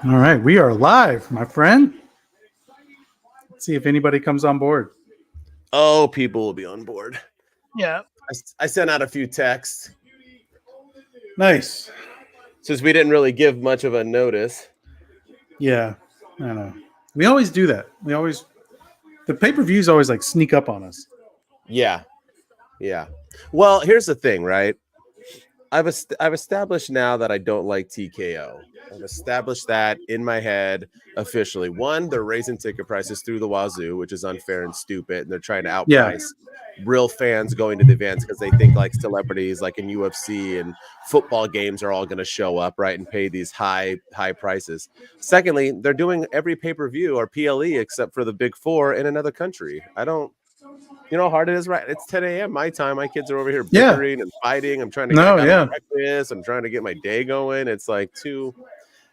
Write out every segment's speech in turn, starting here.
All right, we are live, my friend. Let's see if anybody comes on board. Oh, people will be on board. Yeah. I sent out a few texts. Nice. Since we didn't really give much of a notice. Yeah, I know. We always do that. The pay-per-views always like sneak up on us. Yeah. Well, here's the thing, right? I've established now that I don't like TKO. I've established that in my head officially. One, they're raising ticket prices through the wazoo, which is unfair and stupid, and they're trying to outprice real fans going to the events because they think like celebrities like in UFC and football games are all going to show up, right, and pay these high prices. Secondly, they're doing every pay-per-view or PLE except for the big four in another country. You know how hard it is, right? It's 10 a.m. my time. My kids are over here bickering and fighting. I'm trying to get breakfast. I'm trying to get my day going. It's like too.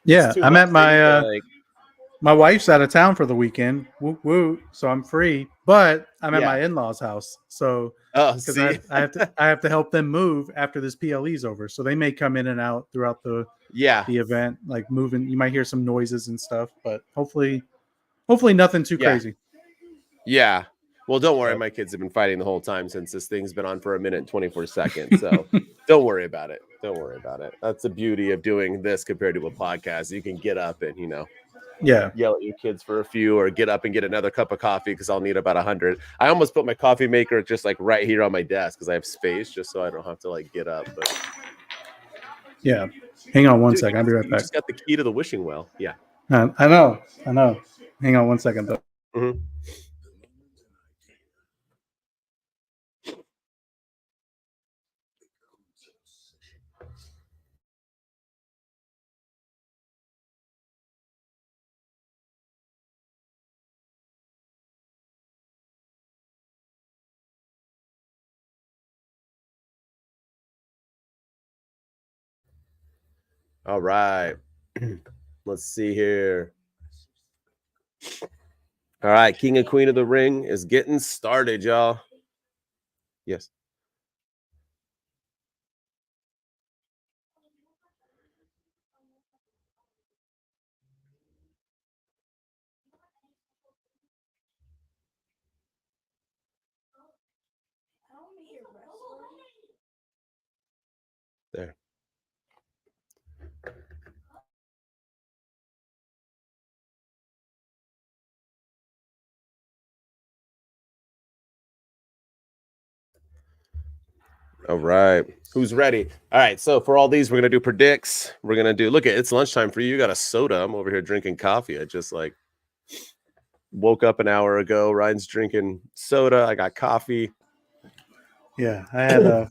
Yeah, I'm at my wife's out of town for the weekend. Woo woo. So I'm free, but I'm at my in-laws' house. So because I have to help them move after this PLE's over. So they may come in and out throughout the event, like moving. You might hear some noises and stuff, but hopefully nothing too crazy. Yeah. Well, don't worry. My kids have been fighting the whole time since this thing's been on for a minute and 24 seconds. So don't worry about it. That's the beauty of doing this compared to a podcast. You can get up and, yell at your kids for a few or get up and get another cup of coffee because I'll need about 100. I almost put my coffee maker just like right here on my desk because I have space just so I don't have to like get up. But yeah, hang on one second. I'll be right back. You just got the key to the wishing well. Yeah. I know. Hang on one second though. Mm-hmm. All right. Let's see here. All right. King and Queen of the Ring is getting started, y'all. Yes. There. All right. Who's ready? All right. So for all these, we're going to do predicts. We're going to do, look, it's lunchtime for you. You got a soda. I'm over here drinking coffee. I just like woke up an hour ago. Ryan's drinking soda. I got coffee. Yeah. I had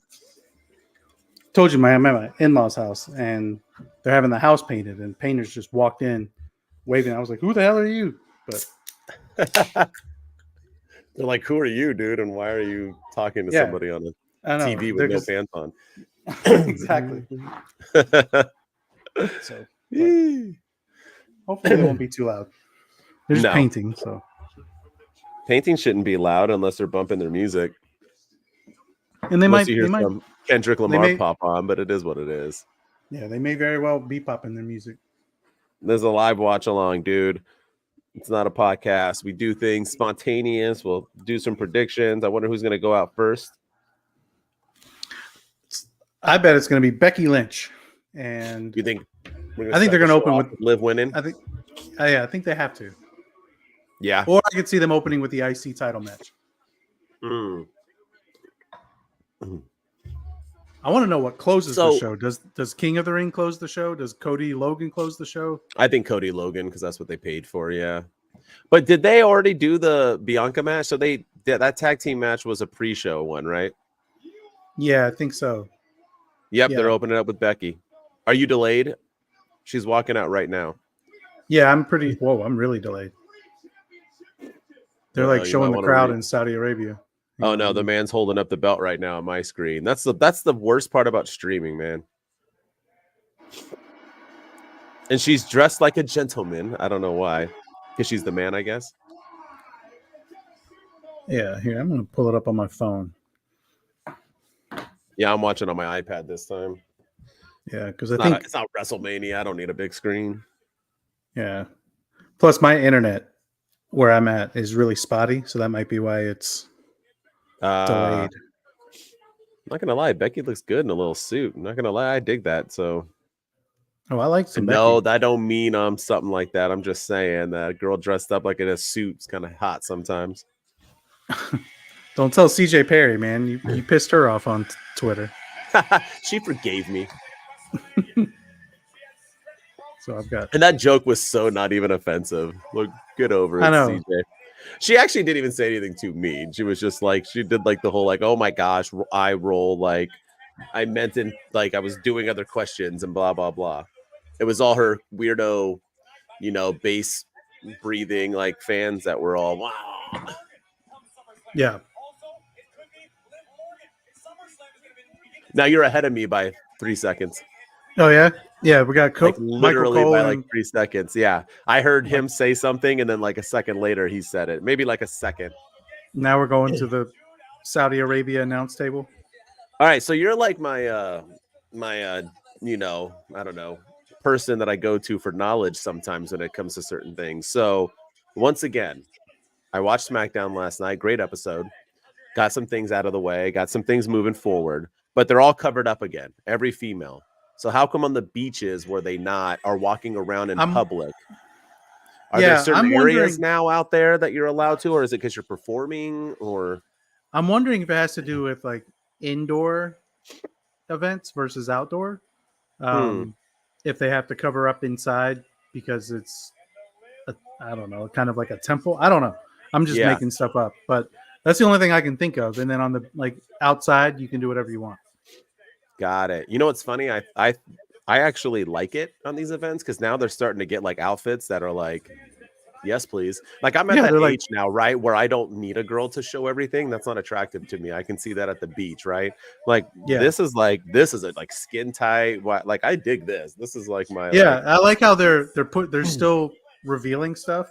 told you I'm at my in-laws' house and they're having the house painted and painters just walked in waving. I was like, who the hell are you? But they're like, who are you, dude? And why are you talking to somebody on a TV with no pants on? Exactly. So hopefully it won't be too loud. They're just painting, so painting shouldn't be loud unless they're bumping their music. And they might some Kendrick Lamar pop on, but it is what it is. Yeah, they may very well be popping their music. There's a live watch along, dude. It's not a podcast. We do things spontaneous. We'll do some predictions. I wonder who's going to go out first. I bet it's going to be Becky Lynch. And you think? I think they're going to open with Liv winning. I think they have to. Yeah. Or I could see them opening with the IC title match. I want to know what closes the show. Does King of the Ring close the show? Does Cody Logan close the show? I think Cody Logan because that's what they paid for. Yeah. But did they already do the Bianca match? So that tag team match was a pre-show one, right? Yeah, I think so. Yep, they're opening up with Becky. Are you delayed? She's walking out right now. Yeah, I'm really delayed. They're like showing the crowd in Saudi Arabia. Oh no, the man's holding up the belt right now on my screen. That's the worst part about streaming, man. And she's dressed like a gentleman. I don't know why. Because she's the man, I guess. Yeah, here, I'm going to pull it up on my phone. Yeah, I'm watching on my iPad this time. Yeah, because it's not WrestleMania. I don't need a big screen. Yeah. Plus, my internet where I'm at is really spotty, so that might be why it's delayed. I'm not gonna lie, Becky looks good in a little suit. I'm not gonna lie, I dig that. So, I like some no, Becky. that don't mean something like that. I'm just saying that a girl dressed up like in a suit's kind of hot sometimes. Don't tell CJ Perry, man. You pissed her off on Twitter. She forgave me. So I've got. And that joke was so not even offensive. Look, get over it, I know. CJ. She actually didn't even say anything too mean. She was just like, she did like the whole like, oh my gosh, eye roll. Like, I meant in like I was doing other questions and blah blah blah. It was all her weirdo, bass breathing like fans that were all wow. Yeah. Now you're ahead of me by 3 seconds. Oh yeah, yeah. We got like literally by like 3 seconds. Yeah, I heard him say something, and then like a second later he said it. Maybe like a second. Now we're going to the Saudi Arabia announce table. All right, so you're like my I don't know, person that I go to for knowledge sometimes when it comes to certain things. So once again, I watched SmackDown last night. Great episode. Got some things out of the way. Got some things moving forward, but they're all covered up again. Every female. So how come on the beaches where they not are walking around in public? Are there certain areas now out there that you're allowed to, or is it because you're performing? Or I'm wondering if it has to do with like indoor events versus outdoor. If they have to cover up inside because it's, I don't know, kind of like a temple. I don't know. I'm just making stuff up, but that's the only thing I can think of. And then on the like outside, you can do whatever you want. Got it. You know what's funny? I actually like it on these events because now they're starting to get like outfits that are like, yes, please. Like I'm at that age now, right? Where I don't need a girl to show everything. That's not attractive to me. I can see that at the beach, right? Like this is a like skin tight. Like I dig this. This is like my I like how they're still revealing stuff.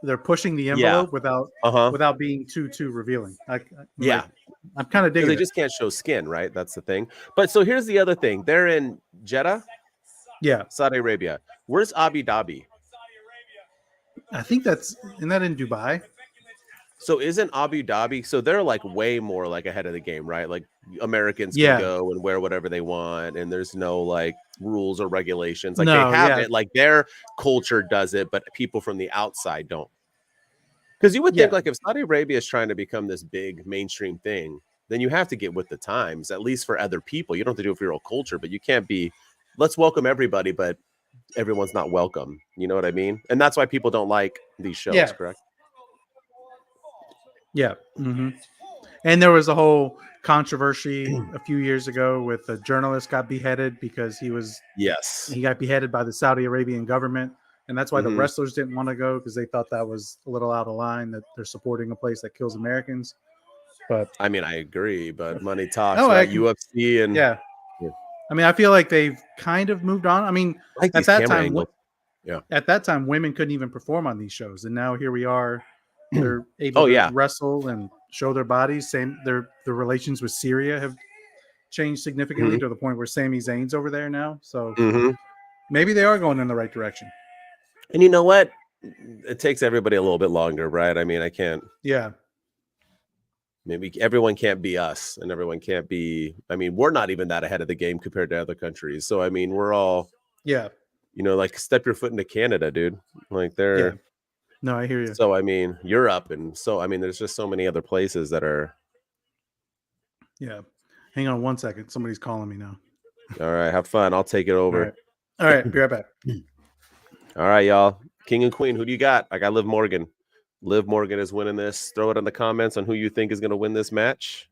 They're pushing the envelope without being too revealing. I'm kind of digging. They just can't show skin, right? That's the thing. But so here's the other thing. They're in Jeddah, Saudi Arabia. Where's Abu Dhabi? I think isn't that in Dubai? So isn't Abu Dhabi? So they're like way more like ahead of the game, right? Like Americans can go and wear whatever they want, and there's no like rules or regulations. Like they have it, like their culture does it, but people from the outside don't. Because you would think like if Saudi Arabia is trying to become this big mainstream thing, then you have to get with the times, at least for other people. You don't have to do it for your own culture, but you can't be, let's welcome everybody, but everyone's not welcome. You know what I mean? And that's why people don't like these shows, correct? Yeah. Mm-hmm. And there was a whole controversy a few years ago with a journalist got beheaded because he got beheaded by the Saudi Arabian government. And that's why the wrestlers didn't want to go, because they thought that was a little out of line, that they're supporting a place that kills Americans. But I mean, I agree, but money talks, right? UFC and I mean, I feel like they've kind of moved on. I mean, like at that time, at that time, women couldn't even perform on these shows, and now here we are. They're able to wrestle and show their bodies. The relations with Syria have changed significantly to the point where Sami Zayn's over there now. So maybe they are going in the right direction. And you know what? It takes everybody a little bit longer, right? I mean, I can't. Yeah. Maybe everyone can't be us, and everyone can't be. I mean, we're not even that ahead of the game compared to other countries. So I mean, we're all. Yeah. Like step your foot into Canada, dude. Like they're. Yeah. No, I hear you. So I mean, Europe, and so I mean, there's just so many other places that are. Yeah. Hang on 1 second. Somebody's calling me now. All right, have fun. I'll take it over. All right. Be right back. All right, y'all. King and Queen, who do you got? I got Liv Morgan. Liv Morgan is winning this. Throw it in the comments on who you think is going to win this match.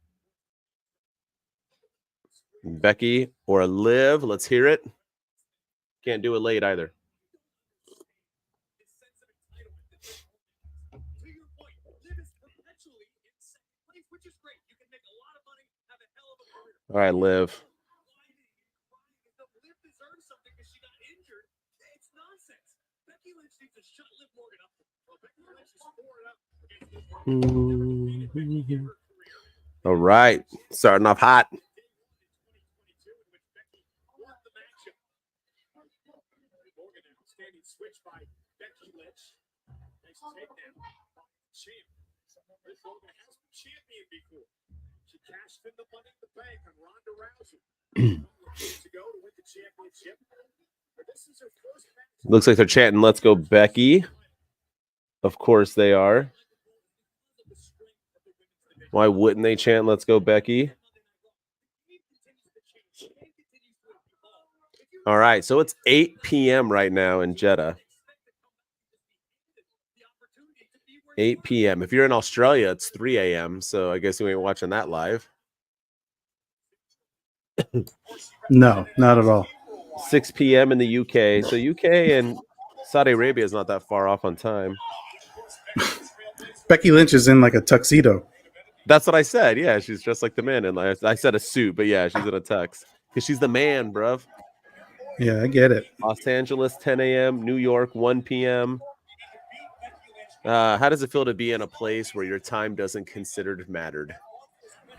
Becky or Liv. Let's hear it. Can't do it late either. All right, Liv. All right, starting off hot. Outstanding switch by Becky Lynch. Nice takedown. Champ. This Logan has been champion before. She cashed in the money in the bank on Ronda Rousey. Years ago to win the championship. But this is her first match. Looks like they're chanting, "Let's go, Becky." Of course they are. Why wouldn't they chant, "Let's go, Becky"? All right, so it's 8 p.m. right now in Jeddah. 8 p.m. If you're in Australia, it's 3 a.m. So I guess you ain't watching that live. No, not at all. 6 p.m. in the UK. So UK and Saudi Arabia is not that far off on time. Becky Lynch is in like a tuxedo. That's what I said. Yeah, she's dressed like the man. And I said a suit, but yeah, she's in a tux. Because she's the man, bruv. Yeah, I get it. Los Angeles, 10 a.m. New York, 1 p.m. How does it feel to be in a place where your time doesn't considered mattered?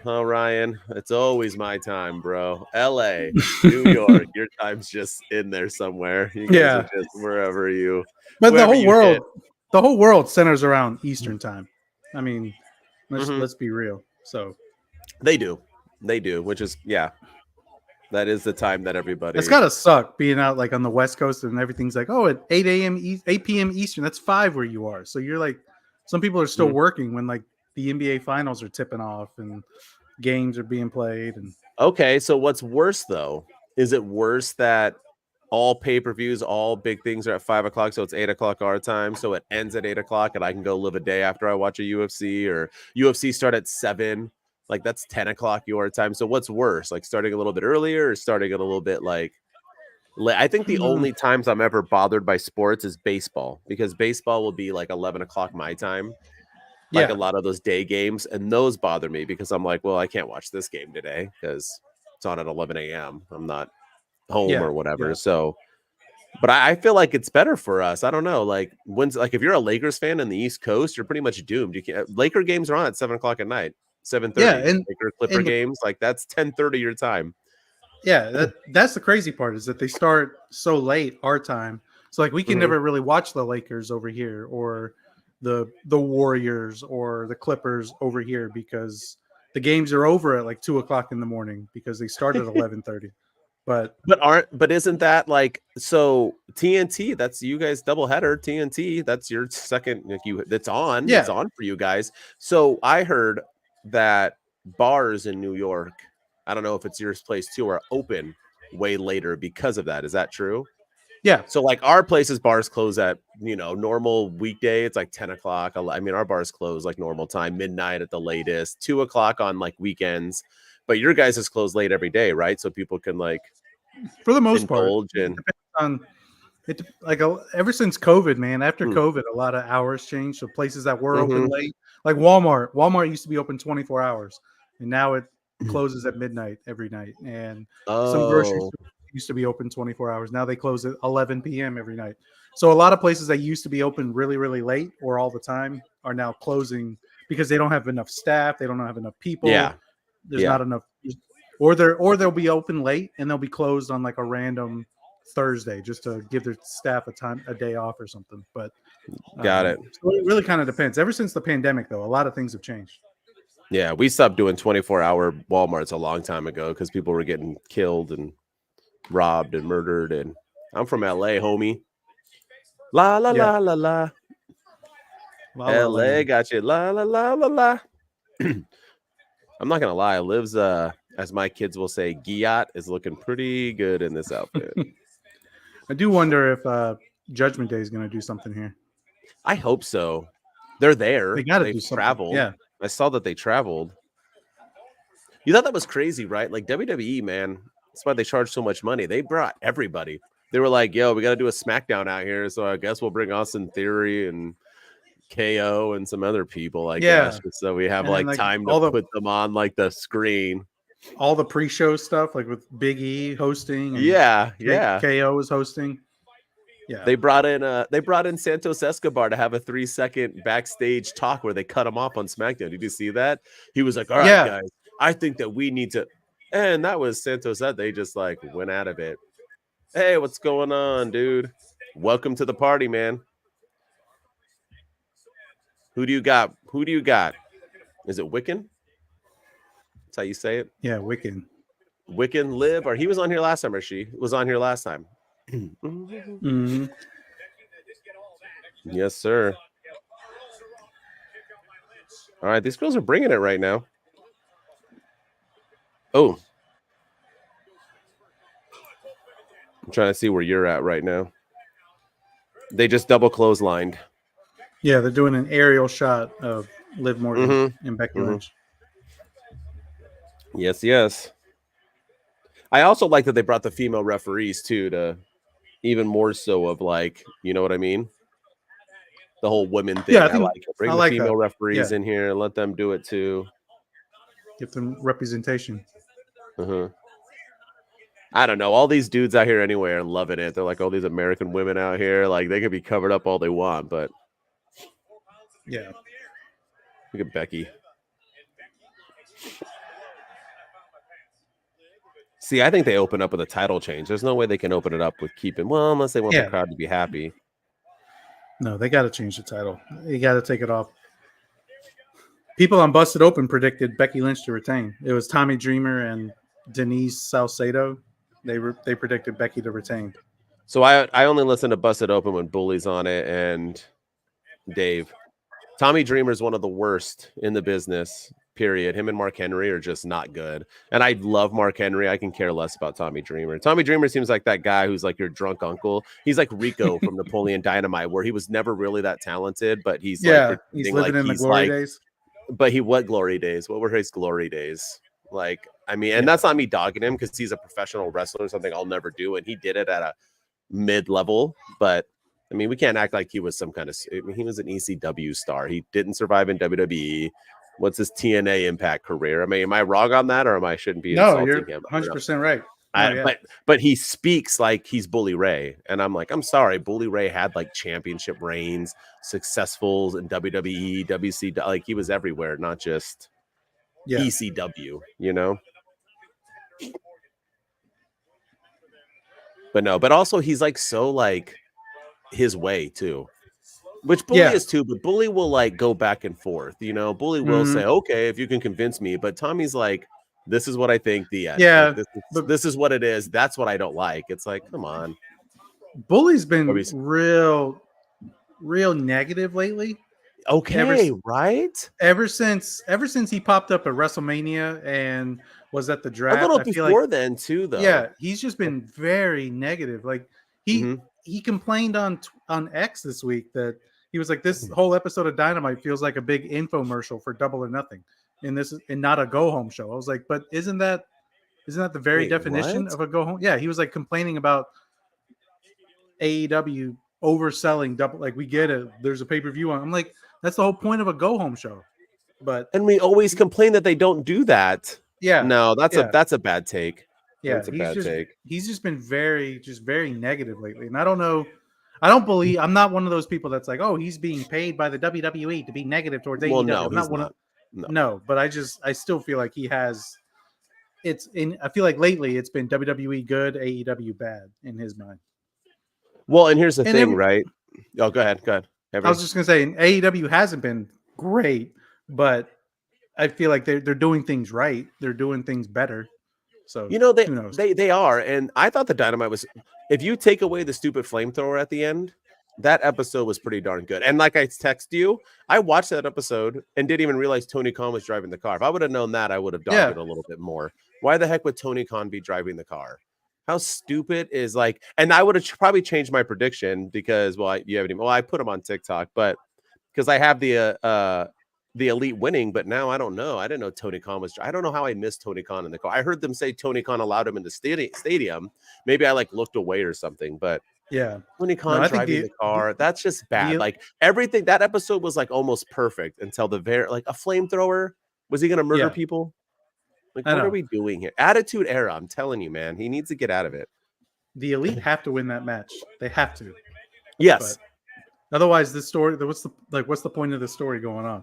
Oh, Ryan, it's always my time, bro. LA, New York, your time's just in there somewhere. You guys are just wherever you. But the whole world centers around Eastern time. I mean, let's be real. So they do, which is that is the time that everybody. It's gotta suck being out like on the West Coast and everything's like, oh, at 8 p.m. Eastern. That's 5 where you are. So you're like, some people are still working when like the NBA finals are tipping off and games are being played. And okay, so what's worse though? Is it worse that all pay-per-views, all big things are at 5 o'clock, so it's 8 o'clock our time, so it ends at 8 o'clock, and I can go live a day after I watch a UFC, or UFC start at 7? Like that's 10 o'clock your time. So what's worse, like starting a little bit earlier or starting at a little bit like late? I think the only times I'm ever bothered by sports is baseball, because baseball will be like 11 o'clock my time, like a lot of those day games, and those bother me because I'm like, well, I can't watch this game today because it's on at 11 a.m. I'm not home or whatever. So, but I feel like it's better for us. I don't know. Like if you're a Lakers fan in the East Coast, you're pretty much doomed. You can't. Laker games are on at 7 o'clock at night. 7:30. Yeah, and Laker Clipper games, like that's 10:30 your time. Yeah, that's the crazy part, is that they start so late our time. So like we can never really watch the Lakers over here, or the Warriors or the Clippers over here, because the games are over at like 2 o'clock in the morning because they start at 11:30. But isn't that like, so TNT, that's you guys doubleheader, TNT, that's your second, like it's on for you guys. So I heard that bars in New York, I don't know if it's your place too, are open way later because of that. Is that true? Yeah. So like our places, bars close at, normal weekday, it's like 10 o'clock. I mean, our bars close like normal time, midnight at the latest, 2 o'clock on like weekends. But your guys is closed late every day, right? So people can like, for the most part, and like ever since COVID, man. After COVID, a lot of hours changed. So places that were open late, like Walmart used to be open 24 hours, and now it closes at midnight every night. And some grocery stores used to be open 24 hours. Now they close at 11 p.m. every night. So a lot of places that used to be open really, really late or all the time are now closing because they don't have enough staff. They don't have enough people. Yeah. There's not enough, or they'll be open late and they'll be closed on like a random Thursday just to give their staff a day off or something. But got it. So it really kind of depends. Ever since the pandemic, though, a lot of things have changed. Yeah, we stopped doing 24-hour Walmarts a long time ago because people were getting killed and robbed and murdered. And I'm from LA, homie. La la la la la. LA got you. La la la la la. I'm not gonna lie, Liv's as my kids will say, Giat is looking pretty good in this outfit. I do wonder if Judgment Day is gonna do something here. I hope so. They're there. They gotta do something. Traveled. Yeah. I saw that they traveled. You thought that was crazy, right? Like WWE, man. That's why they charge so much money. They brought everybody. They were like, yo, we got to do a SmackDown out here. So I guess we'll bring Austin Theory and KO and some other people, I guess. So we have like time to put them on like the screen. All the pre-show stuff, like with Big E hosting. And yeah. KO is hosting. Yeah. They brought in Santos Escobar to have a 3-second backstage talk where they cut him off on SmackDown. Did you see that? He was like, all right, guys, I think that we need to. And that was Santos that they just like went out of it. Hey, what's going on, dude? Welcome to the party, man. Who do you got? Who do you got? Is it Wiccan? That's how you say it? Yeah, Wiccan. Wiccan Liv, or he was on here last time, or she was on here last time. Mm-hmm. Yes, sir. All right, these girls are bringing it right now. Oh. I'm trying to see where you're at right now. They just double clotheslined. Yeah, they're doing an aerial shot of Liv Morgan and Becky Lynch. Yes, yes. I also like that they brought the female referees too, to even more so of like, you know what I mean? The whole women thing. Yeah, I like it. Bring the female referees in here and let them do it too. Give them representation. I don't know. All these dudes out here anyway are loving it. They're like all these American women out here. Like they could be covered up all they want, but yeah. Look at Becky. See, I think they open up with a title change. There's no way they can open it up with keeping. Well, unless they want the crowd to be happy. No, they got to change the title. You got to take it off. People on Busted Open predicted Becky Lynch to retain. It was Tommy Dreamer and Denise Salcedo. They predicted Becky to retain. So I only listen to Busted Open when Bully's on it and Dave. Tommy Dreamer is one of the worst in the business, period. Him and Mark Henry are just not good. And I love Mark Henry. I can care less about Tommy Dreamer. Tommy Dreamer seems like that guy who's like your drunk uncle. He's like Rico from Napoleon Dynamite, where he was never really that talented, but he's like he's living in the glory days. But what glory days? What were his glory days? Like, I mean, and that's not me dogging him because he's a professional wrestler, something I'll never do. And he did it at a mid-level, but I mean, we can't act like he was some kind of. I mean, he was an ECW star. He didn't survive in WWE. What's his TNA Impact career? I mean, am I wrong on that, or shouldn't be insulting him? No, you're 100% right. But he speaks like he's Bully Ray, and I'm like, I'm sorry, Bully Ray had like championship reigns, successfuls in WWE, WC, like he was everywhere, not just ECW, you know. But no, but also he's like so like his way too, which Bully is too, but Bully will like go back and forth, you know. Bully will say, okay, if you can convince me, but Tommy's like, this is what I think, the end. Like, this is what it is. That's what I don't like. It's like, come on. Bully's been real negative lately. Okay, right? Ever since he popped up at WrestleMania and was at the draft. A little before then too, though. Yeah, he's just been very negative. Like he complained on X this week that he was like, this whole episode of Dynamite feels like a big infomercial for Double or Nothing, and not a go home show. I was like, but isn't that the very definition of a go home? Yeah, he was like complaining about AEW overselling double. Like, we get it. There's a pay-per-view on. I'm like, that's the whole point of a go home show. And we always complain that they don't do that. Yeah. No, that's a bad take. Yeah, that's a bad take. He's just been very negative lately. And I don't know. I'm not one of those people that's like, oh, he's being paid by the WWE to be negative towards AEW. No, I'm not one of. No, but I still feel like he has. I feel like lately it's been WWE good, AEW bad in his mind. Well, and here's the thing, right? Oh, go ahead. I was just gonna say, AEW hasn't been great, but I feel like they're doing things right. They're doing things better. So they are, and I thought the Dynamite was. If you take away the stupid flamethrower at the end, that episode was pretty darn good. And like I text you, I watched that episode and didn't even realize Tony Khan was driving the car. If I would have known that, I would have dogged it a little bit more. Why the heck would Tony Khan be driving the car? How stupid is like, and I would have probably changed my prediction because, I put him on TikTok, but because I have the Elite winning, but now I don't know. I didn't know Tony Khan was. I don't know how I missed Tony Khan in the car. I heard them say Tony Khan allowed him in the stadium. Maybe I like looked away or something, but Tony Khan driving the car. That's just bad. Like everything, that episode was like almost perfect until the like a flamethrower. Was he going to murder people? Like, what are we doing here? Attitude Era. I'm telling you, man, he needs to get out of it. The Elite have to win that match. They have to. Yes. But otherwise, the story. What's the point of the story going on?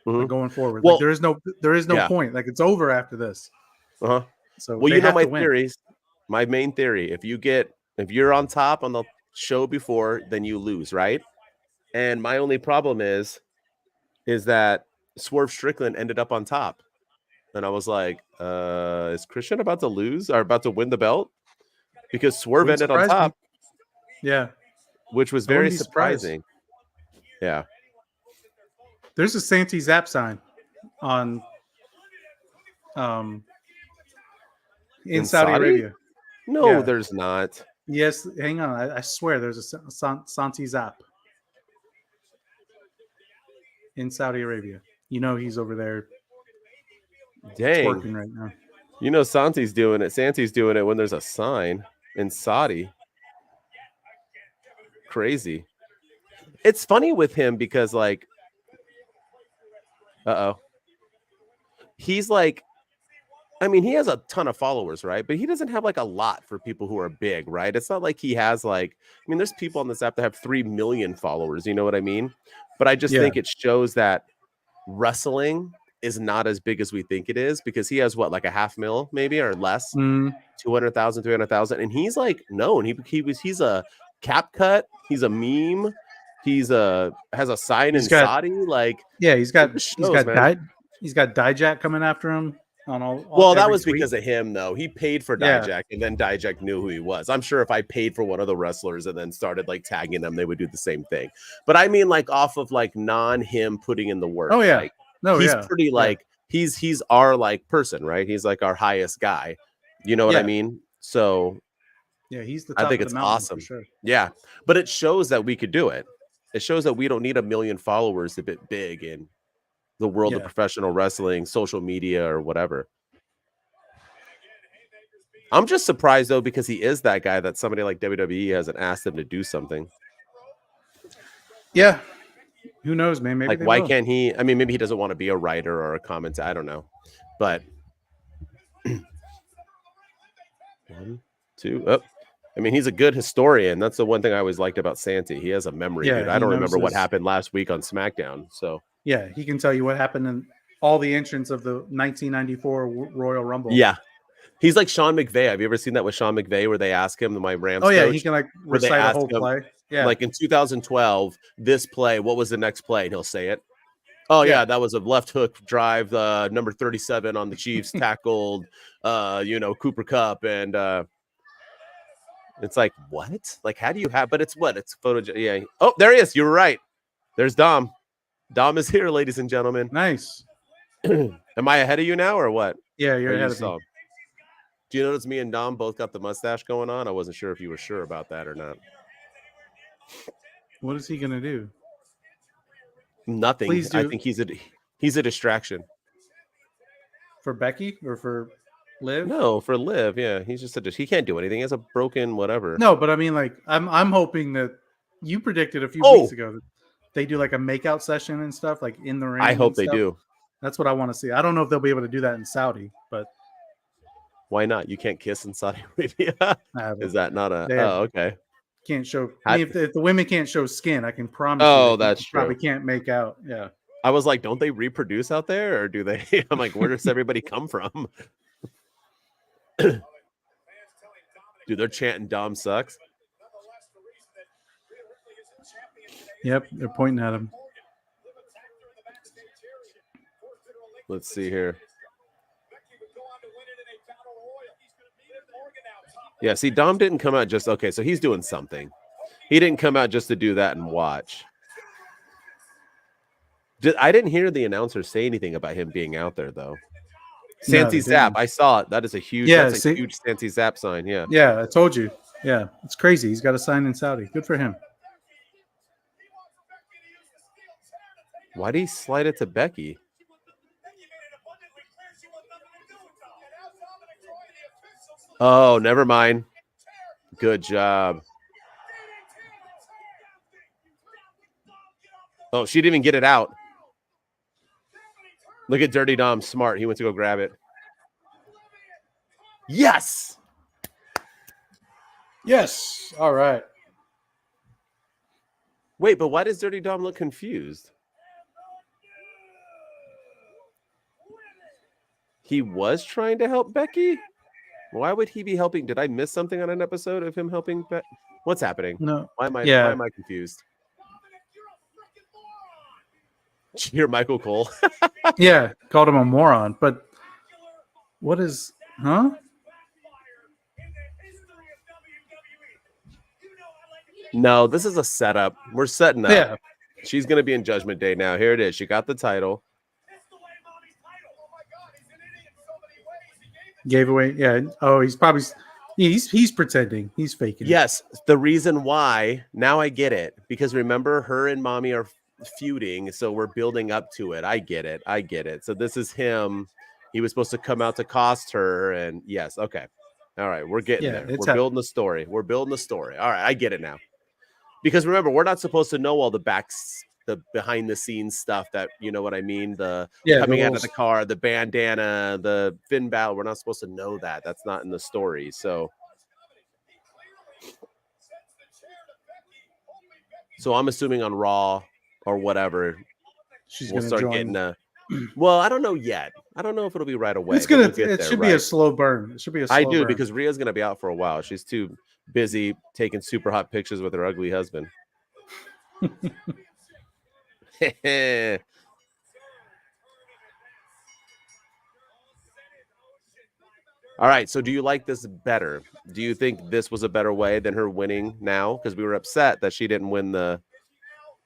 Like going forward? Well, like, there is no point. Like, it's over after this. So my theories. My main theory: if you're on top on the show before, then you lose, right? And my only problem is that Swerve Strickland ended up on top. And I was like, is Christian about to lose or about to win the belt? Because Swerve ended on top. Yeah. Which was very surprising. Yeah. There's a Santi Zap sign on in Saudi Arabia. No, there's not. Yes, hang on. I swear there's a Santi Zap in Saudi Arabia. You know he's over there twerking right now. You know Santi's doing it. Santi's doing it when there's a sign in Saudi. Crazy. It's funny with him because like he's like, I mean, he has a ton of followers, right? But he doesn't have like a lot for people who are big, right? It's not like he has like, I mean, there's people on this app that have 3 million followers, you know what I mean? But I just think it shows that wrestling is not as big as we think it is, because he has what, like a 500,000 maybe or less, 200,000, 300,000. And he's like known. He's a cap cut. He's a meme. Has a sign in Saudi. Like, he's got Dijak coming after him. That was because of him, though. He paid for Dijak, and then Dijak knew who he was. I'm sure if I paid for one of the wrestlers and then started like tagging them, they would do the same thing. But I mean, like off of like him putting in the work. Oh yeah, like, he's pretty like he's our like person, right? He's like our highest guy. You know what I mean? So yeah, he's the top I think of it's the mountain, awesome. for sure. Yeah, but it shows that we could do it. It shows that we don't need 1 million followers to be big in the world of professional wrestling, social media, or whatever. I'm just surprised though, because he is that guy that somebody like WWE hasn't asked him to do something. Yeah, who knows, man? Maybe like why can't he? I mean, maybe he doesn't want to be a writer or a commentator. I don't know, but 1, 2. Oh, I mean, he's a good historian. That's the one thing I always liked about Santi. He has a memory. Dude. I don't remember what happened last week on SmackDown. So yeah, he can tell you what happened in all the entrants of the 1994 Royal Rumble. Yeah. He's like Sean McVay. Have you ever seen that with Sean McVay where they ask him, my Rams coach? He can like recite a whole play. Yeah. Like in 2012, this play, what was the next play? And he'll say it. Oh, yeah, that was a left hook drive, number 37 on the Chiefs, tackled, Cooper Kupp. And it's like, what? Like, how do you have, but it's what? It's photo. Yeah. Oh, there he is. You were right. There's Dom. Dom is here, ladies and gentlemen. Nice. Am I ahead of you now or what? Yeah, you're ahead of me. Do you notice me and Dom both got the mustache going on? I wasn't sure if you were sure about that or not. What is he gonna do? Nothing. I think he's a distraction. For Becky or for Liv? No, for Liv. Yeah, he's just he can't do anything. He has a broken whatever. No, but I mean, like, I'm hoping that you predicted a few weeks ago that they do like a makeout session and stuff, like in the ring. I hope they do. That's what I want to see. I don't know if they'll be able to do that in Saudi, but why not? You can't kiss in Saudi Arabia. Is that not a? Okay. Can't show. If the women can't show skin, I can promise. That's true. Probably can't make out. Yeah. I was like, don't they reproduce out there, or do they? I'm like, where does everybody come from? Dude, they're chanting "Dom sucks." Yep, they're pointing at him. Let's see here. Yeah, see, Dom didn't come out just okay. So he's doing something. He didn't come out just to do that and watch. I didn't hear the announcer say anything about him being out there, though. Santi Zap, I saw it. That is a huge, huge Santi Zap sign. Yeah. Yeah, I told you. Yeah, it's crazy. He's got a sign in Saudi. Good for him. Why did he slide it to Becky? Oh, never mind. Good job. Oh, she didn't even get it out. Look at Dirty Dom. Smart. He went to go grab it. Yes. Yes. All right. Wait, but why does Dirty Dom look confused? He was trying to help Becky? Why would he be helping? Did I miss something on an episode of him helping What's happening? No. Why am Yeah. I confused? Did you hear Michael Cole? Yeah, called him a moron. But what is? Huh? No, this is a setup. We're setting up. Yeah. She's going to be in Judgment Day now. Here it is. She got the title. Gave away. Yeah. Oh, he's probably. He's pretending. He's faking. Yes. The reason why, now I get it. Because remember, her and Mommy are feuding. So we're building up to it. I get it. So this is him. He was supposed to come out to cost her. And yes. Okay. All right. We're getting there. We're building the story. All right. I get it now. Because remember, we're not supposed to know all the behind the scenes stuff that, you know what I mean? The coming out of the car, the bandana, the Finn Balor. We're not supposed to know that. That's not in the story. So I'm assuming on Raw or whatever, we'll start getting well, I don't know yet. I don't know if it'll be right away. It should be a slow burn. It should be a slow burn. Because Rhea's gonna be out for a while. She's too busy taking super hot pictures with her ugly husband. All right. So do you like this better? Do you think this was a better way than her winning now? Because we were upset that she didn't win the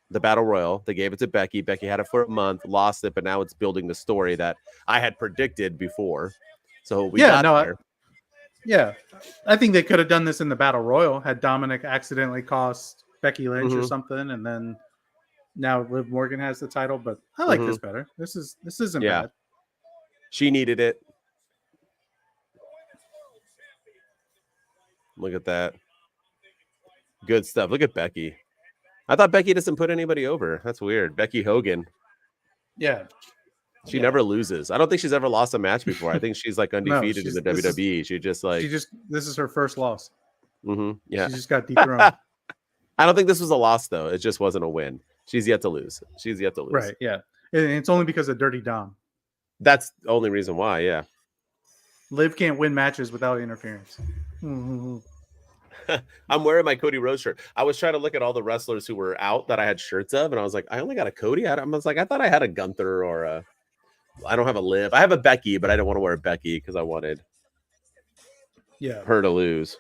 Battle Royal. They gave it to Becky. Becky had it for a month, lost it, but now it's building the story that I had predicted before. So we got there. I think they could have done this in the Battle Royal had Dominic accidentally cost Becky Lynch or something, and then now Liv Morgan has the title. But I like this better. This isn't bad. She needed it. Look at that. Good stuff. Look at Becky. I thought Becky doesn't put anybody over. That's weird. Becky Hogan. Yeah. She never loses. I don't think she's ever lost a match before. I think she's like undefeated in the WWE. This is her first loss. Yeah. She just got dethroned. I don't think this was a loss though. It just wasn't a win. She's yet to lose. Right. Yeah. And it's only because of Dirty Dom. That's the only reason why. Yeah. Liv can't win matches without interference. I'm wearing my Cody Rhodes shirt. I was trying to look at all the wrestlers who were out that I had shirts of, and I was like, I only got a Cody. I thought I had a Gunther or a. I don't have a Liv. I have a Becky, but I didn't want to wear a Becky because I wanted her to lose.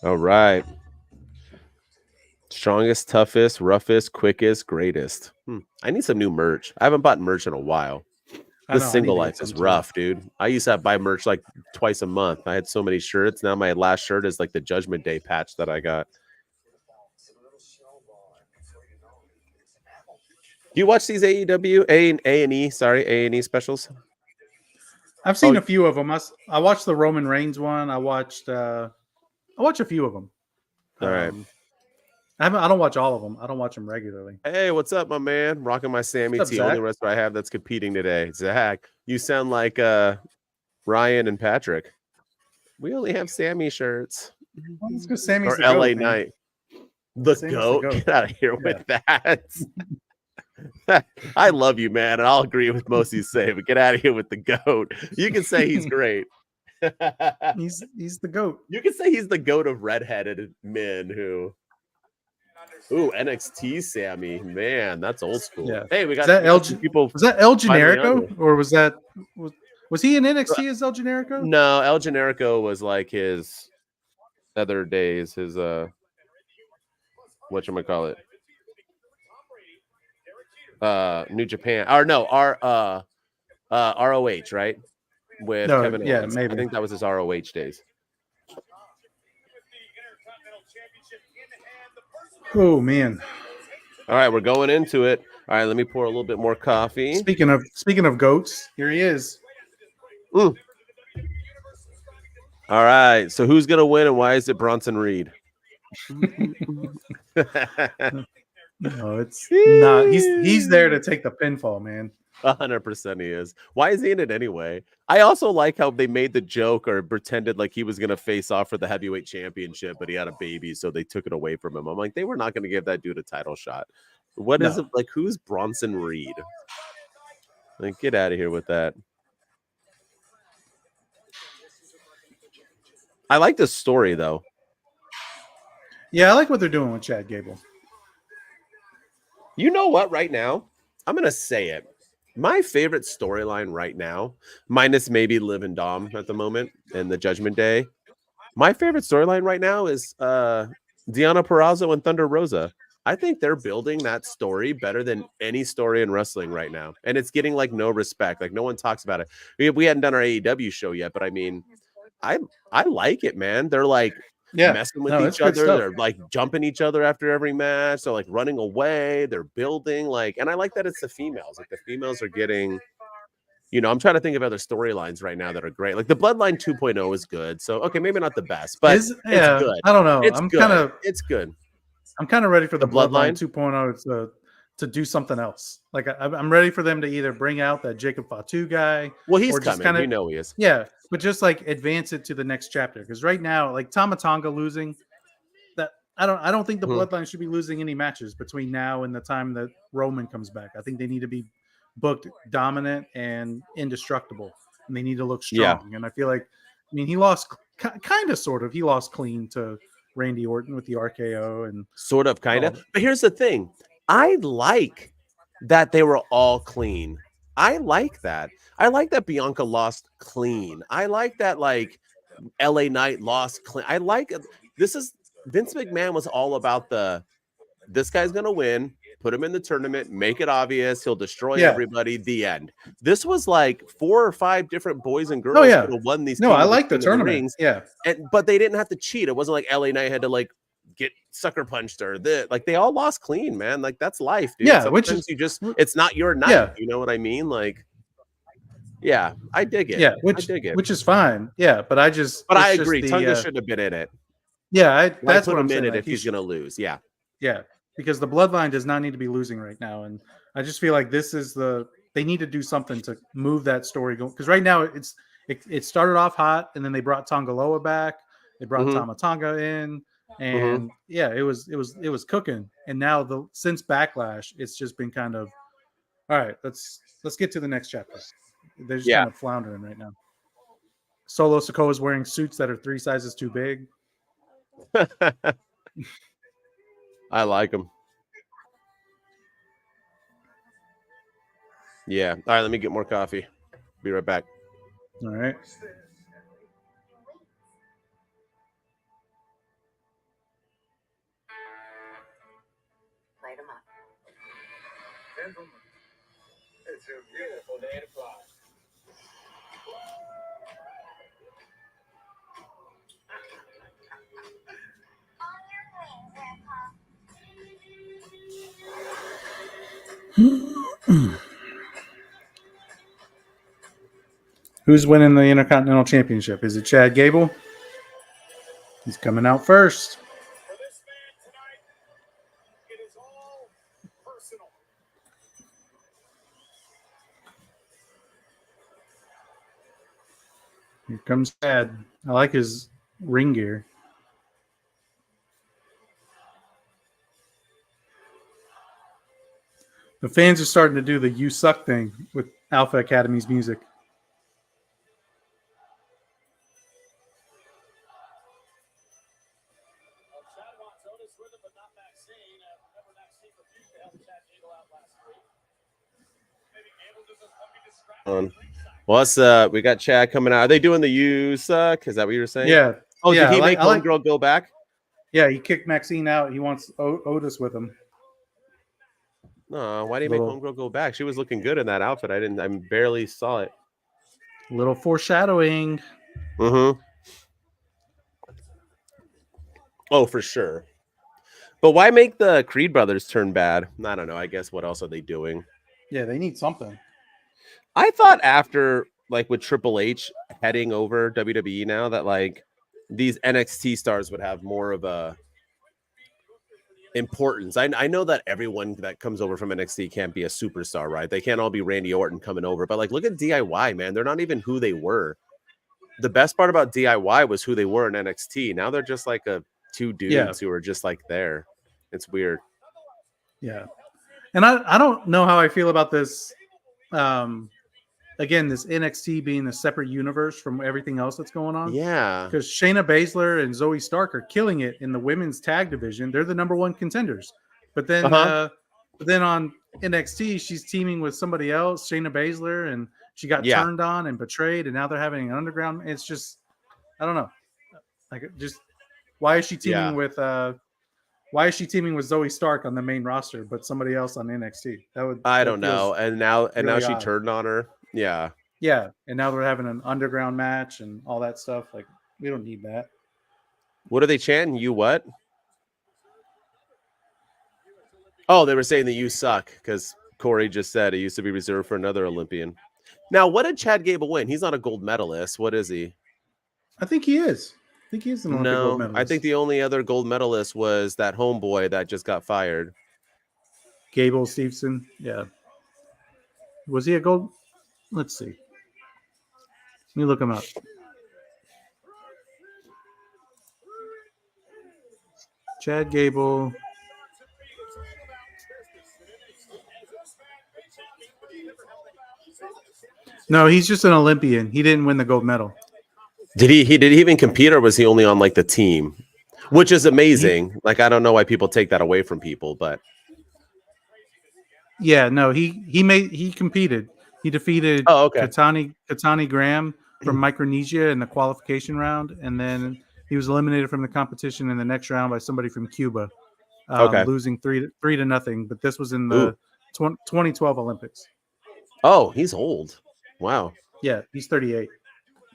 All right. Strongest, toughest, roughest, quickest, greatest. I need some new merch. I haven't bought merch in a while. This single life is rough, dude. I used to buy merch like twice a month. I had so many shirts. Now my last shirt is like the Judgment Day patch that I got. Do you watch these AEW A&E specials? I've seen a few of them. I watched the Roman Reigns one. I watch a few of them. All right. I don't watch all of them. I don't watch them regularly. Hey, what's up, my man? Rocking my Sami tee. Only wrestler I have that's competing today. Zach, you sound like Ryan and Patrick. We only have Sami shirts. Well, it's because Sammy's the LA goat, Knight. The goat. Get out of here with that. I love you, man, and I'll agree with most you say, but get out of here with the goat. You can say he's great. He's the goat. You can say he's the goat of redheaded men who. Ooh, NXT Sami, man, that's old school. Yeah. Hey, we got people. Was that El Generico, or was he in NXT as El Generico? No, El Generico was like his other days. His whatchamacallit? New Japan, or no, ROH, right? With Kevin Owens. Maybe. I think that was his ROH days. Oh man! All right, we're going into it. All right, let me pour a little bit more coffee. Speaking of goats, here he is. All right, so who's gonna win and why is it Bronson Reed? No, it's not. He's there to take the pinfall, man. 100% he is. Why is he in it anyway? I also like how they made the joke or pretended like he was going to face off for the heavyweight championship, but he had a baby, so they took it away from him. I'm like, they were not going to give that dude a title shot. What is it like? Who's Bronson Reed? Like, get out of here with that. I like this story though. Yeah, I like what they're doing with Chad Gable. You know what? Right now, I'm gonna say it. My favorite storyline right now, minus maybe Liv and Dom at the moment and the Judgment Day. My favorite storyline right now is Deonna Purrazzo and Thunder Rosa. I think they're building that story better than any story in wrestling right now. And it's getting like no respect. Like no one talks about it. We hadn't done our AEW show yet, but I mean, I like it, man. They're like messing with each other. They're like jumping each other after every match. They're like running away. They're building like, and I like that it's the females. Like the females are getting, you know, I'm trying to think of other storylines right now that are great. Like the Bloodline 2.0 is good. So okay, maybe not the best, but it's good. I don't know. It's good. I'm kind of ready for the Bloodline 2.0 to do something else. Like I'm ready for them to either bring out that Jacob Fatu guy. Well, he's coming. We know he is. Yeah, but just like advance it to the next chapter. Because right now, like Tama Tonga losing, that I don't think the Bloodline should be losing any matches between now and the time that Roman comes back. I think they need to be booked dominant and indestructible, and they need to look strong. And I feel like, I mean, he lost kind of, sort of. He lost clean to Randy Orton with the RKO and sort of, kind of. But here's the thing: I like that they were all clean. I like that. I like that Bianca lost clean. I like that like LA Knight lost clean. I like this is Vince McMahon was all about this guy's gonna win. Put him in the tournament, make it obvious. He'll destroy everybody. The end. This was like 4 or 5 different boys and girls could have won these. No, I like the tournament. But they didn't have to cheat. It wasn't like LA Knight had to like get sucker punched or like they all lost clean, man. Like that's life, dude. Yeah, sometimes it's not your night. Yeah. You know what I mean? Like, yeah, I dig it. Yeah, I dig it. Which is fine. Yeah, but I agree. Tonga should have been in it. Yeah, that's what I'm saying. If he's gonna lose, yeah. Because the Bloodline does not need to be losing right now, and I just feel like this is they need to do something to move that story going. Because right now it started off hot, and then they brought Tonga Loa back, they brought Tama Tonga in, and it was cooking. And now since Backlash, it's just been kind of all right. Let's get to the next chapter. They're just kind of floundering right now. Solo Sikoa is wearing suits that are 3 sizes too big. I like them. Yeah. All right, let me get more coffee. Be right back. All right. Light them up. Gentlemen, it's a beautiful day to fly. Who's winning the Intercontinental Championship? Is it Chad Gable? He's coming out first. For this man tonight, it is all personal. Here comes Chad. I like his ring gear. The fans are starting to do the "You Suck" thing with Alpha Academy's music. Well, we got Chad coming out. Are they doing the "You Suck"? Is that what you were saying? Yeah. Oh, did he make Homegirl go back? Yeah, he kicked Maxine out. He wants Otis with him. No, why did he make Homegirl go back? She was looking good in that outfit. I barely saw it. Little foreshadowing. Mm-hmm. Oh, for sure. But why make the Creed brothers turn bad? I don't know. I guess what else are they doing? Yeah, they need something. I thought after, like, with Triple H heading over WWE now, that like these NXT stars would have more of a importance. I know that everyone that comes over from NXT can't be a superstar, right? They can't all be Randy Orton coming over, but like, look at DIY, man. They're not even who they were. The best part about DIY was who they were in NXT. Now they're just like 2 dudes who are just like there. It's weird. Yeah. And I don't know how I feel about this. Again, this NXT being a separate universe from everything else that's going on. Yeah. Because Shayna Baszler and Zoe Stark are killing it in the women's tag division. They're the number one contenders. But then on NXT, she's teaming with somebody else, Shayna Baszler, and she got turned on and betrayed, and now they're having an underground. It's just, I don't know. Like, just why is she teaming with Zoe Stark on the main roster, but somebody else on NXT? I don't know. And now she odd. turned on her. Yeah. Yeah, and now they're having an underground match and all that stuff. Like, we don't need that. What are they chanting? You what? Oh, they were saying that you suck because Corey just said it used to be reserved for another Olympian. Now, what did Chad Gable win? He's not a gold medalist. What is he? I think he is. I think he's an Olympic gold medalist. I think the only other gold medalist was that homeboy that just got fired. Gable Stevenson. Yeah. Was he a gold? Let's see. Let me look him up. Chad Gable. No, he's just an Olympian. He didn't win the gold medal. Did he even compete, or was he only on like the team? Which is amazing. Like, I don't know why people take that away from people, but yeah, no, he competed. He defeated Katani Graham from Micronesia in the qualification round, and then he was eliminated from the competition in the next round by somebody from Cuba, losing 3-0. But this was in the 2012 Olympics. Oh, he's old. Wow. Yeah, he's 38.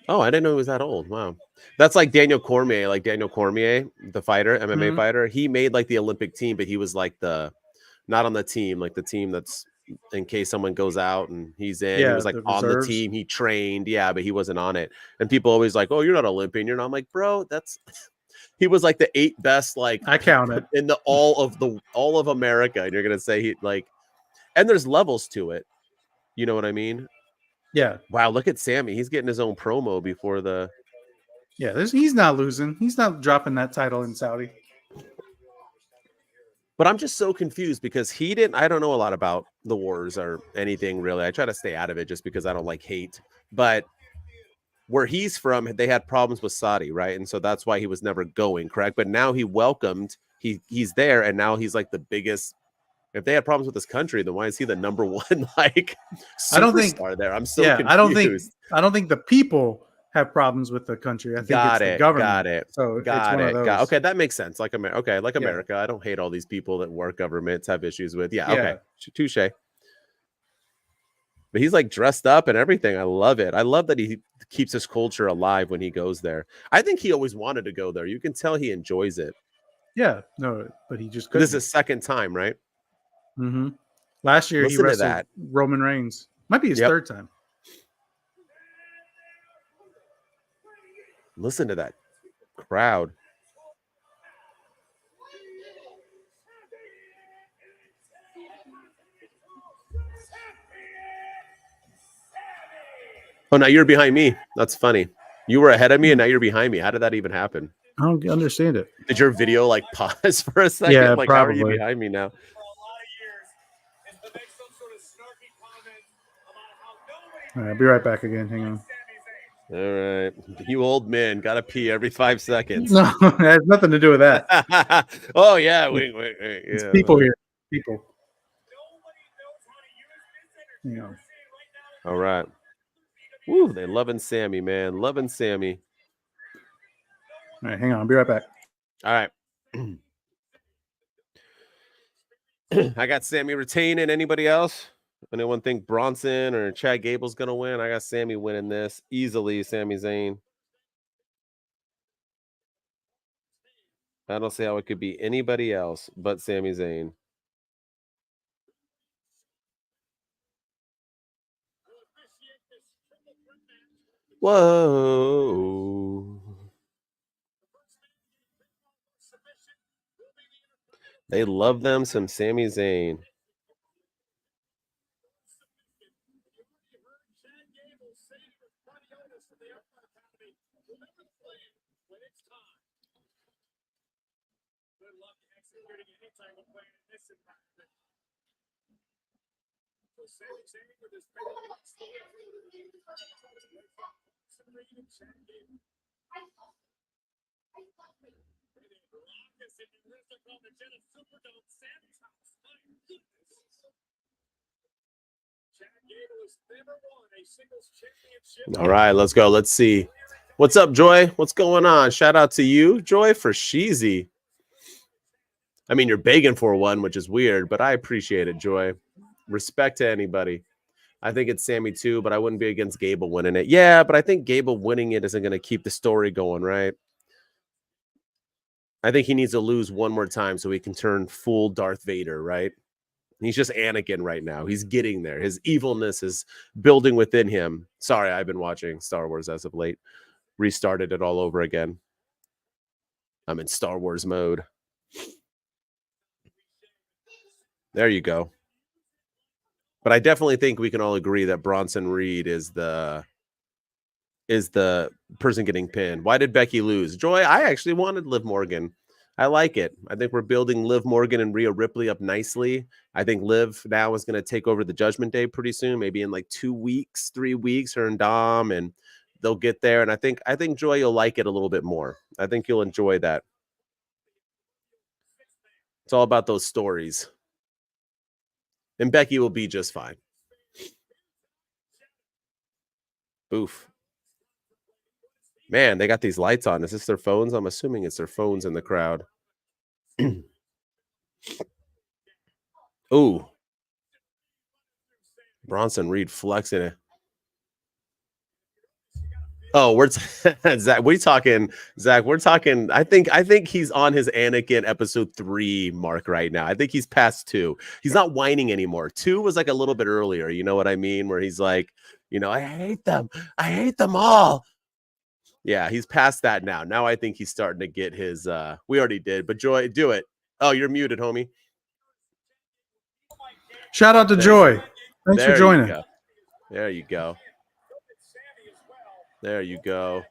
Oh, I didn't know he was that old. Wow. That's like Daniel Cormier. Like Daniel Cormier, the fighter, MMA fighter. He made like the Olympic team, but he was like not on the team, like the team that's in case someone goes out and he's in. Yeah, he was like on the team. He trained. Yeah, but he wasn't on it. And people always like, oh, you're not Olympian. You're not. I'm like, bro, that's he was like the 8 best, like I count it in the all of America. And you're gonna say he like, and there's levels to it. You know what I mean? Yeah. Wow, look at Sami. He's getting his own promo before the. Yeah, he's not losing. He's not dropping that title in Saudi. But I'm just so confused because I don't know a lot about the wars or anything really. I try to stay out of it just because I don't like hate. But where he's from, they had problems with Saudi, right? And so that's why he was never going, correct? But now he's there, and now he's like the biggest. If they had problems with this country, then why is he the number one like superstar there? I'm so confused. I don't think the people have problems with the country. I think it's the government. Got it. So it's one of those. Okay, that makes sense. Like America. I don't hate all these people that work governments have issues with. Yeah. Okay. Touche. But he's like dressed up and everything. I love it. I love that he keeps his culture alive when he goes there. I think he always wanted to go there. You can tell he enjoys it. Yeah. No, but he just couldn't. This is his second time, right? Mm-hmm. Last year he wrestled Roman Reigns. Might be his third time. Listen to that crowd. Oh, now you're behind me. That's funny. You were ahead of me and now you're behind me. How did that even happen? I don't understand it. Did your video like pause for a second? Yeah, like, probably. How are you behind me now? All right, I'll be right back again. Hang on. All right. You old men got to pee every 5 seconds. No, it has nothing to do with that. Oh, yeah. Wait. It's people here. People. Yeah. All right. Woo, they loving Sami, man. Loving Sami. All right, hang on. I'll be right back. All right. I got Sami retaining. Anybody else? Anyone think Bronson or Chad Gable's going to win? I got Sami winning this easily, Sami Zayn. I don't see how it could be anybody else but Sami Zayn. Whoa. They love them some Sami Zayn. All right, let's go. Let's see. What's up, Joy? What's going on? Shout out to you, Joy, for Sheezy. I mean, you're begging for one, which is weird, but I appreciate it, Joy. Respect to anybody. I think it's Sami too, but I wouldn't be against Gable winning it. Yeah, but I think Gable winning it isn't going to keep the story going, right? I think he needs to lose one more time so he can turn full Darth Vader, right? He's just Anakin right now. He's getting there. His evilness is building within him. Sorry, I've been watching Star Wars as of late. Restarted it all over again. I'm in Star Wars mode. There you go. But I definitely think we can all agree that Bronson Reed is the person getting pinned. Why did Becky lose? Joy, I actually wanted Liv Morgan. I like it. I think we're building Liv Morgan and Rhea Ripley up nicely. I think Liv now is going to take over the Judgment Day pretty soon, maybe in like 2 weeks, 3 weeks, her and Dom, and they'll get there. And I think Joy, you'll like it a little bit more. I think you'll enjoy that. It's all about those stories. And Becky will be just fine. Oof. Man, they got these lights on. Is this their phones? I'm assuming it's their phones in the crowd. Ooh. Bronson Reed flexing it. Oh, we're Zach. What are you talking, Zach? We're talking. I think he's on his Anakin episode 3 mark right now. I think he's past 2. He's not whining anymore. 2 was like a little bit earlier. You know what I mean? Where he's like, I hate them. I hate them all. Yeah, he's past that now. Now I think he's starting to get his. We already did, but Joy, do it. Oh, you're muted, homie. Shout out to Joy. Thanks for joining. There you go. There you go.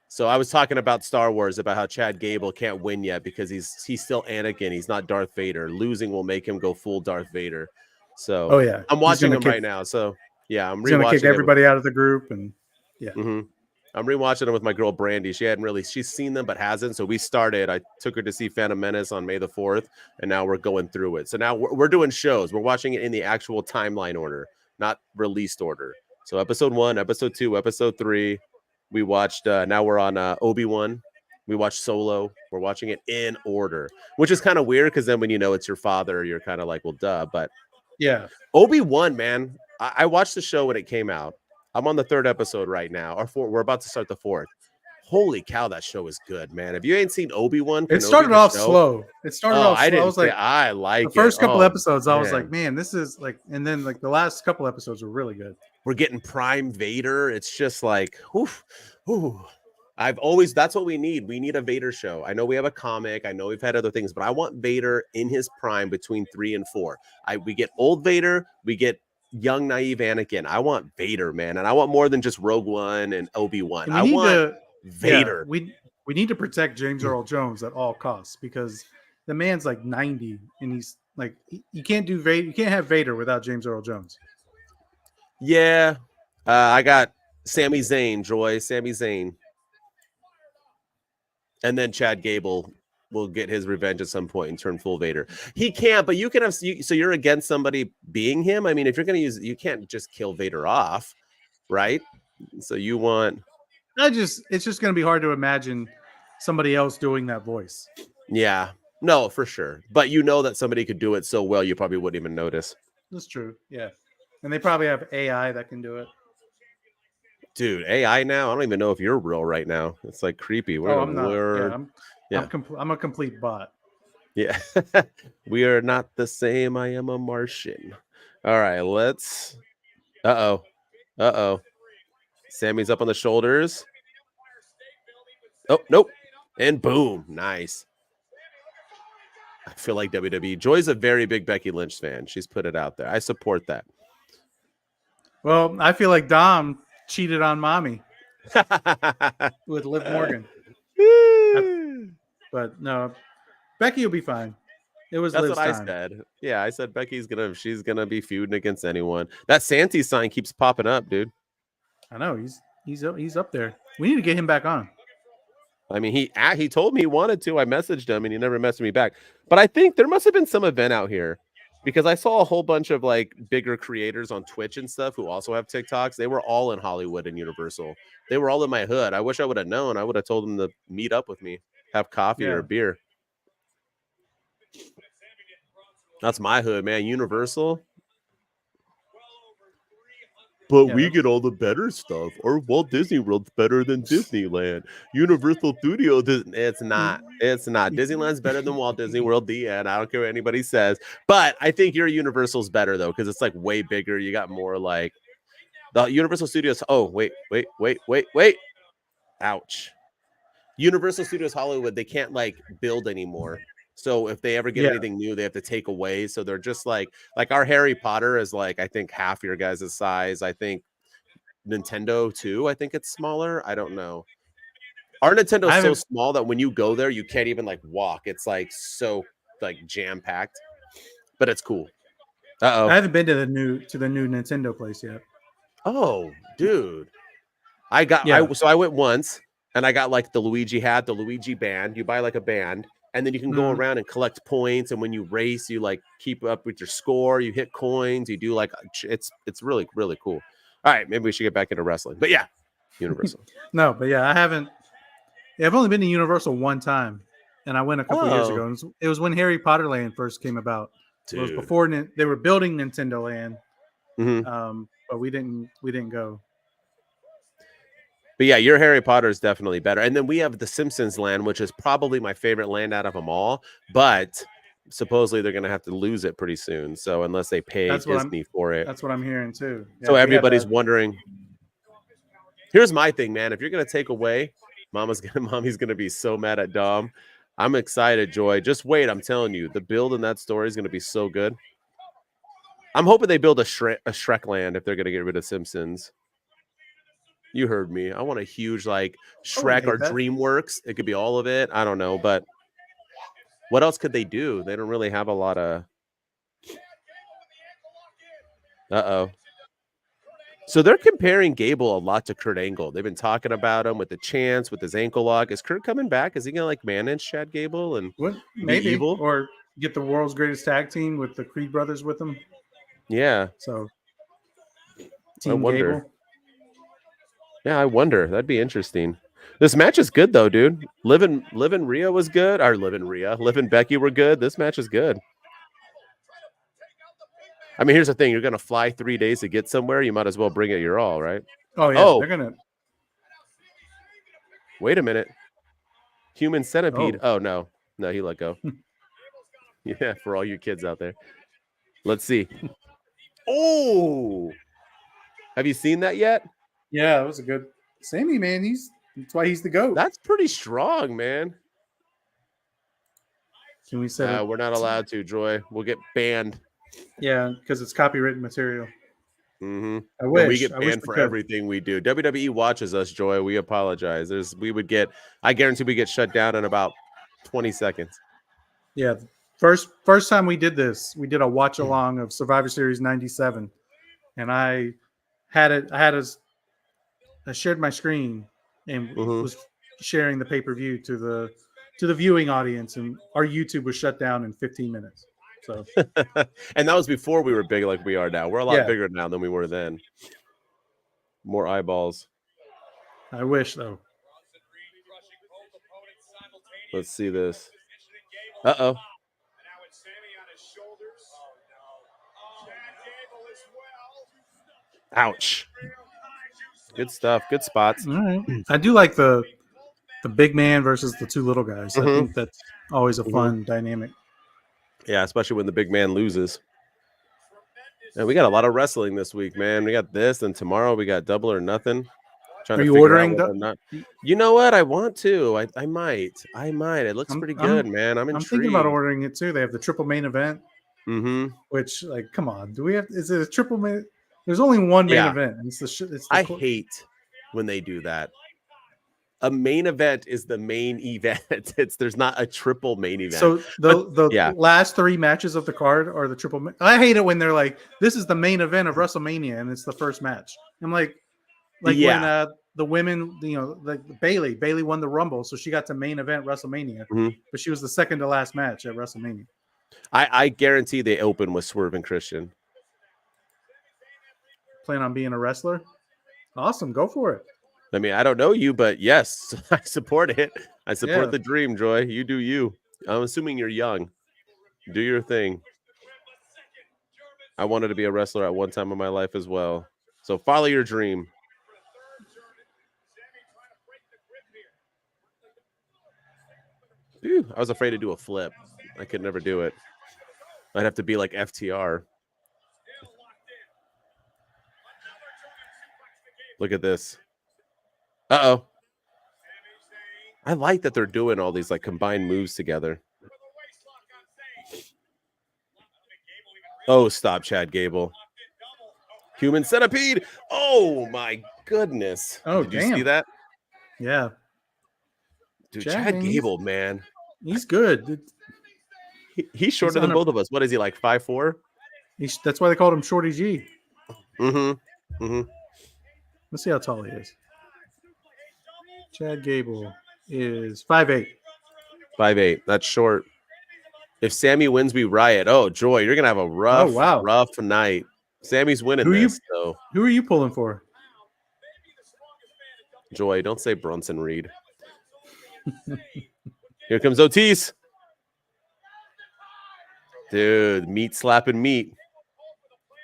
So I was talking about Star Wars, about how Chad Gable can't win yet because he's still Anakin. He's not Darth Vader. Losing will make him go full Darth Vader. So I'm watching him right now. So yeah, I'm going to kick everybody out of the group, and yeah. I'm rewatching them with my girl Brandy. She's seen them but hasn't. So we started. I took her to see Phantom Menace on May the 4th, and now we're going through it. So now we're doing shows. We're watching it in the actual timeline order, not released order. So episode 1, episode 2, episode 3. We watched. Now we're on Obi-Wan. We watched Solo. We're watching it in order, which is kind of weird because then when you know it's your father, you're kind of like, well, duh. But yeah, Obi-Wan, man. I watched the show when it came out. I'm on the 3rd episode right now, or 4. We're about to start the 4th. Holy cow, that show is good, man. If you ain't seen Obi-Wan, it started off slow. I like the first couple episodes. I was like, man, this is like, and then like the last couple episodes were really good. We're getting Prime Vader. It's just like, that's what we need. We need a Vader show. I know we have a comic. I know we've had other things, but I want Vader in his prime between 3 and 4. We get old Vader. We get young, naive Anakin. I want Vader, man. And I want more than just Rogue One and Obi-Wan. I want Vader. Yeah, we need to protect James Earl Jones at all costs because the man's like 90 and he's like, you can't do Vader. You can't have Vader without James Earl Jones. Yeah. I got Sami Zayn, Joy. Sami Zayn. And then Chad Gable will get his revenge at some point and turn full Vader. He can't, but you can have. So you're against somebody being him. I mean, if you're going to use, you can't just kill Vader off, right? So you want. It's just going to be hard to imagine somebody else doing that voice. Yeah, no, for sure. But you know that somebody could do it so well, you probably wouldn't even notice. That's true. Yeah, and they probably have AI that can do it. Dude, AI now. I don't even know if you're real right now. It's like creepy. I'm not. I'm a complete bot. Yeah. We are not the same. I am a Martian. All right, let's. Uh-oh. Sammy's up on the shoulders. Oh, nope. And boom. Nice. I feel like WWE. Joy's a very big Becky Lynch fan. She's put it out there. I support that. Well, I feel like Dom cheated on mommy with Liv Morgan. But no, Becky will be fine. It was That's Liv's what I time. said. Yeah, I said she's gonna be feuding against anyone. That Santi sign keeps popping up, dude. I know he's up there. We need to get him back on. I mean, he told me he wanted to. I messaged him and he never messaged me back. But I think there must have been some event out here because I saw a whole bunch of like bigger creators on Twitch and stuff who also have TikToks. They were all in Hollywood and Universal. They were all in my hood. I wish I would have known. I would have told them to meet up with me, have coffee or a beer. That's my hood, man. Universal. But we get all the better stuff. Or Walt Disney World's better than Disneyland. Universal Studios, it's not. It's not. Disneyland's better than Walt Disney World. The end. I don't care what anybody says. But I think your Universal's better though, because it's like way bigger. You got more like the Universal Studios. Oh, wait. Ouch. Universal Studios Hollywood, they can't like build anymore. So if they ever get anything new, they have to take away. So they're just like our Harry Potter is like, I think half your guys' size. I think Nintendo too. I think it's smaller. I don't know. Our Nintendo is so small that when you go there, you can't even like walk. It's like so like jam packed, but it's cool. I haven't been to the new Nintendo place yet. Oh, dude, I went once and I got like the Luigi hat, the Luigi band. You buy like a band. And then you can go around and collect points. And when you race, you like keep up with your score. You hit coins. You do like it's really, really cool. All right, maybe we should get back into wrestling. But yeah, Universal. No, but yeah, I haven't. Yeah, I've only been to Universal one time, and I went a couple years ago. It was when Harry Potter Land first came about. Dude. It was before they were building Nintendo Land, but we didn't go. But yeah, your Harry Potter is definitely better. And then we have the Simpsons land, which is probably my favorite land out of them all. But supposedly they're going to have to lose it pretty soon. So unless they pay Disney for it. That's what I'm hearing too. Yeah, so everybody's wondering. Here's my thing, man. If you're going to take away, mommy's going to be so mad at Dom. I'm excited, Joy. Just wait. I'm telling you, the build in that story is going to be so good. I'm hoping they build a Shrek land if they're going to get rid of Simpsons. You heard me. I want a huge like Shrek or DreamWorks. It could be all of it. I don't know, but what else could they do? They don't really have a lot of. So they're comparing Gable a lot to Kurt Angle. They've been talking about him with the chance, with his ankle lock. Is Kurt coming back? Is he gonna like manage Chad Gable and maybe evil? Or get the world's greatest tag team with the Creed brothers with him? Yeah. So Team Gable. Yeah, I wonder. That'd be interesting. This match is good though, dude. Liv and Rhea was good. Or Liv and Becky were good. This match is good. I mean, here's the thing. You're going to fly 3 days to get somewhere. You might as well bring it your all, right? Oh, yeah. They're going to. Wait a minute. Human centipede. Oh, no. No, he let go. Yeah, for all you kids out there. Let's see. Oh! Have you seen that yet? Yeah, it was a good. Sami, man. That's why he's the GOAT. That's pretty strong, man. Can we say we're not allowed to, Joy. We'll get banned. Yeah, because it's copywritten material. Mm-hmm. I wish we get banned for everything we do. WWE watches us, Joy. We apologize. I guarantee we get shut down in about 20 seconds. Yeah, first time we did this, we did a watch along of Survivor Series '97, and I shared my screen and was sharing the pay-per-view to the viewing audience, and our YouTube was shut down in 15 minutes. So, and that was before we were big like we are now. We're a lot bigger now than we were then. More eyeballs. I wish, though. Let's see this. Uh-oh. Ouch. Good stuff. Good spots. All right. I do like the big man versus the two little guys. I think that's always a fun dynamic. Yeah, especially when the big man loses. And we got a lot of wrestling this week, man. We got this, and tomorrow we got Double or Nothing. Are you ordering? You know what? I want to. I might. It looks pretty good, man. I'm intrigued. I'm thinking about ordering it too. They have the triple main event. Which, like, come on. Do we have? Is it a triple main? There's only one main event. And it's I hate when they do that. a main event is the main event. There's not a triple main event. So the last 3 matches of the card are the triple. I hate it when they're like, "This is the main event of WrestleMania," and it's the first match. I'm like when the women, like Bailey won the Rumble, so she got to main event WrestleMania, but she was the second to last match at WrestleMania. I guarantee they open with Swerve and Christian. Plan on being a wrestler? Awesome, go for it. I mean, I don't know you, but yes, I support it. I support the dream, Joy. You do you. I'm assuming you're young. Do your thing. I wanted to be a wrestler at one time in my life as well. So follow your dream. Phew, I was afraid to do a flip. I could never do it. I'd have to be like FTR. Look at this. Uh-oh. I like that they're doing all these like combined moves together. Oh, stop, Chad Gable. Human centipede. Oh, my goodness. Oh, Did you see that? Yeah. Dude, Chad Gable, man. He's good. He's shorter than both of us. What is he, like 5'4"? That's why they called him Shorty G. Mm-hmm. Let's see how tall he is. Chad Gable is 5'8". 5'8". That's short. If Sami wins, we riot. Oh, Joy, you're gonna have a rough night. Sammy's winning this. Who are you pulling for? Joy, don't say Bronson Reed. Here comes Otis. Dude, meat slapping meat.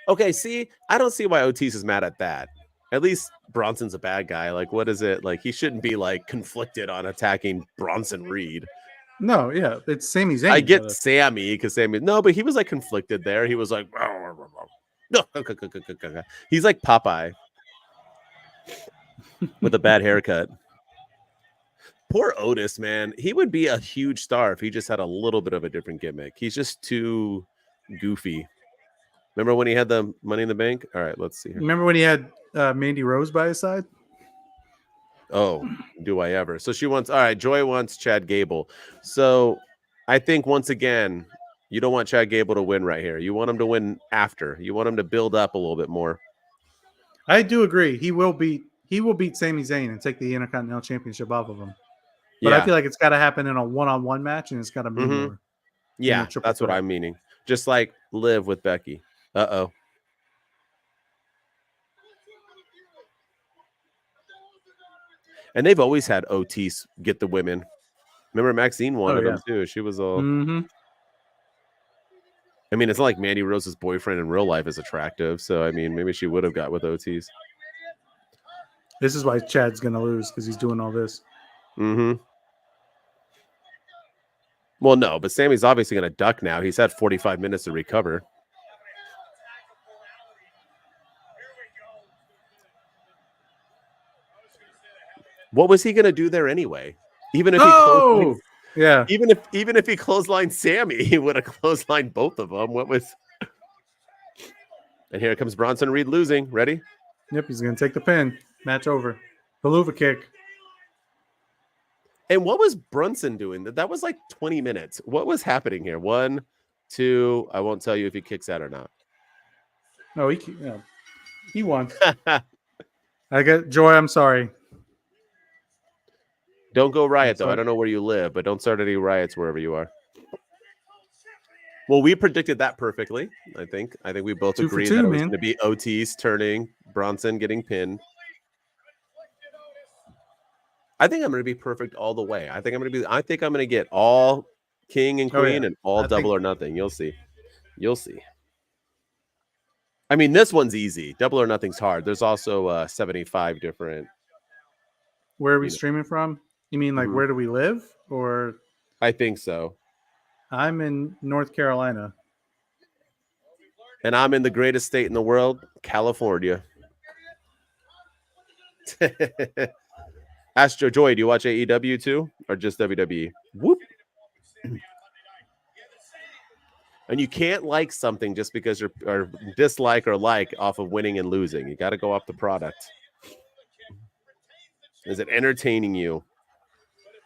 Okay, see, I don't see why Otis is mad at that. At least Bronson's a bad guy. Like, what is it? Like, he shouldn't be like conflicted on attacking Bronson Reed. No, yeah, it's Sami Zayn. I get Sami because no, but he was like conflicted there. He was like, no, he's like Popeye with a bad haircut. Poor Otis, man. He would be a huge star if he just had a little bit of a different gimmick. He's just too goofy. Remember when he had the Money in the Bank? All right, let's see here. Remember when he had Mandy Rose by his side? Oh, do I ever? So she wants, all right, Joy wants Chad Gable. So I think once again, you don't want Chad Gable to win right here. You want him to win after. You want him to build up a little bit more. I do agree. He will beat Sami Zayn and take the Intercontinental Championship off of him. But I feel like it's got to happen in a one-on-one match, and it's got to be more. Yeah, that's what I'm meaning. Just like Liv with Becky. Uh-oh. And they've always had Otis get the women. Remember Maxine wanted them too. She was all. I mean, it's not like Mandy Rose's boyfriend in real life is attractive. So, I mean, maybe she would have got with Otis. This is why Chad's going to lose, because he's doing all this. Well, no, but Sammy's obviously going to duck now. He's had 45 minutes to recover. What was he going to do there anyway? Even if he even if he clotheslined Sami, he would have clotheslined both of them. What was? And here comes Bronson Reed losing. Ready? Yep, he's going to take the pin. Match over. Beluva kick. And what was Brunson doing? That was like 20 minutes. What was happening here? 1, 2. I won't tell you if he kicks out or not. No, he won. I get Joy. I'm sorry. Don't go riot, though. I don't know where you live, but don't start any riots wherever you are. Well, we predicted that perfectly, I think. I think we both agreed that it was going to be Otis turning, Bronson getting pinned. I think I'm going to be perfect all the way. I think I'm going to get all king and queen and all double or nothing. You'll see. You'll see. I mean, this one's easy. Double or nothing's hard. There's also 75 different. Where are we streaming from? You mean like where do we live? Or I think so. I'm in North Carolina. And I'm in the greatest state in the world, California. Astro Joy, do you watch AEW too? Or just WWE? Whoop. And you can't like something just because you're or dislike or like off of winning and losing. You got to go off the product. Is it entertaining you?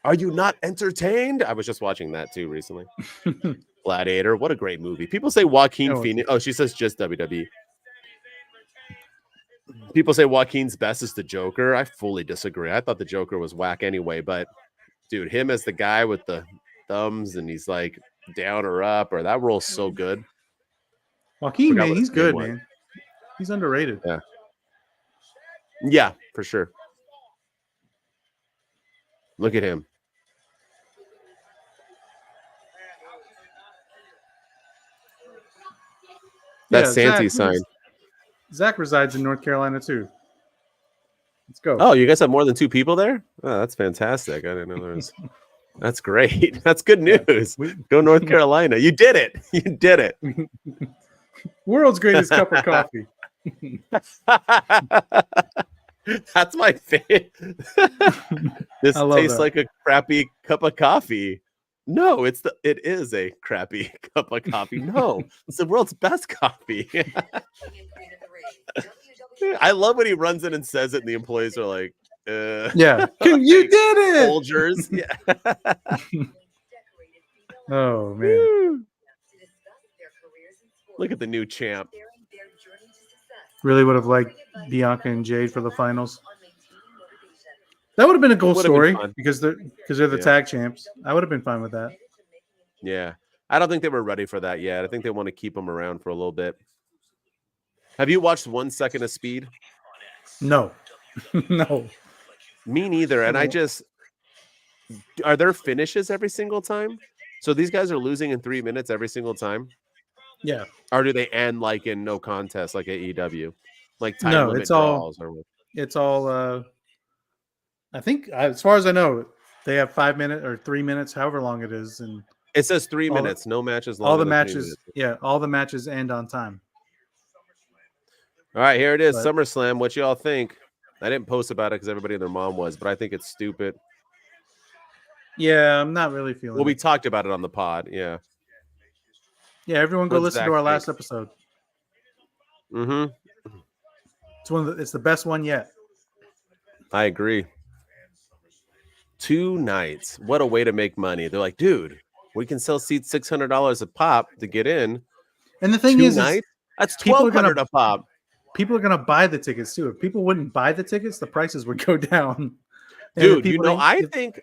Are you not entertained? I was just watching that too recently. Gladiator, what a great movie. People say Joaquin Phoenix. Oh, she says just WWE. People say Joaquin's best is the Joker. I fully disagree. I thought the Joker was whack anyway, but dude, him as the guy with the thumbs and he's like down or up, or that role's so good. Joaquin, man, he's good, man. He's underrated. Yeah, for sure. Look at him. That's Santy's sign. Zach resides in North Carolina too. Let's go. Oh, you guys have more than 2 people there? Oh, that's fantastic. I didn't know there was. That's great. That's good news. Go North Carolina. You did it. You did it. World's greatest cup of coffee. That's my favorite. This tastes like a crappy cup of coffee. No, it is a crappy cup of coffee. No, it's the world's best coffee. I love when he runs in and says it, and the employees are like, "Yeah, you did it, soldiers." Yeah. Oh man! Look at the new champ. Really would have liked Bianca and Jade for the finals. That would have been a cool story because they're the tag champs. I would have been fine with that. Yeah, I don't think they were ready for that yet. I think they want to keep them around for a little bit. Have you watched 1 Second of Speed? No, no, me neither. And are there finishes every single time? So these guys are losing in 3 minutes every single time. Yeah. Or do they end like in no contest, like AEW, like time limit draws? It's all. I think, as far as I know, they have 5 minutes or 3 minutes, however long it is, and it says 3 minutes. No matches. All the matches, all the matches end on time. All right, here it is, SummerSlam. What y'all think? I didn't post about it because everybody and their mom was, but I think it's stupid. Yeah, I'm not really feeling. Well, we talked about it on the pod. Yeah. Yeah, everyone go listen to our last episode. Mm-hmm. It's the best one yet. I agree. 2 nights. What a way to make money. They're like, dude, we can sell seats $600 a pop to get in. And the thing is, that's $1,200 a pop. People are gonna buy the tickets too. If people wouldn't buy the tickets, the prices would go down. Dude, I think,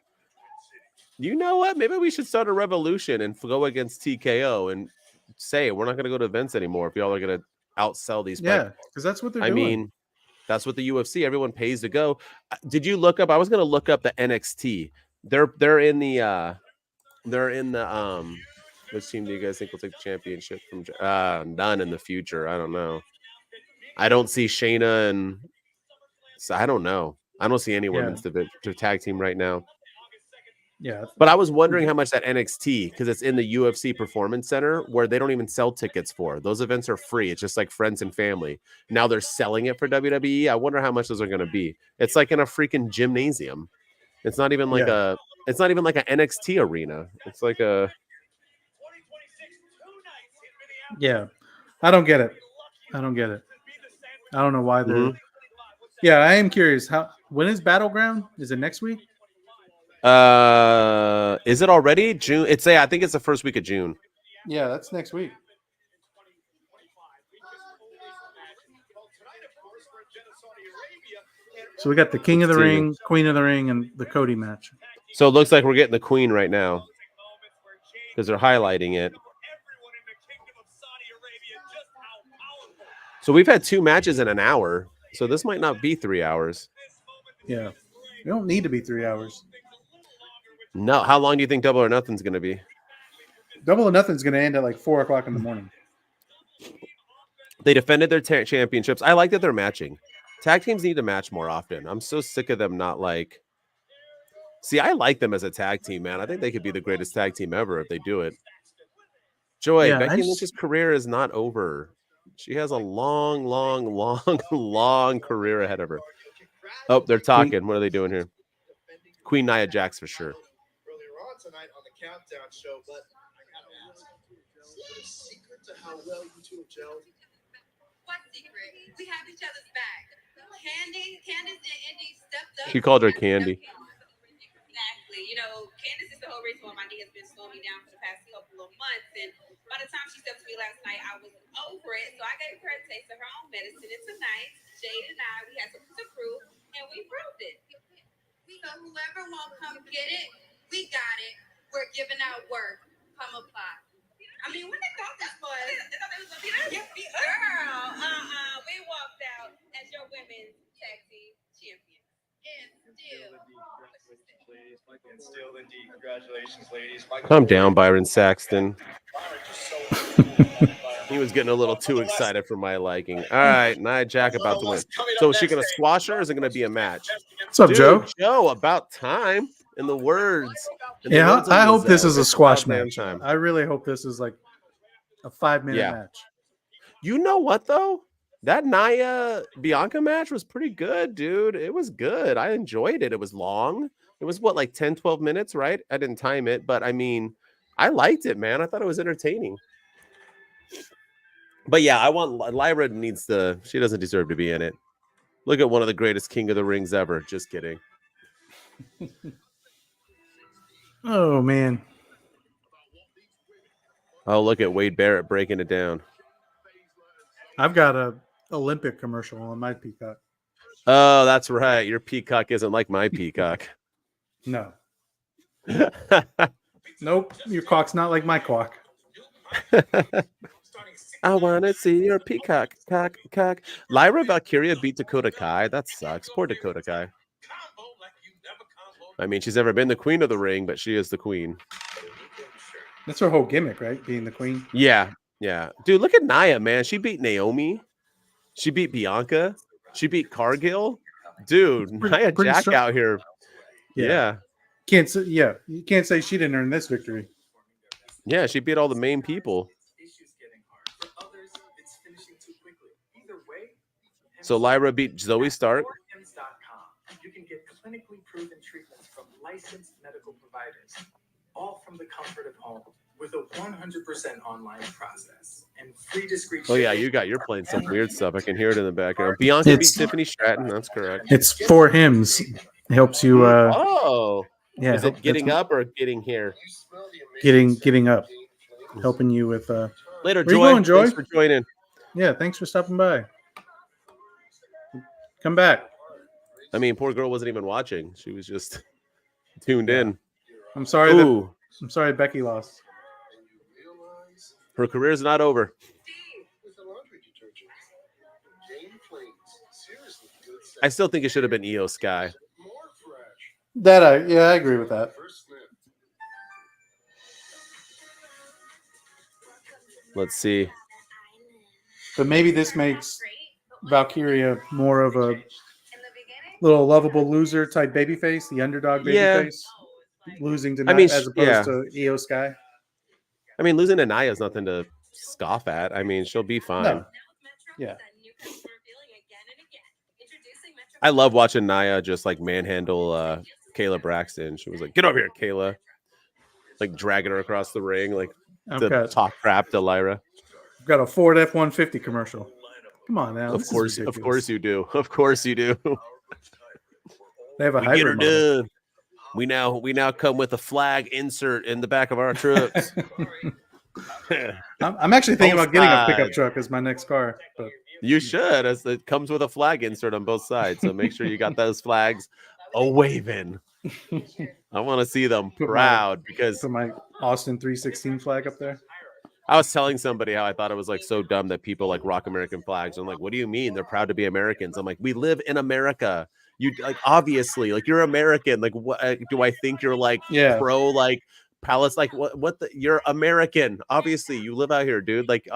you know what? Maybe we should start a revolution and go against TKO and say we're not going to go to events anymore if y'all are going to outsell these. Yeah, because that's what they're doing. I mean, that's what the UFC. Everyone pays to go. Did you look up? I was going to look up the NXT. They're in the which team do you guys think will take the championship from? None in the future. I don't know. I don't see Shayna and so I don't know. I don't see any women's tag team right now. Yeah, but I was wondering how much that NXT, because it's in the UFC Performance Center where they don't even sell tickets for. Those events are free. It's just like friends and family. Now they're selling it for WWE. I wonder how much those are going to be. It's like in a freaking gymnasium. It's not even like it's not even like an NXT arena. It's like a. Yeah, I don't get it. I don't know why they're. Mm-hmm. Yeah, I am curious. When is Battleground? Is it next week? Is it already June? I think it's the first week of June. Yeah, that's next week. So we got the King of the Ring, Queen of the Ring, and the Cody match. So it looks like we're getting the Queen right now because they're highlighting it. So we've had 2 matches in an hour. So this might not be 3 hours. Yeah. We don't need to be 3 hours. No. How long do you think Double or Nothing's going to be? Double or Nothing's going to end at like 4 o'clock in the morning. They defended their championships. I like that they're matching. Tag teams need to match more often. I'm so sick of them not like. See, I like them as a tag team, man. I think they could be the greatest tag team ever if they do it. Joy, Becky Lynch's career is not over. She has a long, long, long, long career ahead of her. Oh, they're talking. What are they doing here? Queen Nia Jax for sure. Earlier on tonight on the Countdown show, but I gotta ask, is there a secret to how well you two have gelled? What secret? We have each other's back. Candice and Indi stepped up. She called her Candy. Exactly. You know, medicine it tonight. Jade and I, we had something to prove, and we proved it. So whoever won't come get it, we got it. We're giving out work. Come apply. I mean, when they thought this was, they thought it was gonna be that. Girl, we walked out as your women's tag team champions. And still, indeed, congratulations, ladies. Calm down, Byron Saxton. He was getting a little too excited for my liking. All right, Nia Jax about to win. So is she going to squash her or is it going to be a match? What's up, Joe? Joe, about time. In the words. I hope this is a squash match. I really hope this is like a 5-minute match. You know what, though? That Nia Bianca match was pretty good, dude. It was good. I enjoyed it. It was long. It was what, like 10, 12 minutes, right? I didn't time it, but I mean, I liked it, man. I thought it was entertaining. But yeah, Lyra she doesn't deserve to be in it. Look at one of the greatest King of the Rings ever. Just kidding. Oh, man. Oh, look at Wade Barrett breaking it down. I've got a Olympic commercial on my Peacock. Oh, that's right. Your Peacock isn't like my Peacock. No. Nope. Your cock's not like my cock. I want to see your Peacock. Cock. Lyra Valkyria beat Dakota Kai. That sucks. Poor Dakota Kai. I mean, she's never been the queen of the ring, but she is the queen. That's her whole gimmick, right? Being the queen. Yeah. Dude, look at Nia, man. She beat Naomi. She beat Bianca. She beat Cargill. Dude, Nia Jax out here. Yeah. You can't say she didn't earn this victory. Yeah, she beat all the main people. So Lyra beat Zoe Stark. You can get clinically proven treatments from licensed medical providers, all from the comfort of home, with a 100% online process and free discreet. Oh yeah, you're playing some weird stuff. I can hear it in the background. Bianca beat Tiffany Stratton. That's correct. It's 4 hymns. It helps you. Yeah. Is it getting up or getting here? Getting up. Helping you with. Later, Joy. Going, Joy? Thanks for joining. Yeah, thanks for stopping by. Come back. I mean, poor girl wasn't even watching. She was just tuned in. I'm sorry Becky lost. Her career's not over. I still think it should have been Io Sky. I agree with that. Let's see. But maybe this makes Valkyria more of a little lovable loser type babyface, the underdog babyface, losing to as opposed to Io Sky. I mean, losing to Nia is nothing to scoff at. I mean, she'll be fine. No. Yeah. I love watching Nia just like manhandle Kayla Braxton. She was like, "Get over here, Kayla!" Like dragging her across the ring, like to talk crap to Lyra. I've got a Ford F-150 commercial. Come on now. Of course you do. Of course you do. They have a hybrid model. We now come with a flag insert in the back of our trucks. I'm actually thinking about getting a pickup truck as my next car. But you should, as it comes with a flag insert on both sides. So make sure you got those flags a-waving. I want to see them proud because put my Austin 316 flag up there. I was telling somebody how I thought it was like so dumb that people like rock American flags. I'm like, what do you mean? They're proud to be Americans. I'm like, we live in America. You like obviously like you're American. Like what do I think you're like pro like Palestine? Like you're American. Obviously, you live out here, dude. Like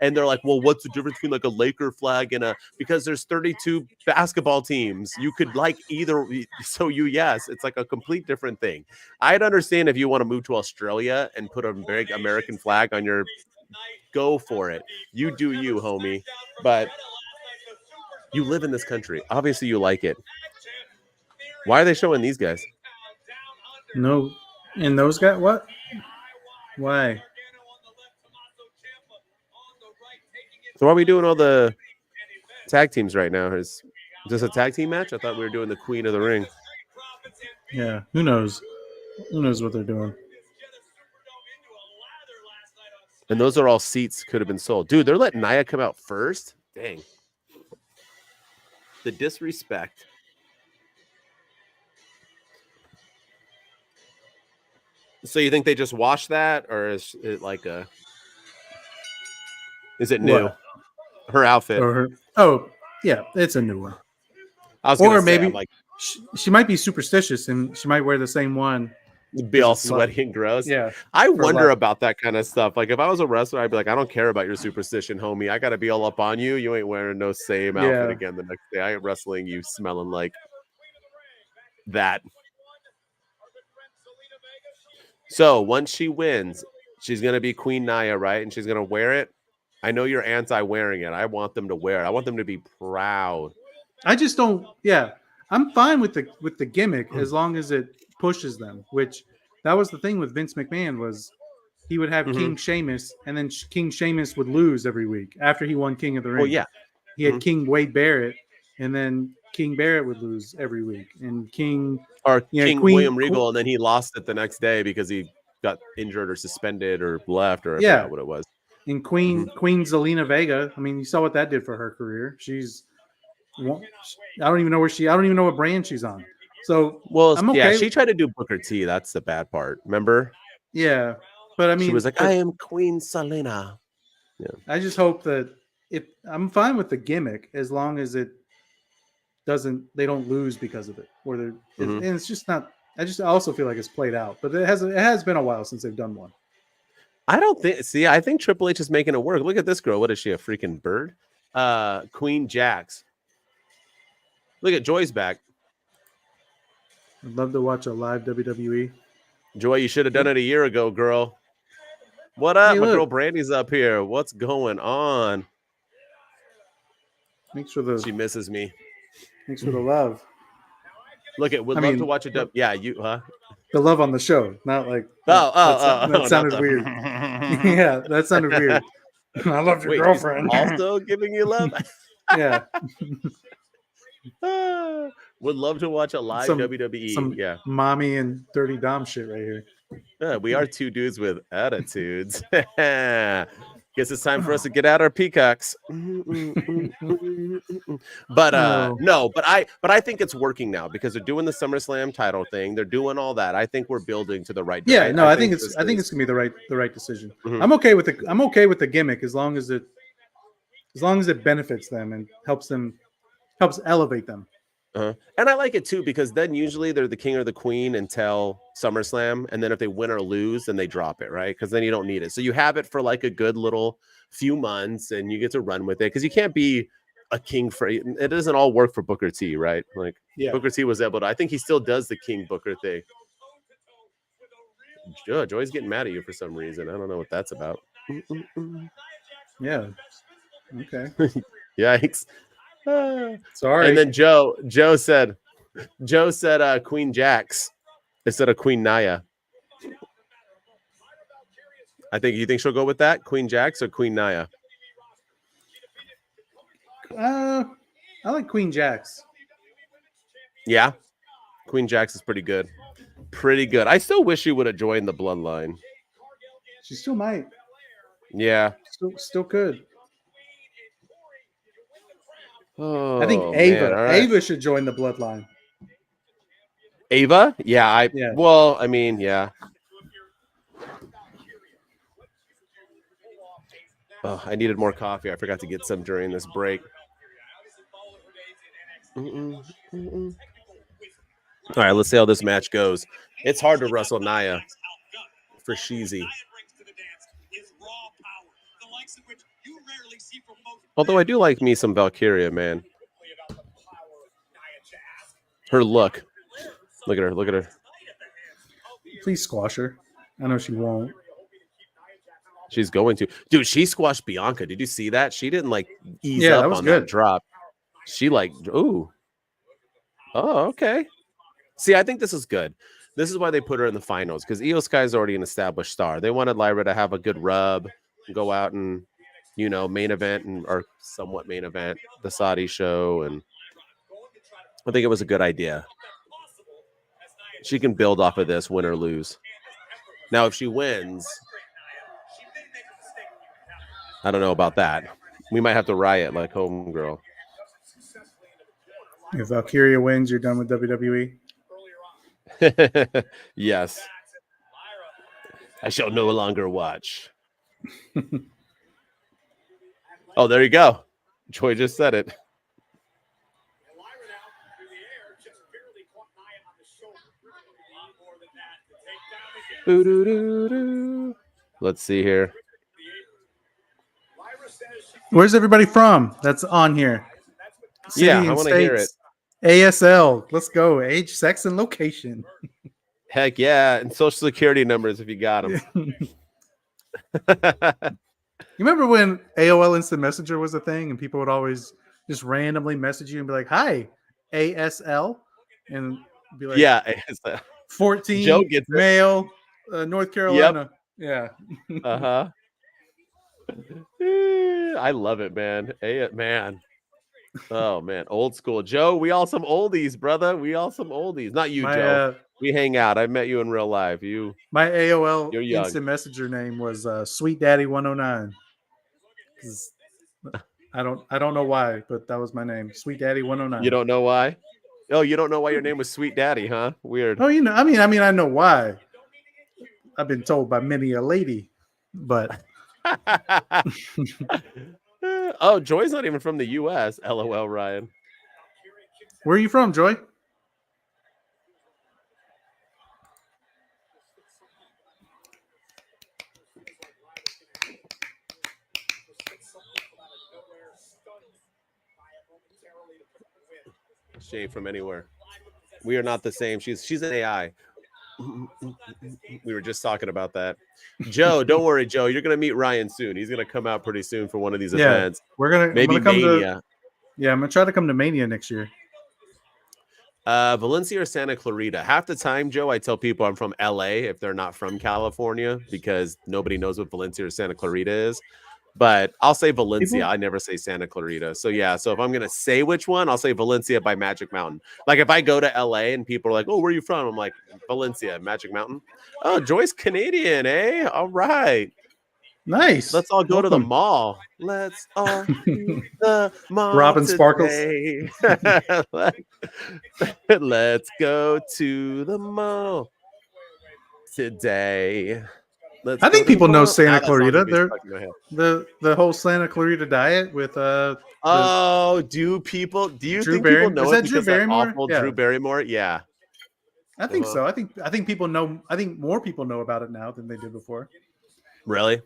and they're like, well, what's the difference between like a Laker flag and because there's 32 basketball teams. You could like either. So yes, it's like a complete different thing. I'd understand if you want to move to Australia and put a big American flag on your, go for it. You do you, homie. But you live in this country. Obviously, you like it. Why are they showing these guys? No, and those guys, what? Why? So why are we doing all the tag teams right now? Is this a tag team match? I thought we were doing the Queen of the Ring. Yeah, who knows? Who knows what they're doing? And those are all seats could have been sold. Dude, they're letting Nia come out first? Dang. the disrespect. So you think they just washed that, or is it like a? Is it new? What? Her outfit. Or her? Oh, yeah, it's a new one. I was gonna Or say, maybe I'm like, she might be superstitious and she might wear the same one. be all sweaty and gross. Yeah. I wonder about that kind of stuff. Like if I was a wrestler, I'd be like, I don't care about your superstition, homie. I gotta be all up on you. You ain't wearing no same outfit again the next day. I ain't wrestling you smelling like that. So once she wins, she's gonna be Queen Nia, right? And she's gonna wear it. I know you're anti-wearing it. I want them to wear it. I want them to be proud. I just don't. Yeah, I'm fine with the gimmick as long as it pushes them. Which that was the thing with Vince McMahon was he would have King Sheamus, and then King Sheamus would lose every week after he won King of the Ring. Well, yeah, he had King Wade Barrett, and then King Barrett would lose every week, and King William Regal, and then he lost it the next day because he got injured or suspended or left or I forgot what it was. And Queen Zelina Vega. I mean, you saw what that did for her career. I don't even know I don't even know what brand she's on. So I'm okay. Yeah, she tried to do Booker T. That's the bad part. Remember? Yeah, but I mean, she was like, "I am Queen Zelina." Yeah. I just hope that I'm fine with the gimmick as long as it they don't lose because of it, or and it's just not. I also feel like it's played out, but it has been a while since they've done one. I don't think. See, I think Triple H is making it work. Look at this girl. What is she? A freaking bird? Queen Jax. Look at Joy's back. I'd love to watch a live WWE. Joy, you should have done it a year ago, girl. What up? Hey, my girl Brandy's up here. What's going on? Thanks for she misses me. Thanks for the love. Look at would love to watch a yeah, you the love on the show, not like that sounded weird. Yeah, that sounded weird. I love your girlfriend. Also giving you love. Yeah. Would love to watch a live WWE. Some mommy and dirty Dom shit right here. Yeah, we are two dudes with attitudes. Guess it's time for us to get out our peacocks. But I think it's working now because they're doing the SummerSlam title thing. They're doing all that. I think we're building to the right. Yeah, no, I think it's gonna be the right decision. I'm okay with the gimmick as long as it benefits them and helps elevate them. And I like it too because then usually they're the king or the queen until SummerSlam, and then if they win or lose, then they drop it, right? Because then you don't need it. So you have it for like a good little few months, and you get to run with it because you can't be a king for it. Doesn't all work for Booker T, right? Like Booker T was able to. I think he still does the King Booker thing. Joy's getting mad at you for some reason. I don't know what that's about. Yeah. Okay. Yikes. Sorry. And then Joe said Queen Jax instead of Queen Nia. You think she'll go with that? Queen Jax or Queen Nia? I like Queen Jax. Yeah. Queen Jax is pretty good. Pretty good. I still wish she would have joined the bloodline. She still might. Yeah. Still could. Oh, I think Ava should join the bloodline. Ava? Yeah, well, I mean, yeah. Oh, I needed more coffee. I forgot to get some during this break. All right, let's see how this match goes. It's hard to wrestle Nia for Sheezy. Although I do like me some Valkyria, man. Her look. Look at her. Please squash her. I know she won't. She's going to. Dude, she squashed Bianca. Did you see that? She didn't ease up on that drop. She ooh. Oh, okay. See, I think this is good. This is why they put her in the finals because Io Sky's already an established star. They wanted Lyra to have a good rub, go out and main event or somewhat main event the Saudi show, and I think it was a good idea. She can build off of this, win or lose. Now, if she wins, I don't know about that. We might have to riot like homegirl. If Valkyria wins, you're done with WWE. Yes. I shall no longer watch. Oh, there you go. Joy just said it. Let's see here. Where's everybody from that's on here? City Yeah, and I want to hear it. states. ASL. Let's go. Age, sex, and location. Heck yeah. And social security numbers if you got them. You remember when AOL Instant Messenger was a thing and people would always just randomly message you and be like, hi, ASL? And be like, yeah. 14, Joe gets it. male, North Carolina. Yep. Yeah. Uh-huh. I love it, man. Man. Oh, man. Old school. Joe, we all some oldies, brother. We all some oldies. Not you, Joe. We hang out. I met you in real life. My AOL You're young. Instant Messenger name was Sweet Daddy 109. I don't know why, but that was my name. Sweet Daddy 109. You don't know why? Oh, you don't know why your name was Sweet Daddy, huh? Weird. Oh, you know, I mean, I know why. I've been told by many a lady, but oh, Joy's not even from the US. LOL, Ryan. Where are you from, Joy? She ain't from anywhere. We are not the same. She's an AI. We were just talking about that. Joe, don't worry, Joe. You're gonna meet Ryan soon. He's gonna come out pretty soon for one of these events. We're gonna maybe I'm gonna Mania. I'm gonna try to come to Mania next year. Valencia or Santa Clarita. Half the time, Joe, I tell people I'm from LA if they're not from California because nobody knows what Valencia or Santa Clarita is. But I'll say Valencia. I never say Santa Clarita. So yeah. So if I'm gonna say which one, I'll say Valencia by Magic Mountain. Like if I go to LA and people are like, "Oh, where are you from?" I'm like, Valencia, Magic Mountain. Oh, Joy's Canadian, eh? All right. Nice. Let's all go to the mall. Let's all to the mall. Robin Sparkles. Let's go to the mall today. I think people know Santa Clarita. The whole Santa Clarita diet with do you think Drew people know is that Drew Barrymore? Yeah. Drew Barrymore? Yeah. I think so. I think people know. I think more people know about it now than they did before. Really?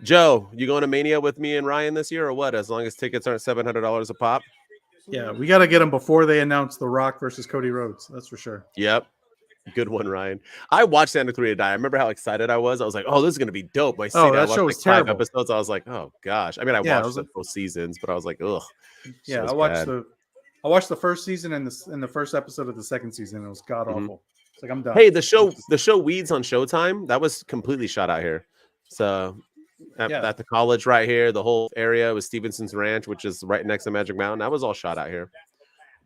Joe, you going to Mania with me and Ryan this year or what? As long as tickets aren't $700 a pop? Yeah, we got to get them before they announce The Rock versus Cody Rhodes. That's for sure. Yep. Good one, Ryan. I watched Santa Clarita die. I remember how excited I was. I was like, oh, this is going to be dope. I watched show was like terrible. 5 episodes. I was like, oh, gosh. I mean, I watched the full seasons, but I was like, ugh. Yeah, I watched the first season and the first episode of the second season. It was god-awful. It's like, I'm done. Hey, the show Weeds on Showtime, that was completely shot out here. So at the college right here, the whole area was Stevenson's Ranch, which is right next to Magic Mountain. That was all shot out here.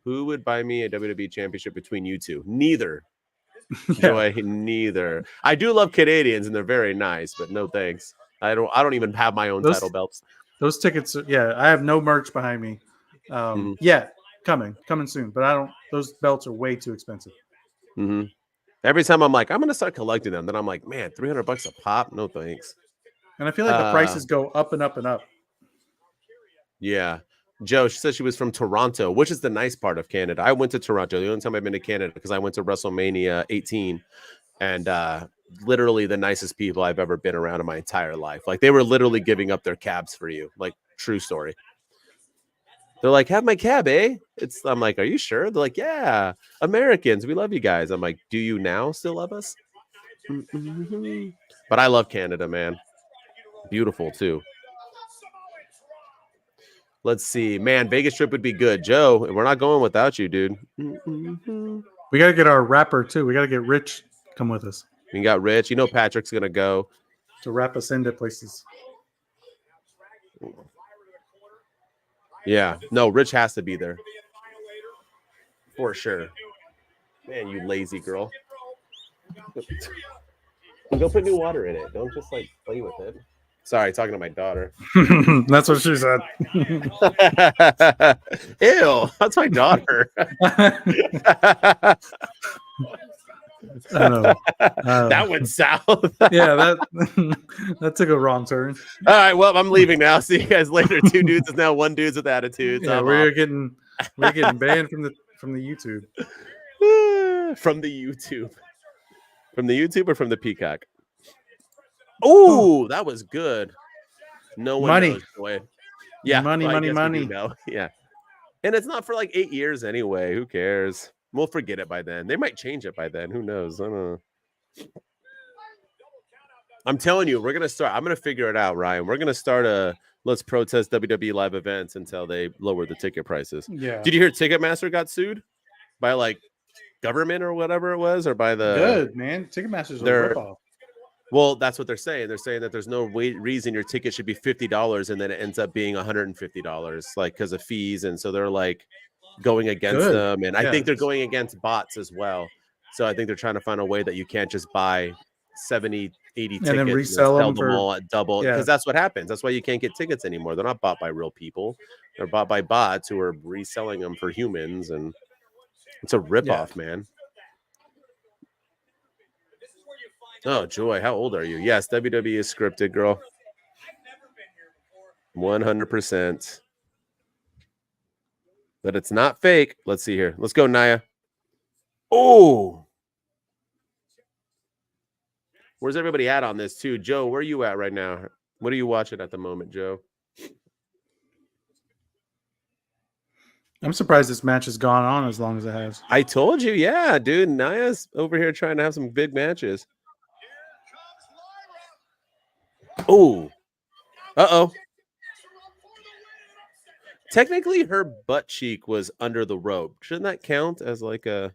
Who would buy me a WWE championship between you two? Neither. Joy, neither. I do love Canadians and they're very nice, but no thanks. I don't even have my own title belts. Those tickets, I have no merch behind me. Yeah, coming soon, but those belts are way too expensive. Every time I'm like, I'm gonna start collecting them, then I'm like, man, $300 a pop? No thanks. And I feel like the prices go up and up and up. Yeah. Joe, she said she was from Toronto, which is the nice part of Canada. I went to Toronto. The only time I've been to Canada because I went to WrestleMania 18 and literally the nicest people I've ever been around in my entire life. Like they were literally giving up their cabs for you. Like true story. They're like, have my cab, eh? I'm like, are you sure? They're like, yeah, Americans, we love you guys. I'm like, do you now still love us? But I love Canada, man. Beautiful too. Let's see, man. Vegas trip would be good, Joe. We're not going without you, dude. We got to get our rapper too. We got to get Rich come with us. We got Rich. You know Patrick's gonna go to wrap us into places. Yeah, no, Rich has to be there for sure. Man, you lazy girl. Go put new water in it. Don't just like play with it. Sorry, talking to my daughter. That's what she said. Ew, that's my daughter. I know. That went south. Yeah, that took a wrong turn. All right, well, I'm leaving now. See you guys later. 2 dudes is now 1 dudes with attitudes. Yeah, we're getting banned from the YouTube. From the YouTube. From the YouTube or from the Peacock? Oh, that was good. No one Money. knows. Boy. Yeah, money. No, yeah. And it's not for like 8 years anyway. Who cares? We'll forget it by then. They might change it by then. Who knows? I don't know. I'm telling you, we're gonna start. I'm gonna figure it out, Ryan. We're gonna start a let's protest WWE live events until they lower the ticket prices. Yeah. Did you hear Ticketmaster got sued by like government or whatever it was, or by the good man? Ticketmaster's a ripoff. Well, that's what they're saying. They're saying that there's no reason your ticket should be $50 and then it ends up being $150, like because of fees, and so they're like going against them. And I think they're going against bots as well. So I think they're trying to find a way that you can't just buy 70, 80 tickets and then resell them for all at double, because that's what happens. That's why you can't get tickets anymore. They're not bought by real people. They're bought by bots who are reselling them for humans, and it's a ripoff, man. Oh, Joy, how old are you? Yes, WWE is scripted, girl. 100%. But it's not fake. Let's see here. Let's go, Naya. Oh. Where's everybody at on this, too? Joe, where are you at right now? What are you watching at the moment, Joe? I'm surprised this match has gone on as long as it has. I told you, yeah, dude. Naya's over here trying to have some big matches. Oh. Uh-oh. Technically, her butt cheek was under the rope. Shouldn't that count as like a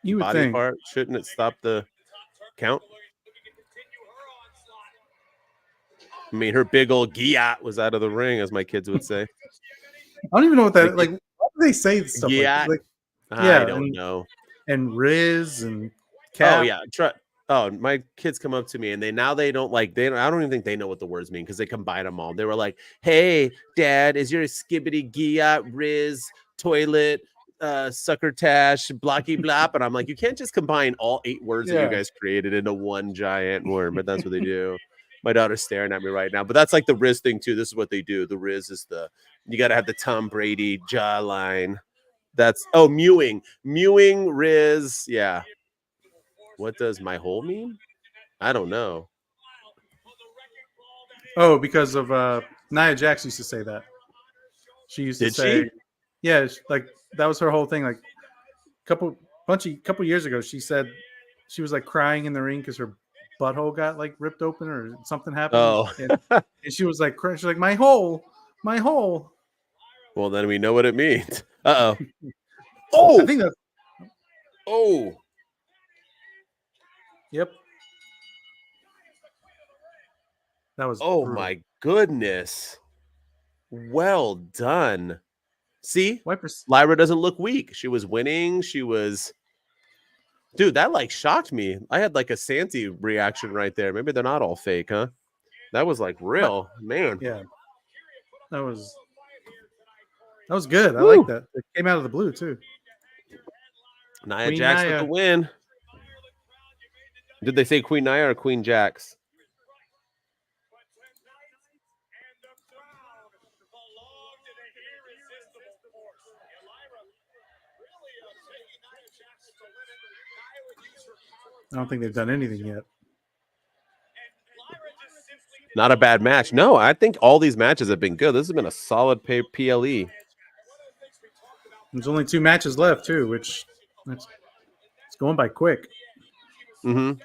body part? Shouldn't it stop the count? I mean, her big old giat was out of the ring, as my kids would say. I don't even know what that like. Why do they say stuff like I don't know. And Riz and Cap. Oh yeah, oh, my kids come up to me and they don't like I don't even think they know what the words mean because they combine them all. They were like, "Hey, Dad, is your skibbity giat Riz toilet succotash blocky blop?" And I'm like, you can't just combine all 8 words that you guys created into one giant word, but that's what they do. My daughter's staring at me right now, but that's like the Riz thing too. This is what they do. The Riz is you got to have the Tom Brady jawline. That's mewing Riz. Yeah. What does my hole mean? I don't know. Oh, because of Nia Jax used to say that. She used to say, yeah, like that was her whole thing. Like couple years ago, she said she was like crying in the ring because her butthole got like ripped open or something happened. Oh, and she was like, my hole. Well, then we know what it means. Uh-oh. Oh, I think that's. Oh. Yep. That was. Oh brutal. My goodness. Well done. See, Lyra doesn't look weak. She was winning. Dude, that like shocked me. I had like a Santi reaction right there. Maybe they're not all fake, huh? That was like real, man. Yeah. That was good. I like that. It came out of the blue too. Nia Jax with the win. Did they say Queen Nia or Queen Jax? I don't think they've done anything yet. Not a bad match. No, I think all these matches have been good. This has been a solid PLE. There's only 2 matches left too, which it's going by quick. Mm-hmm.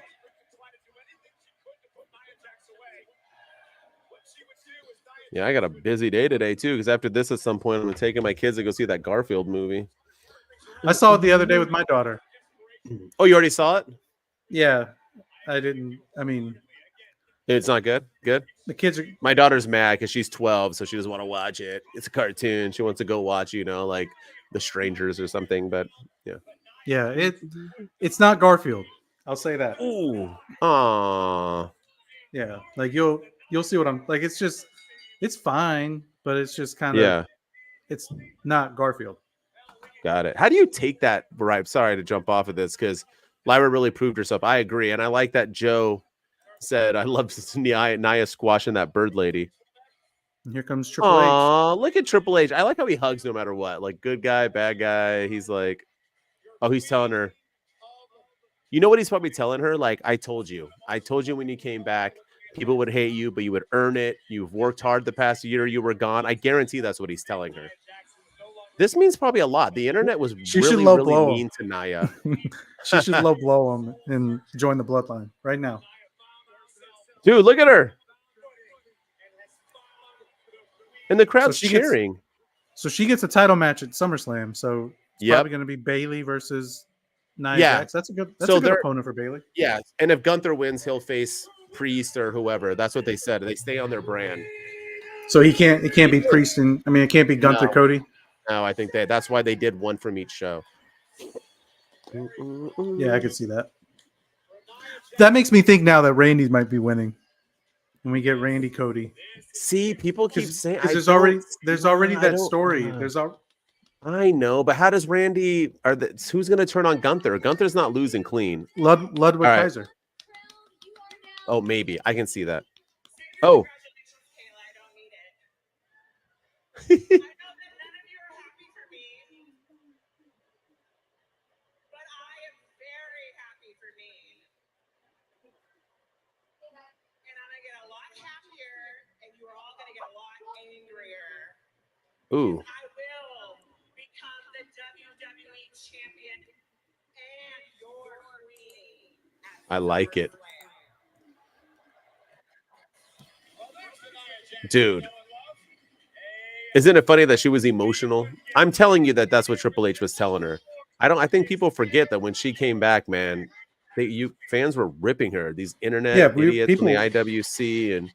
Yeah, I got a busy day today too, because after this, at some point, I'm taking my kids to go see that Garfield movie. I saw it the other day with my daughter. Oh, you already saw it? Yeah, I didn't. I mean, it's not good. Good. The kids are. My daughter's mad because she's 12, so she doesn't want to watch it. It's a cartoon. She wants to go watch, like The Strangers or something. But yeah, it's not Garfield. I'll say that. Ooh, aww. Yeah, like you'll you'll see what I'm like. It's fine, but it's just kind of it's not Garfield. Got it. How do you take that? Right. Sorry to jump off of this because Lyra really proved herself. I agree, and I like that Joe said, "I love Nia squashing that bird lady." And here comes Triple H. Aw, look at Triple H. I like how he hugs no matter what. Like good guy, bad guy. He's like, oh, he's telling her. You know what he's probably telling her? Like, I told you when you came back, people would hate you, but you would earn it. You've worked hard the past year you were gone. I guarantee that's what he's telling her. This means probably a lot. The internet was really mean to Nia. She should low blow him and join the bloodline right now. Dude, look at her. And the crowd's cheering. So she gets a title match at SummerSlam. So it's probably going to be Bayley versus Nia Jax. That's a good opponent for Bayley. Yeah. And if Gunther wins, he'll face Priest or whoever. That's what they said. They stay on their brand. So it can't be Priest and it can't be Gunther Cody. No, I think that's why they did one from each show. Yeah, I could see that. That makes me think now that Randy might be winning. And we get Randy Cody. See, people keep saying there's already that story. I know, but how does Randy who's gonna turn on Gunther? Gunther's not losing clean. Ludwig Kaiser. Oh, maybe. I can see that. Oh. Ooh. I will become the WWE champion and your queen. I like it. Dude. Isn't it funny that she was emotional? I'm telling you that's what Triple H was telling her. I think people forget that when she came back, man, fans were ripping her. These internet idiots from the IWC, and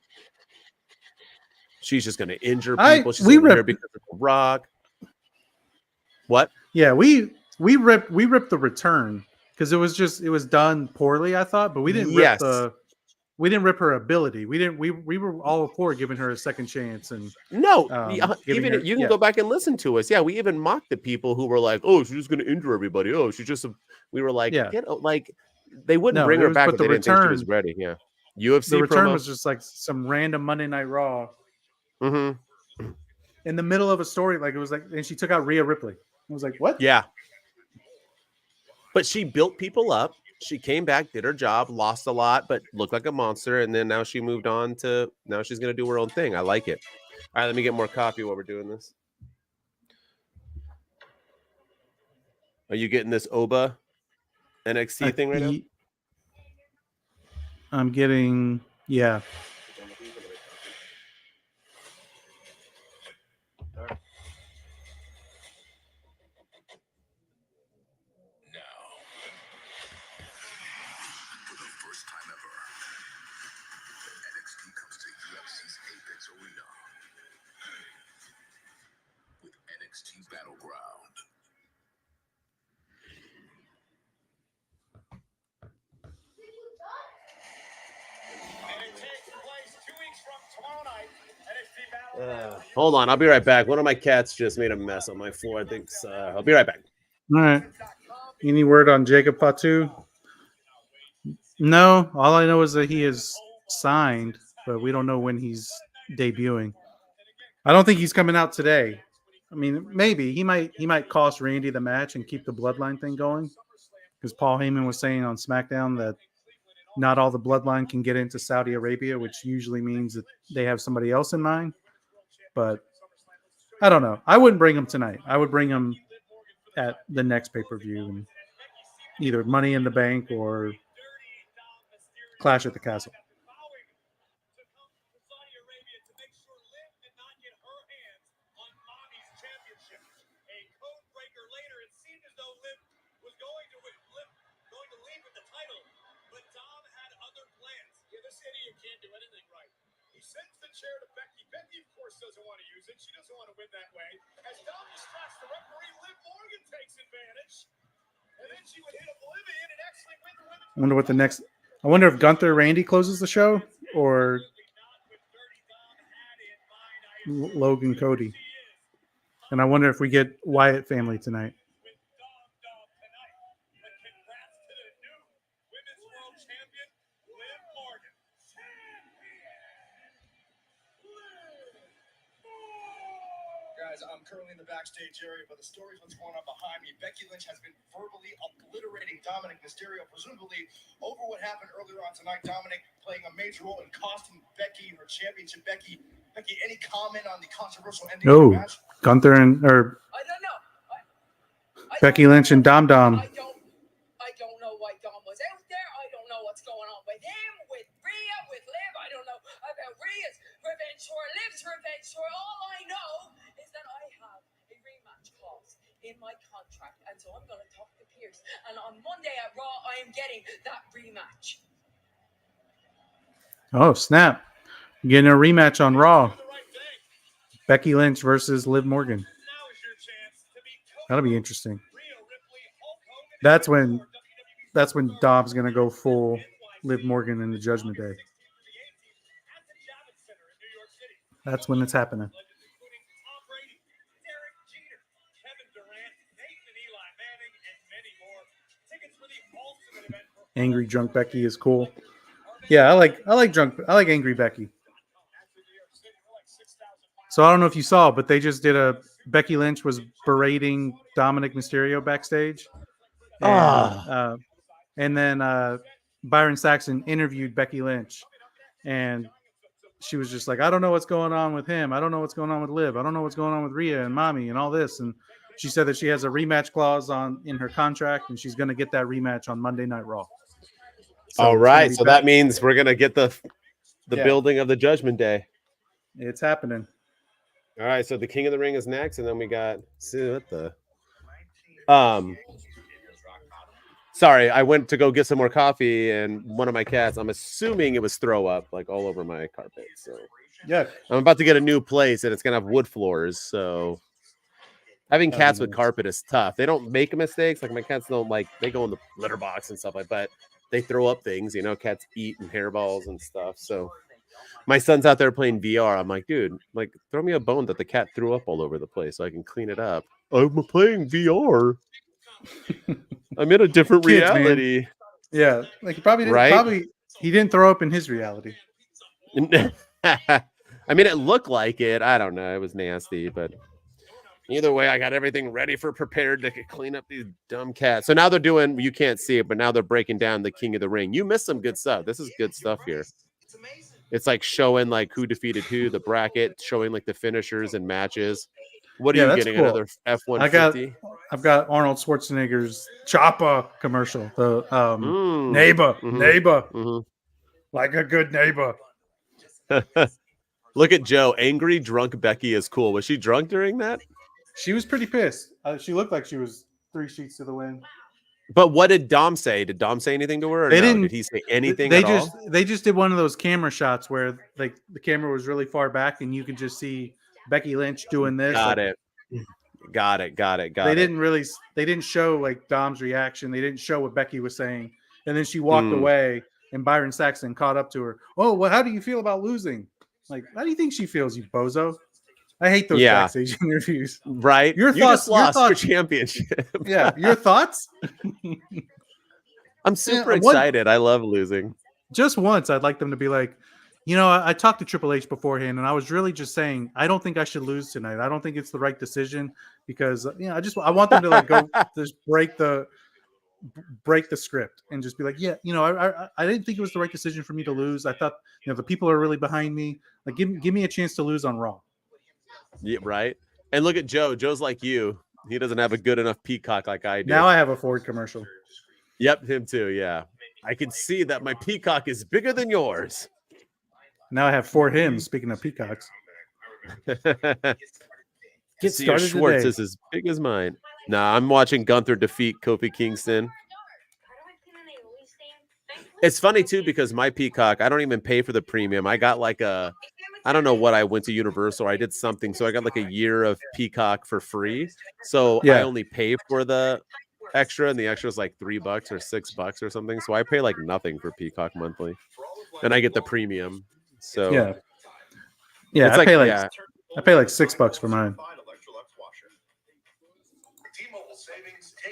she's just going to injure people. She's going to injure because of The Rock. What? Yeah, we ripped the return because it was done poorly, I thought, but we didn't rip her ability. We were all for giving her a second chance and you can go back and listen to us. Yeah, we even mocked the people who were like, "Oh, she's just going to injure everybody." Oh, she's just we were like, they wouldn't bring her back if they didn't think she was ready. Yeah. UFC the return was just like some random Monday Night Raw. Mm-hmm. In the middle of a story, like it was like, and she took out Rhea Ripley. I was like, what? Yeah. But she built people up. She came back, did her job, lost a lot, but looked like a monster. And then now she moved on to now she's going to do her own thing. I like it. All right, let me get more coffee while we're doing this. Are you getting this Oba NXT thing right now? I'm getting, yeah. Battleground. And it takes place 2 weeks from tomorrow night. NXT Battleground. Hold on, I'll be right back. One of my cats just made a mess on my floor. I think I'll be right back. All right. Any word on Jacob Fatu? No. All I know is that he is signed, but we don't know when he's debuting. I don't think he's coming out today. I mean, maybe he might cost Randy the match and keep the bloodline thing going, because Paul Heyman was saying on SmackDown that not all the bloodline can get into Saudi Arabia, which usually means that they have somebody else in mind. But I don't know. I wouldn't bring him tonight. I would bring him at the next pay-per-view, and either Money in the Bank or Clash at the Castle. Sends the chair to Becky. Becky, of course, doesn't want to use it. She doesn't want to win that way. As Dom distracts the referee, Liv Morgan takes advantage. And then she would hit Oblivion and actually win the women's. I wonder if Gunther Randy closes the show, or Logan Cody. And I wonder if we get Wyatt family tonight. I'm currently in the backstage area, but the story's what's going on behind me. Becky Lynch has been verbally obliterating Dominic Mysterio, presumably over what happened earlier on tonight. Dominic playing a major role in costing Becky her championship. Becky, any comment on the controversial ending of the match? Gunther and I don't know. Becky Lynch and Dom Dom. I don't know why Dom was out there. I don't know what's going on with him, with Rhea, with Liv. I don't know about Rhea's revenge tour, Liv's revenge tour. All I know is that I have a rematch clause in my contract, and so I'm going to talk to Pierce. And on Monday at Raw, I am getting that rematch. Oh, snap. Getting a rematch on Raw. Becky Lynch versus Liv Morgan. That'll be interesting. That's when Dom's gonna go full Liv Morgan in the Judgment Day. That's when it's happening. Angry drunk Becky is cool. Yeah, I like angry Becky. So I don't know if you saw, but they just did Becky Lynch was berating Dominic Mysterio backstage. And then Byron Saxton interviewed Becky Lynch. And she was just like, I don't know what's going on with him. I don't know what's going on with Liv. I don't know what's going on with Rhea and Mommy and all this. And she said that she has a rematch clause in her contract, and she's going to get that rematch on Monday Night Raw. So all right. So that means we're going to get the building of the Judgment Day. It's happening. All right, so the King of the Ring is next, and then we got sorry, I went to go get some more coffee, and one of my cats, I'm assuming it was throw up like all over my carpet. So yeah, I'm about to get a new place, and it's gonna have wood floors. So having cats with carpet is tough. They don't make mistakes. Like my cats don't they go in the litter box and stuff like that. But they throw up things, cats eat and hairballs and stuff. So my son's out there playing VR. I'm like, dude, throw me a bone that the cat threw up all over the place so I can clean it up. I'm playing VR. I'm in a different reality. Man. Yeah, he probably didn't, he didn't throw up in his reality. I mean, it looked like it. I don't know. It was nasty, but either way, I got everything prepared to clean up these dumb cats. So now they're doing, you can't see it, but now they're breaking down the King of the Ring. You missed some good stuff. This is good stuff here. It's showing who defeated who, the bracket, showing the finishers and matches. What are you getting? Cool. Another F-150? I've got Arnold Schwarzenegger's Choppa commercial. The neighbor, like a good neighbor. Look at Joe. Angry drunk Becky is cool. Was she drunk during that? She was pretty pissed. She looked like she was 3 sheets to the wind. But what did Dom say? Did Dom say anything to her? Or no? Did he say anything at all? They just did one of those camera shots where the camera was really far back and you could just see Becky Lynch doing this. Got it. They didn't show Dom's reaction. They didn't show what Becky was saying. And then she walked away and Byron Saxton caught up to her. Oh, well, how do you feel about losing? How do you think she feels, you bozo? I hate those backstage interviews. Right? Your thoughts, just lost your championship. Yeah. Your thoughts? I'm super excited. I love losing. Just once, I'd like them to be like, I talked to Triple H beforehand, and I was really just saying, I don't think I should lose tonight. I don't think it's the right decision because, I want them to go just break the script and just be like, I didn't think it was the right decision for me to lose. I thought, the people are really behind me. Give me a chance to lose on Raw. Yeah, right. And look at Joe. Joe's like you. He doesn't have a good enough peacock like I do. Now I have a Ford commercial. Yep, him too. Yeah, I can see that my peacock is bigger than yours. Now I have 4 hymns. Speaking of peacocks, Get your Schwartz is as big as mine. Nah, I'm watching Gunther defeat Kofi Kingston. It's funny too because my peacock, I don't even pay for the premium. I got I don't know what I went to Universal. I did something, so I got a year of Peacock for free. So I only pay for the extra, and the extra is $3 or $6 or something. So I pay nothing for Peacock monthly, and I get the premium. So yeah, I pay I pay like $6 for mine.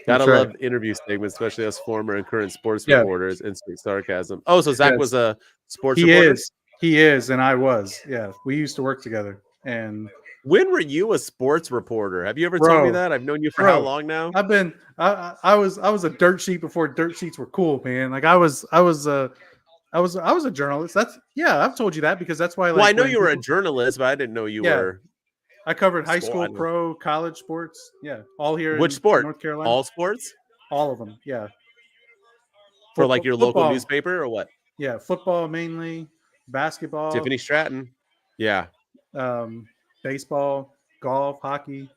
Gotta That's love right. interview segments, especially us former and current sports Yeah. reporters. Instant sarcasm. Oh, so Zach Yes. was a sports He reporter? He is, and I was. Yeah, we used to work together. And when were you a sports reporter? Have you ever told me that? I've known you for how long now? I've been. I was a dirt sheet before dirt sheets were cool, man. Like I was a journalist. I've told you that because that's why. Like, well, I know you were a journalist, but I didn't know you were. I covered high school, pro, college sports. Yeah, all here. Which sport? North Carolina. All sports. All of them. Yeah. For like your local newspaper or what? Yeah, football mainly, basketball. Tiffany Stratton. Yeah. Baseball, golf, hockey.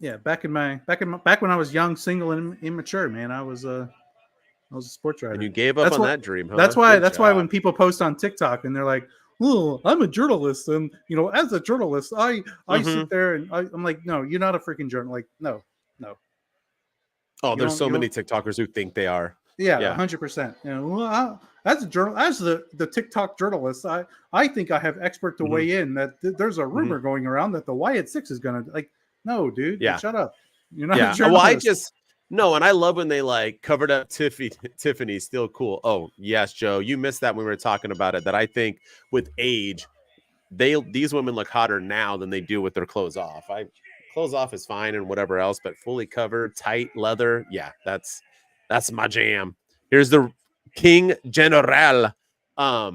Yeah, back when I was young, single, and immature, man, I was a sports writer. And you gave up on that dream, huh? That's why when people post on TikTok and they're like, "Oh, I'm a journalist," and as a journalist, I sit there and I'm like, "No, you're not a freaking journalist." Like, no. Oh, there's so many TikTokers who think they are. Yeah, 100%. As a as the TikTok journalist, I think I have expert to weigh in that there's a rumor going around that the Wyatt Six is gonna no, dude. Yeah, shut up. You're not a journalist. Well, and I love when they like covered up Tiffany. Still cool. Oh yes, Joe, you missed that when we were talking about it. That I think with age, these women look hotter now than they do with their clothes off. Clothes off is fine and whatever else, but fully covered, tight leather, yeah, that's my jam. Here's the King General. But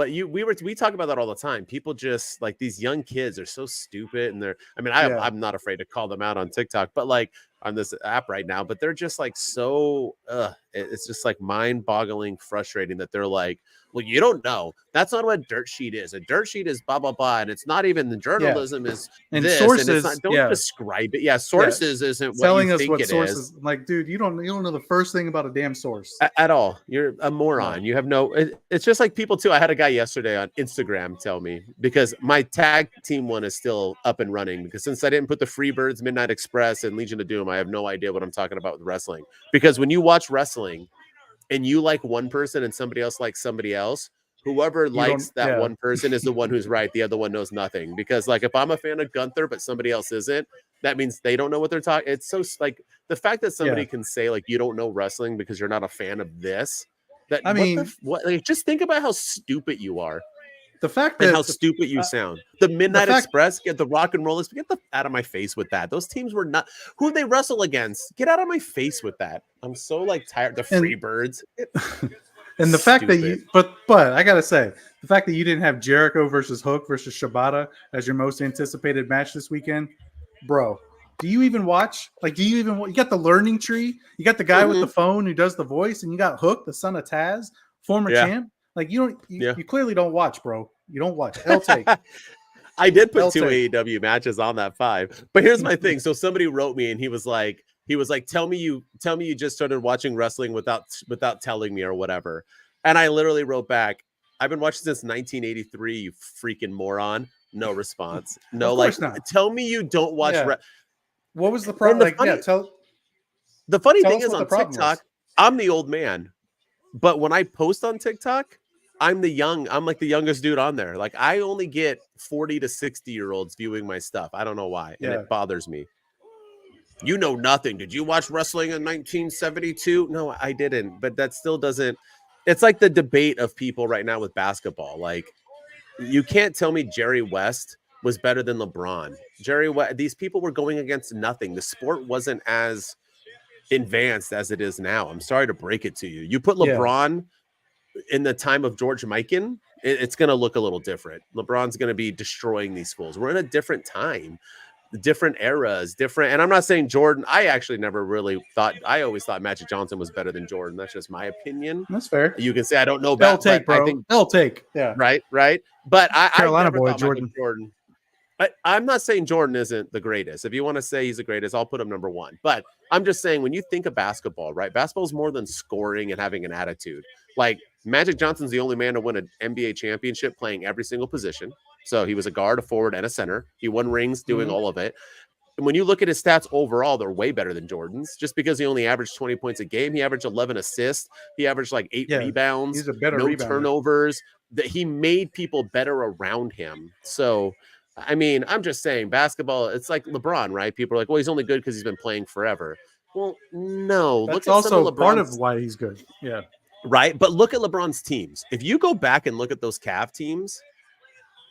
we talk about that all the time. People just like these young kids are so stupid, and I'm not afraid to call them out on TikTok, but like on this app right now, but they're just like so it's just like mind-boggling, frustrating that they're like, well, you don't know. That's not what a dirt sheet is. A dirt sheet is blah blah blah, and it's not even the journalism is and this. Sources. And it's not, don't describe it. Yeah, sources isn't telling what us think what it sources. is. Like, dude, you don't know the first thing about a damn source at all. You're a moron. You have no. It's just like people too. I had a guy yesterday on Instagram tell me, because my tag team one is still up and running, because since I didn't put the Freebirds, Midnight Express, and Legion of Doom, I have no idea what I'm talking about with wrestling. Because when you watch wrestling and you like one person and somebody else likes somebody else, whoever likes that one person is the one who's right. The other one knows nothing. Because like if I'm a fan of Gunther but somebody else isn't, that means they don't know what they're talking. It's so like the fact that somebody can say like you don't know wrestling because you're not a fan of this. That I mean, like, just think about how stupid you are. The fact that how stupid you sound. The Midnight Express, get the Rock and Rollers, get the out of my face with that. Those teams were not who they wrestle against. Get out of my face with that. I'm so like tired. The Freebirds. And the fact that you, but I gotta say, the fact that you didn't have Jericho versus Hook versus Shibata as your most anticipated match this weekend, bro. Do you even watch? Like, you got the learning tree? You got the guy with the phone who does the voice, and you got Hook, the son of Taz, former champ. Like, you clearly don't watch, bro. You don't watch. I'll take. I did put 2 AEW matches on that 5. But here's my thing. So somebody wrote me and he was like, tell me you just started watching wrestling without telling me or whatever. And I literally wrote back, I've been watching since 1983, you freaking moron. No response. No, like not. Tell me you don't watch. What was the problem? The funny thing is on TikTok, I'm the old man. But when I post on TikTok, I'm like the youngest dude on there. Like I only get 40 to 60-year-olds viewing my stuff. I don't know why. And it bothers me. You know nothing. Did you watch wrestling in 1972? No, I didn't. But that still doesn't. It's like the debate of people right now with basketball. Like you can't tell me Jerry West was better than LeBron. These people were going against nothing. The sport wasn't as advanced as it is now. I'm sorry to break it to you. You put LeBron in the time of George Mikan, it's going to look a little different. LeBron's going to be destroying these fools. We're in a different time, different eras, different. And I'm not saying Jordan. I actually never really thought. I always thought Magic Johnson was better than Jordan. That's just my opinion. That's fair. You can say I don't know about. They'll take, bro. I think, they'll take. Yeah. Right. But Carolina boy Jordan. I'm not saying Jordan isn't the greatest. If you want to say he's the greatest, I'll put him number 1. But I'm just saying when you think of basketball, right? Basketball is more than scoring and having an attitude. Like Magic Johnson's the only man to win an NBA championship playing every single position. So he was a guard, a forward, and a center. He won rings doing all of it. And when you look at his stats overall, they're way better than Jordan's. Just because he only averaged 20 points a game, he averaged 11 assists. He averaged like 8 rebounds. He's a better no rebounder. Turnovers. that he made people better around him. So, I mean, I'm just saying basketball, it's like LeBron, right? People are like, well, he's only good because he's been playing forever. Well, no. That's look at some also of part LeBron's, of why he's good. Yeah. right? But look at LeBron's teams. If you go back and look at those Cavs teams,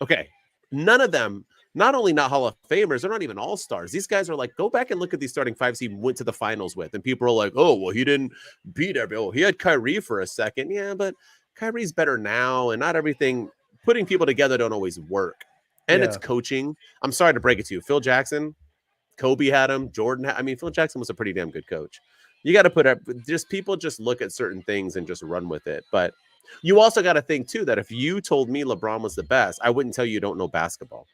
okay, none of them, not only not Hall of Famers, they're not even all-stars. These guys are like, go back and look at these starting fives he went to the finals with. And people are like, oh, well, he didn't beat everybody. Oh, he had Kyrie for a second. Yeah, but Kyrie's better now. And not everything, putting people together don't always work. And it's coaching. I'm sorry to break it to you. Phil Jackson, Kobe had him. Jordan I mean, Phil Jackson was a pretty damn good coach. You got to put up, just people just look at certain things and just run with it. But you also got to think, too, that if you told me LeBron was the best, I wouldn't tell you don't know basketball.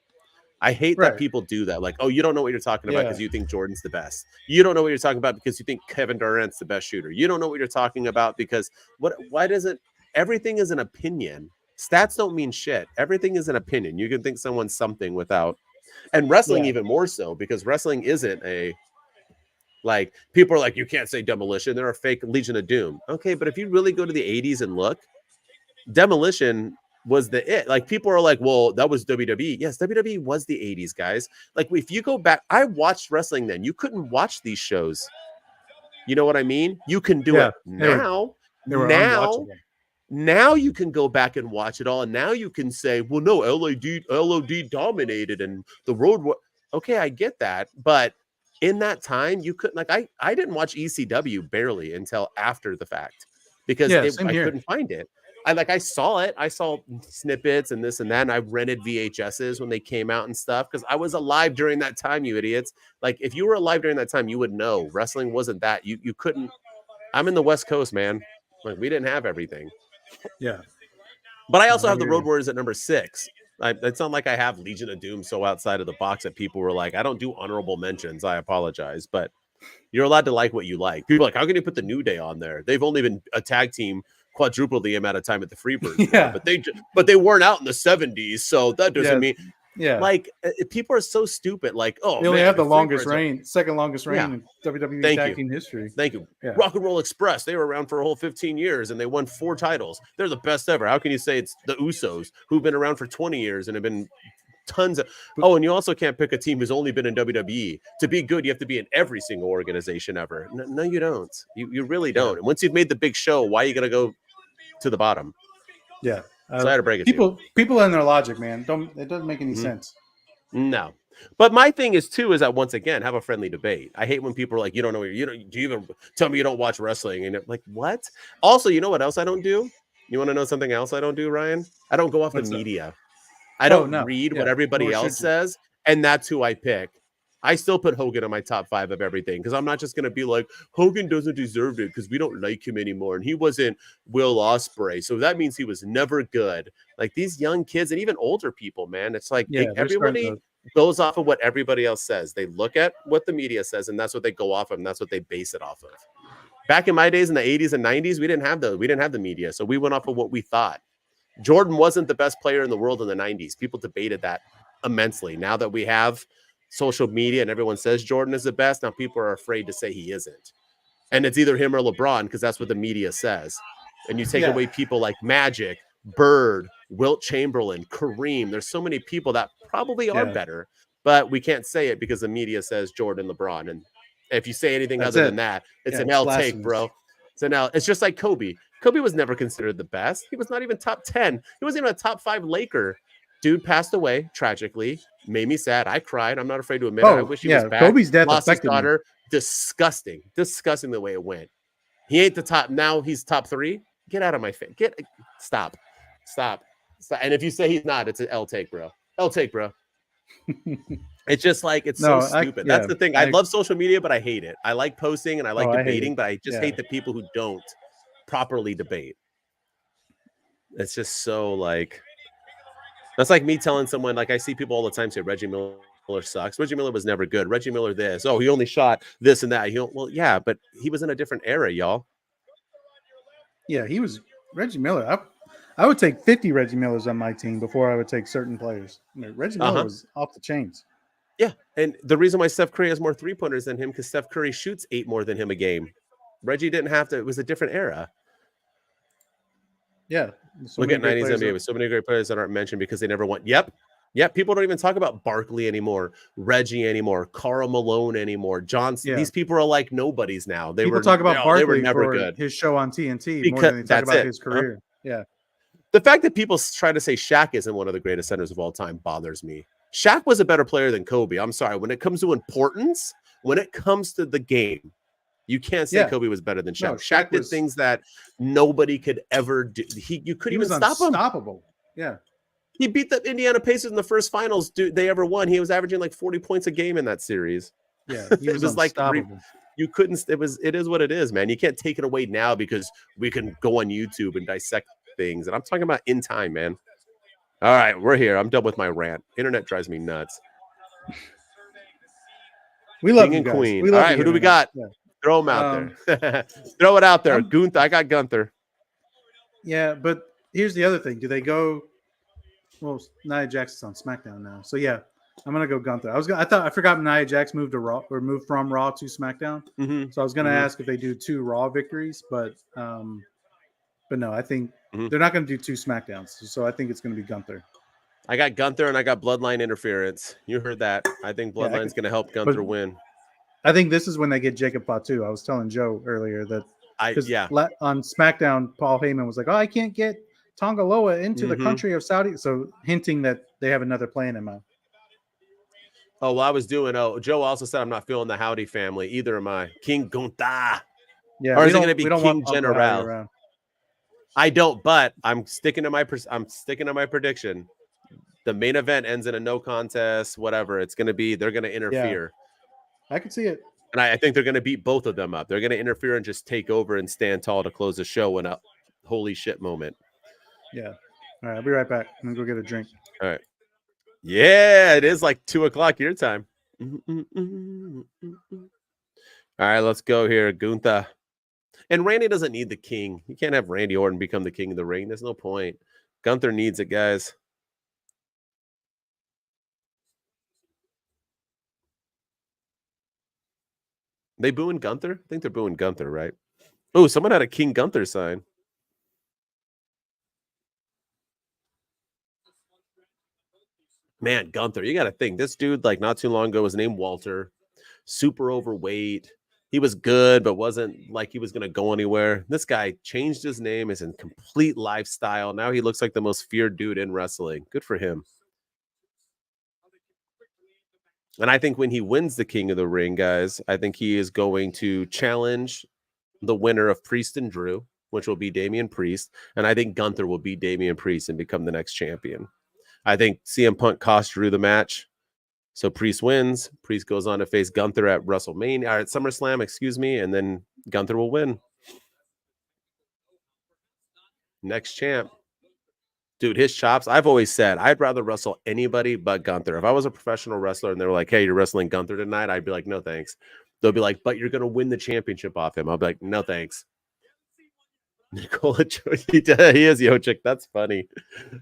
I hate that people do that. Like, oh, you don't know what you're talking about because you think Jordan's the best. You don't know what you're talking about because you think Kevin Durant's the best shooter. You don't know what you're talking about because why does it? Everything is an opinion. Stats don't mean shit. Everything is an opinion. You can think someone's something without, and wrestling even more so, because wrestling isn't a, like, people are like, you can't say Demolition. They're a fake Legion of Doom. Okay, but if you really go to the 80s and look, Demolition was the it. Like, people are like, well, that was WWE. Yes, WWE was the 80s, guys. Like, if you go back, I watched wrestling then. You couldn't watch these shows. You know what I mean? You can do it now. Now you can go back and watch it all. And now you can say, well, no, LOD dominated and the road. Okay, I get that. But in that time, you couldn't, like, I didn't watch ECW barely until after the fact because I couldn't find it. I saw it. I saw snippets and this and that. And I rented VHSs when they came out and stuff because I was alive during that time, you idiots. Like, if you were alive during that time, you would know wrestling wasn't that. You couldn't. I'm in the West Coast, man. Like, we didn't have everything. Yeah. But I also have the Road Warriors at number 6. It's not like I have Legion of Doom so outside of the box that people were like, I don't do honorable mentions. I apologize. But you're allowed to like what you like. People are like, how can you put the New Day on there? They've only been a tag team quadruple the amount of time at the Freebirds. But they weren't out in the 70s, so that doesn't mean like, people are so stupid. Like, oh, they only have the longest reign, second longest reign in WWE tag team history. Thank you. Rock and Roll Express, they were around for a whole 15 years and they won 4 titles. They're the best ever. How can you say it's the Usos who've been around for 20 years and have been tons of and you also can't pick a team who's only been in WWE. To be good, you have to be in every single organization ever. No, you don't. You really don't. And once you've made the big show, why are you gonna go to the bottom? Yeah. So I had to break it to you. People and their logic, man. It doesn't make any sense. No. But my thing is too, is that once again, have a friendly debate. I hate when people are like, you don't know, do you even tell me you don't watch wrestling? And like, what? Also, you know what else I don't do? You want to know something else I don't do, Ryan? I don't go off the media. I don't read what everybody else says, and that's who I pick. I still put Hogan in my top 5 of everything because I'm not just going to be like, Hogan doesn't deserve it because we don't like him anymore. And he wasn't Will Ospreay. So that means he was never good. Like, these young kids and even older people, man, it's like everybody goes off of what everybody else says. They look at what the media says, and that's what they go off of, and that's what they base it off of. Back in my days in the 80s and 90s, we didn't have the media. So we went off of what we thought. Jordan wasn't the best player in the world in the 90s. People debated that immensely. Now that we have social media and everyone says Jordan is the best, now people are afraid to say he isn't. And it's either him or LeBron because that's what the media says. And you take away people like Magic, Bird, Wilt Chamberlain, Kareem. There's so many people that probably are better, but we can't say it because the media says Jordan, LeBron. And if you say anything other than that, it's an L take, bro. So now it's just like Kobe. Kobe was never considered the best. He was not even top 10. He wasn't even a top 5 Laker. Dude passed away tragically. Made me sad. I cried. I'm not afraid to admit it. I wish he was back. Kobe's death lost his affected daughter. me. Disgusting the way it went. He ain't the top. Now he's top 3. Get out of my face. Stop. And if you say he's not, it's an L take, bro. It's just like, it's so stupid. That's the thing. I love social media, but I hate it. I like posting and I like debating, but I just hate the people who don't properly debate. It's just so like, that's like me telling someone, like, I see people all the time say Reggie Miller sucks. Reggie Miller was never good. Reggie Miller this. Oh, he only shot this and that. Well, yeah, but he was in a different era, y'all. Yeah, he was Reggie Miller. I would take 50 Reggie Millers on my team before I would take certain players. I mean, Reggie Miller was off the chains. Yeah, and the reason why Steph Curry has more 3-pointers than him because Steph Curry shoots 8 more than him a game. Reggie didn't have to. It was a different era. Yeah. So look at 90s NBA with so many great players that aren't mentioned because they never won. Yep. People don't even talk about Barkley anymore, Reggie anymore, Karl Malone anymore, Johnson. Yeah. These people are like nobodies now. People talk about Barkley, they were never for good. His show on TNT more than they talk about his career. Yeah. The fact that people try to say Shaq isn't one of the greatest centers of all time bothers me. Shaq was a better player than Kobe. I'm sorry. When it comes to importance, when it comes to the game, you can't say Kobe was better than Shaq. No, Shaq did things that nobody could ever do. You couldn't even stop him. Unstoppable. Yeah. He beat the Indiana Pacers in the first finals they ever won. He was averaging like 40 points a game in that series. Yeah, he was unstoppable. Like you couldn't. It is what it is, man. You can't take it away now because we can go on YouTube and dissect things. And I'm talking about in time, man. All right, we're here. I'm done with my rant. Internet drives me nuts. We love King and guys. Queen. We love All right, who do we got? Yeah. Throw him out there. Throw it out there. Gunther. I got Gunther. Yeah, but here's the other thing. Do they go? Well, Nia Jax's on SmackDown now, so yeah, I'm gonna go Gunther. I forgot Nia Jax moved to Raw or moved from Raw to SmackDown. Mm-hmm. So I was gonna ask if they do 2 Raw victories, but no, I think they're not gonna do 2 SmackDowns. So I think it's gonna be Gunther. I got Gunther and I got Bloodline interference. You heard that. I think Bloodline's gonna help Gunther win. I think this is when they get Jacob Fatu. I was telling Joe earlier that on SmackDown, Paul Heyman was like, "Oh, I can't get Tonga Loa into the country of Saudi," so hinting that they have another plan in mind. Oh, well, I was doing. Oh, Joe also said I'm not feeling the Howdy family. Either am I. King Gunther. Yeah, or is it going to be King General? I don't, but I'm sticking to my. I'm sticking to my prediction. The main event ends in a no contest. Whatever it's going to be, they're going to interfere. Yeah. I can see it, and I think they're going to beat both of them up. They're going to interfere and just take over and stand tall to close the show in a holy shit moment. Yeah. All right. I'll be right back. I'm going to go get a drink. All right. Yeah, it is like 2:00 your time. All right, let's go here. Gunther. And Randy doesn't need the king. You can't have Randy Orton become the king of the ring. There's no point. Gunther needs it, guys. They booing Gunther? I think they're booing Gunther, right? Oh, someone had a King Gunther sign. Man, Gunther, you got to think. This dude, like not too long ago, was named Walter. Super overweight. He was good, but wasn't like he was going to go anywhere. This guy changed his name. Is in complete lifestyle. Now he looks like the most feared dude in wrestling. Good for him. And I think when he wins the King of the Ring, guys, I think he is going to challenge the winner of Priest and Drew, which will be Damian Priest. And I think Gunther will beat Damian Priest and become the next champion. I think CM Punk cost Drew the match. So Priest wins. Priest goes on to face Gunther at WrestleMania, or at SummerSlam, excuse me, and then Gunther will win. Next champ. Dude, his chops, I've always said, I'd rather wrestle anybody but Gunther. If I was a professional wrestler and they were like, hey, you're wrestling Gunther tonight, I'd be like, no, thanks. They'll be like, but you're going to win the championship off him. I'll be like, no, thanks. Nikola, he is Yochik. That's funny.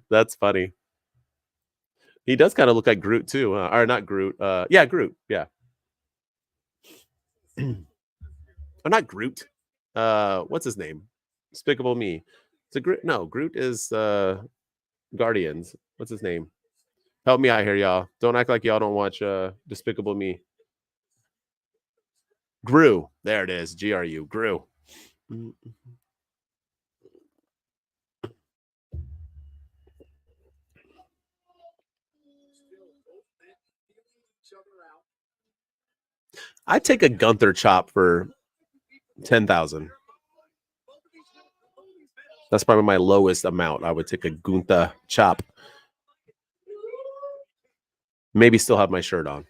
That's funny. He does kind of look like Groot too, or not Groot. Yeah, Groot. Yeah, or not Groot. What's his name? Despicable Me. It's a Groot. No, Groot is Guardians. What's his name? Help me out here, y'all. Don't act like y'all don't watch Despicable Me. Gru. There it is. GRU. Gru. I'd take a Gunther chop for 10,000. That's probably my lowest amount. I would take a Gunther chop. Maybe still have my shirt on.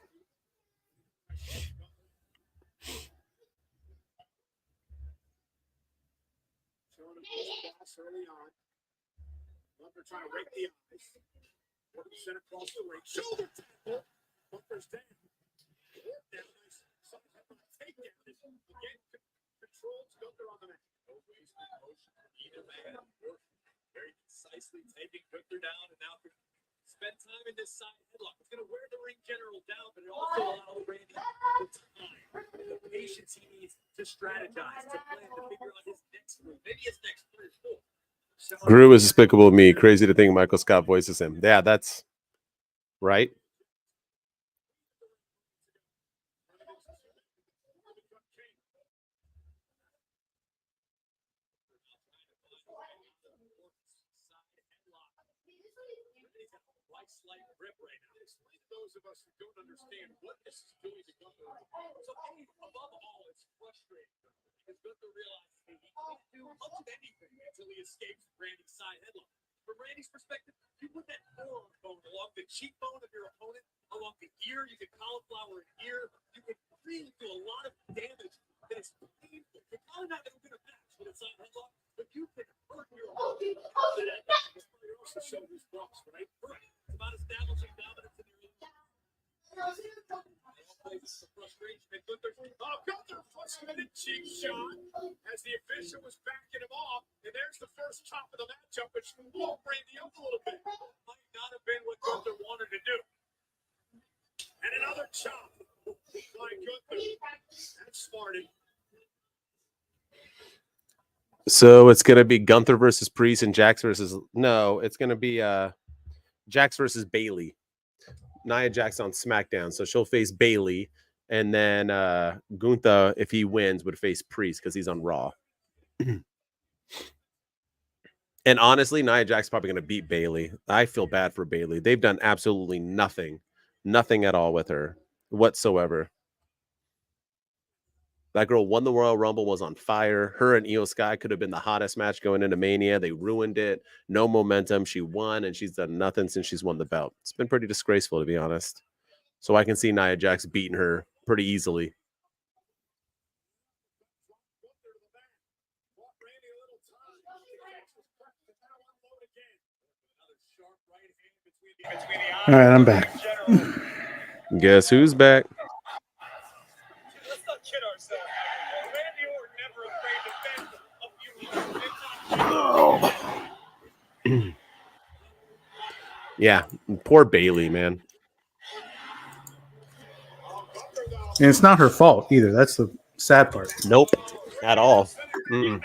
Trying to rake the ice. Sent across the ring. Shoulder tackle. Bunker's down. Again, controls Gunther on the mat. No waste of motion. Either man. Very concisely taking Gunther down, and now spend time in this side headlock. It's going to wear the ring general down, but it also allows Randy the time and the patience he needs to strategize, to plan, to figure out his next move. Maybe his next 3 or 4. Gru is Despicable Me. Crazy to think Michael Scott voices him. Yeah, that's right. Those of us who don't understand what this is doing to Gunther. So, above all, it's frustrating because Gunther realizes he can't do much of anything until he escapes Randy's side headlock. From Randy's perspective, you put that forearm bone along the cheekbone of your opponent, along the ear, you can cauliflower an ear, you can really do a lot of damage that is painful. You're probably not even going to match with a side headlock, but you can hurt your opponent. You're also showing his box, right? Correct. It's about establishing dominance in your Gunther frustrated cheek shot as the official was backing him off, and there's the first chop of the matchup, which woke Randy up a little bit. Might not have been what Gunther wanted to do. And another chop by Gunther. That's smarted. So it's gonna be Gunther versus Priest and Jax versus it's gonna be Jax versus Bailey. Nia Jax on SmackDown, so she'll face Bailey, and then Gunther, if he wins, would face Priest because he's on Raw. And honestly, Nia Jax probably going to beat Bailey. I feel bad for Bailey. They've done absolutely nothing at all with her whatsoever. That girl won the Royal Rumble, was on fire. Her and Io Sky could have been the hottest match going into Mania. They ruined it. No momentum. She won, and she's done nothing since she's won the belt. It's been pretty disgraceful, to be honest. So I can see Nia Jax beating her pretty easily. All right, I'm back. Guess who's back? Let's not kid ourselves. Randy Orton never afraid to bend a few. Yeah, poor Bailey, man. And it's not her fault either. That's the sad part. Nope, at all. Mm-mm.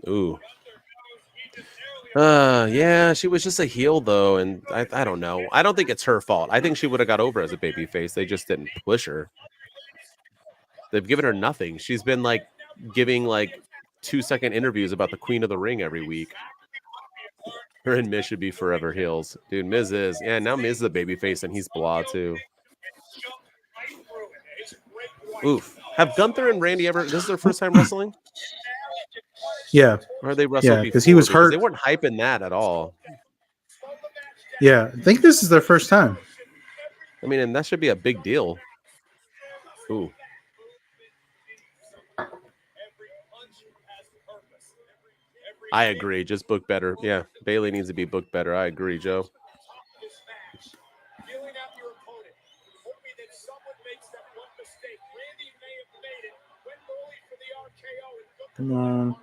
Ooh. Yeah, she was just a heel though, and I don't know. I don't think it's her fault. I think she would have got over as a babyface. They just didn't push her. They've given her nothing. She's been like giving like 2-second interviews about the Queen of the Ring every week. Her and Miz should be forever heels. Dude, Miz is. Yeah, now Miz is a babyface and he's blah too. Oof. Have Gunther and Randy ever, this is their first time wrestling? Yeah. Or they wrestled before? Because he was hurt. They weren't hyping that at all. Yeah, I think this is their first time. I mean, and that should be a big deal. Ooh. I agree. Just book better. Yeah, Bailey needs to be booked better. I agree, Joe. Come on.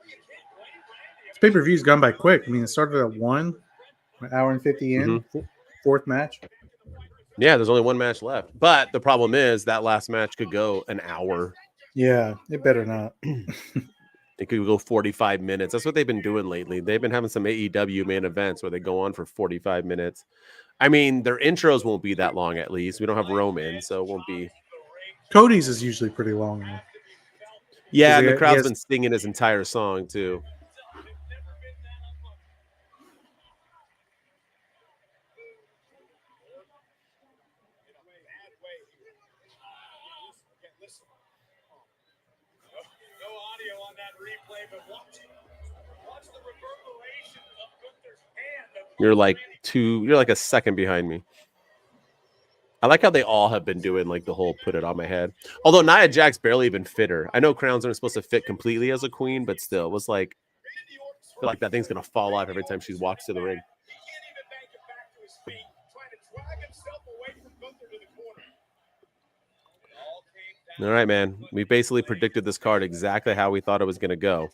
This pay-per-view's gone by quick. I mean, it started at 1 hour and 50 in, fourth match. Yeah, there's only one match left. But the problem is that last match could go an hour. Yeah, it better not. It could go 45 minutes. That's what they've been doing lately. They've been having some AEW main events where they go on for 45 minutes. I mean, their intros won't be that long at least. We don't have Roman, so it won't be. Cody's is usually pretty long. Yeah, and the crowd's been singing his entire song, too. You're like a second behind me. I like how they all have been doing like the whole put it on my head. Although Nia Jax barely even fit her. I know crowns aren't supposed to fit completely as a queen, but still, it was like, I feel like that thing's gonna fall off every time she walks to the ring. All right, man. We basically predicted this card exactly how we thought it was gonna go.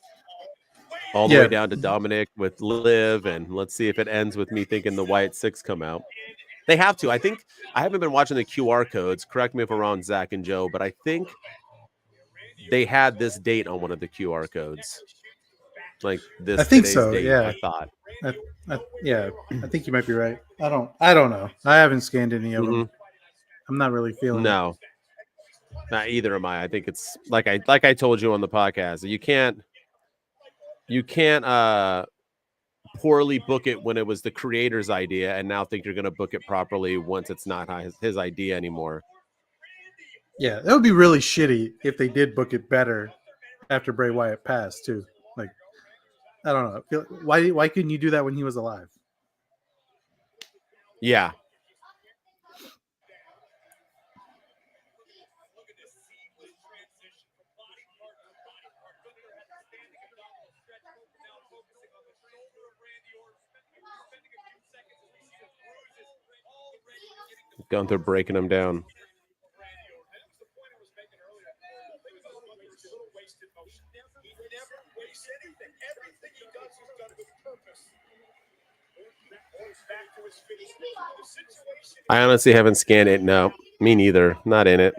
All the way down to Dominic with Liv, and let's see if it ends with me thinking the White Six come out. They have to. I think I haven't been watching the QR codes. Correct me if I'm wrong, Zach and Joe, but I think they had this date on one of the QR codes. Like this I think today's so, date, yeah. I thought. Yeah, I think you might be right. I don't know. I haven't scanned any of them. I'm not really feeling it. No. Not either am I. I think it's like I told you on the podcast. You can't poorly book it when it was the creator's idea and now think you're going to book it properly once it's not his idea anymore. Yeah, that would be really shitty if they did book it better after Bray Wyatt passed too. Like, I don't know. Why couldn't you do that when he was alive? Yeah. Gunther breaking him down. I honestly haven't scanned it. No, me neither. Not in it.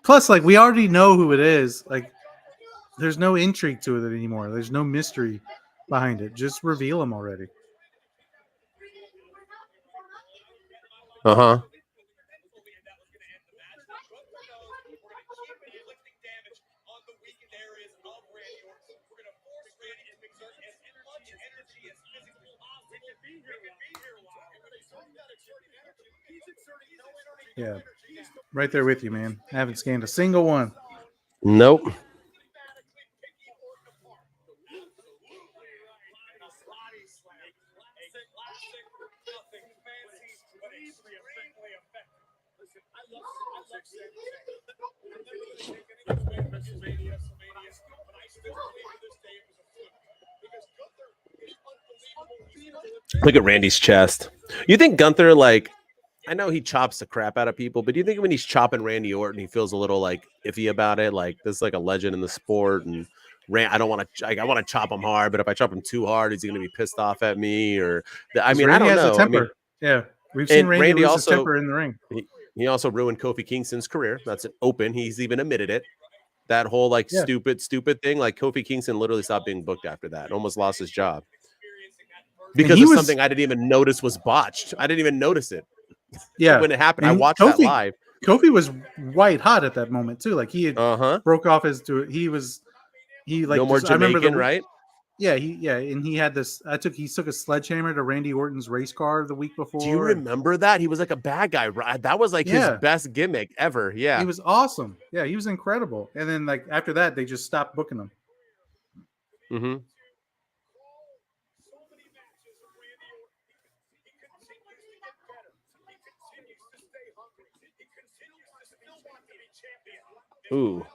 Plus, like, we already know who it is. Like, there's no intrigue to it anymore. There's no mystery behind it. Just reveal him already. Uh-huh. Yeah. Right there with you, man. I haven't scanned a single one. Nope. Look at Randy's chest. You think Gunther, like, I know he chops the crap out of people, but do you think when he's chopping Randy Orton, he feels a little like iffy about it? Like, this is like a legend in the sport, and I don't want to. I want to chop him hard, but if I chop him too hard, is he going to be pissed off at me? Or I mean, Randy I don't has know. a temper. Yeah, we've seen Randy lose his also, temper in the ring. He also ruined Kofi Kingston's career. That's an open. He's even admitted it. That whole like stupid thing. Like Kofi Kingston literally stopped being booked after that. Almost lost his job because of something I didn't even notice was botched. I didn't even notice it. Yeah, when it happened, I watched that live. Kofi was white hot at that moment too. Like he had broke off his. He like no more Jamaican, I remember right? Yeah, and he had this. He took a sledgehammer to Randy Orton's race car the week before. Do you remember that? He was like a bad guy. That was like his best gimmick ever. Yeah, he was awesome. Yeah, he was incredible. And then like after that, they just stopped booking him. Mm-hmm. Ooh.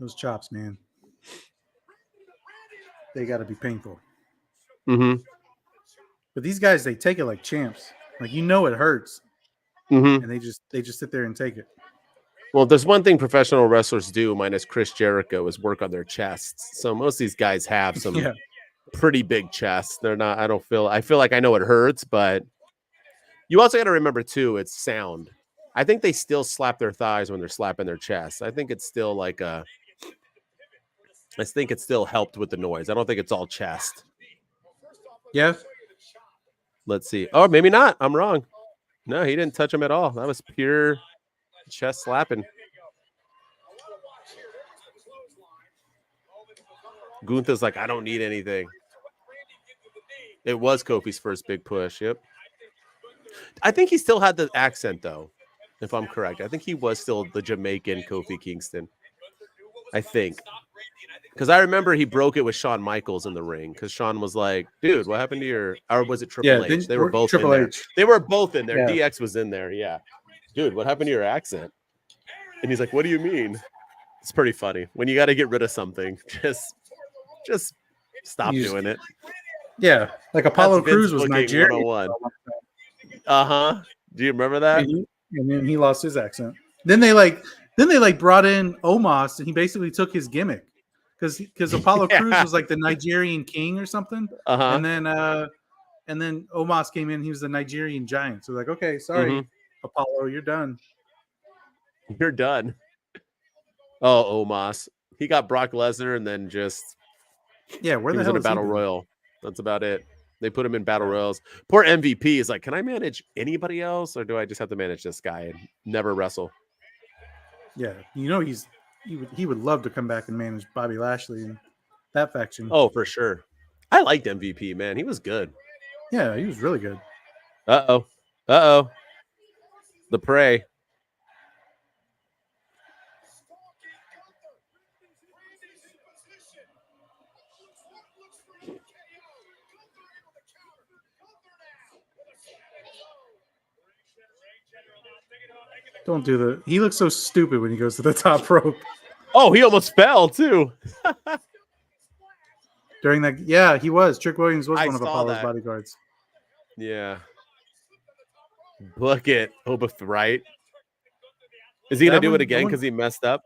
Those chops, man. They got to be painful. Mm-hmm. But these guys, they take it like champs. Like, it hurts. Mm-hmm. And they just sit there and take it. Well, there's one thing professional wrestlers do, minus Chris Jericho, is work on their chests. So most of these guys have some pretty big chests. They're not, I feel like I know it hurts, but you also got to remember too, it's sound. I think they still slap their thighs when they're slapping their chest. I think it's still like I think it still helped with the noise. I don't think it's all chest. Yeah. Let's see. Oh, maybe not. I'm wrong. No, he didn't touch him at all. That was pure chest slapping. Gunther's like, I don't need anything. It was Kofi's first big push. Yep. I think he still had the accent, though, if I'm correct. I think he was still the Jamaican Kofi Kingston. I think. Because I remember he broke it with Shawn Michaels in the ring. Because Shawn was like, dude, what happened to your... Or was it Triple H? They were both Triple in H. There. They were both in there. Yeah. DX was in there, yeah. Dude, what happened to your accent? And he's like, what do you mean? It's pretty funny. When you got to get rid of something, just stop doing it. Yeah, like Apollo Crews was Nigerian. Uh-huh. Do you remember that? And then he lost his accent. Then they brought in Omos, and he basically took his gimmick because Apollo Crews was like the Nigerian king or something. Uh-huh. And then Omos came in. He was the Nigerian giant. So like, okay, sorry, Apollo, you're done. You're done. Oh, Omos. He got Brock Lesnar and then just Yeah, where he the was hell in a is he battle been? royal. That's about it. They put him in battle royals. Poor MVP is like, can I manage anybody else, or do I just have to manage this guy and never wrestle? Yeah, you know he would love to come back and manage Bobby Lashley and that faction. Oh, for sure. I liked MVP, man. He was good. Yeah, he was really good. Uh-oh. The prey. Don't do the. He looks so stupid when he goes to the top rope. Oh, he almost fell too. During that, yeah, he was. Trick Williams was I one of saw Apollo's that. bodyguards. Yeah. Look at Obeth, right? Is he going to do it again because he messed up?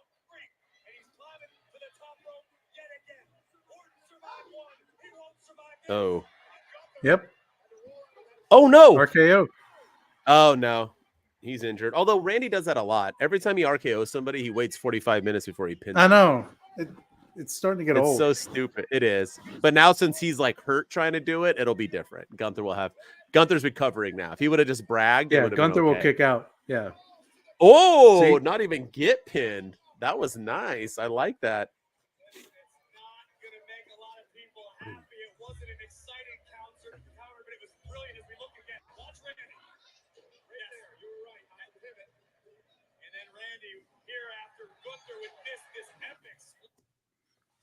Oh. Yep. Oh, no. RKO. Oh, no. He's injured. Although Randy does that a lot. Every time he RKOs somebody, he waits 45 minutes before he pins I know. It's starting to get old. It's so stupid. It is. But now since he's like hurt trying to do it, it'll be different. Gunther's recovering now. If he would have just bragged, yeah, Gunther will kick out. Yeah. Oh, See? not even get pinned. That was nice. I like that.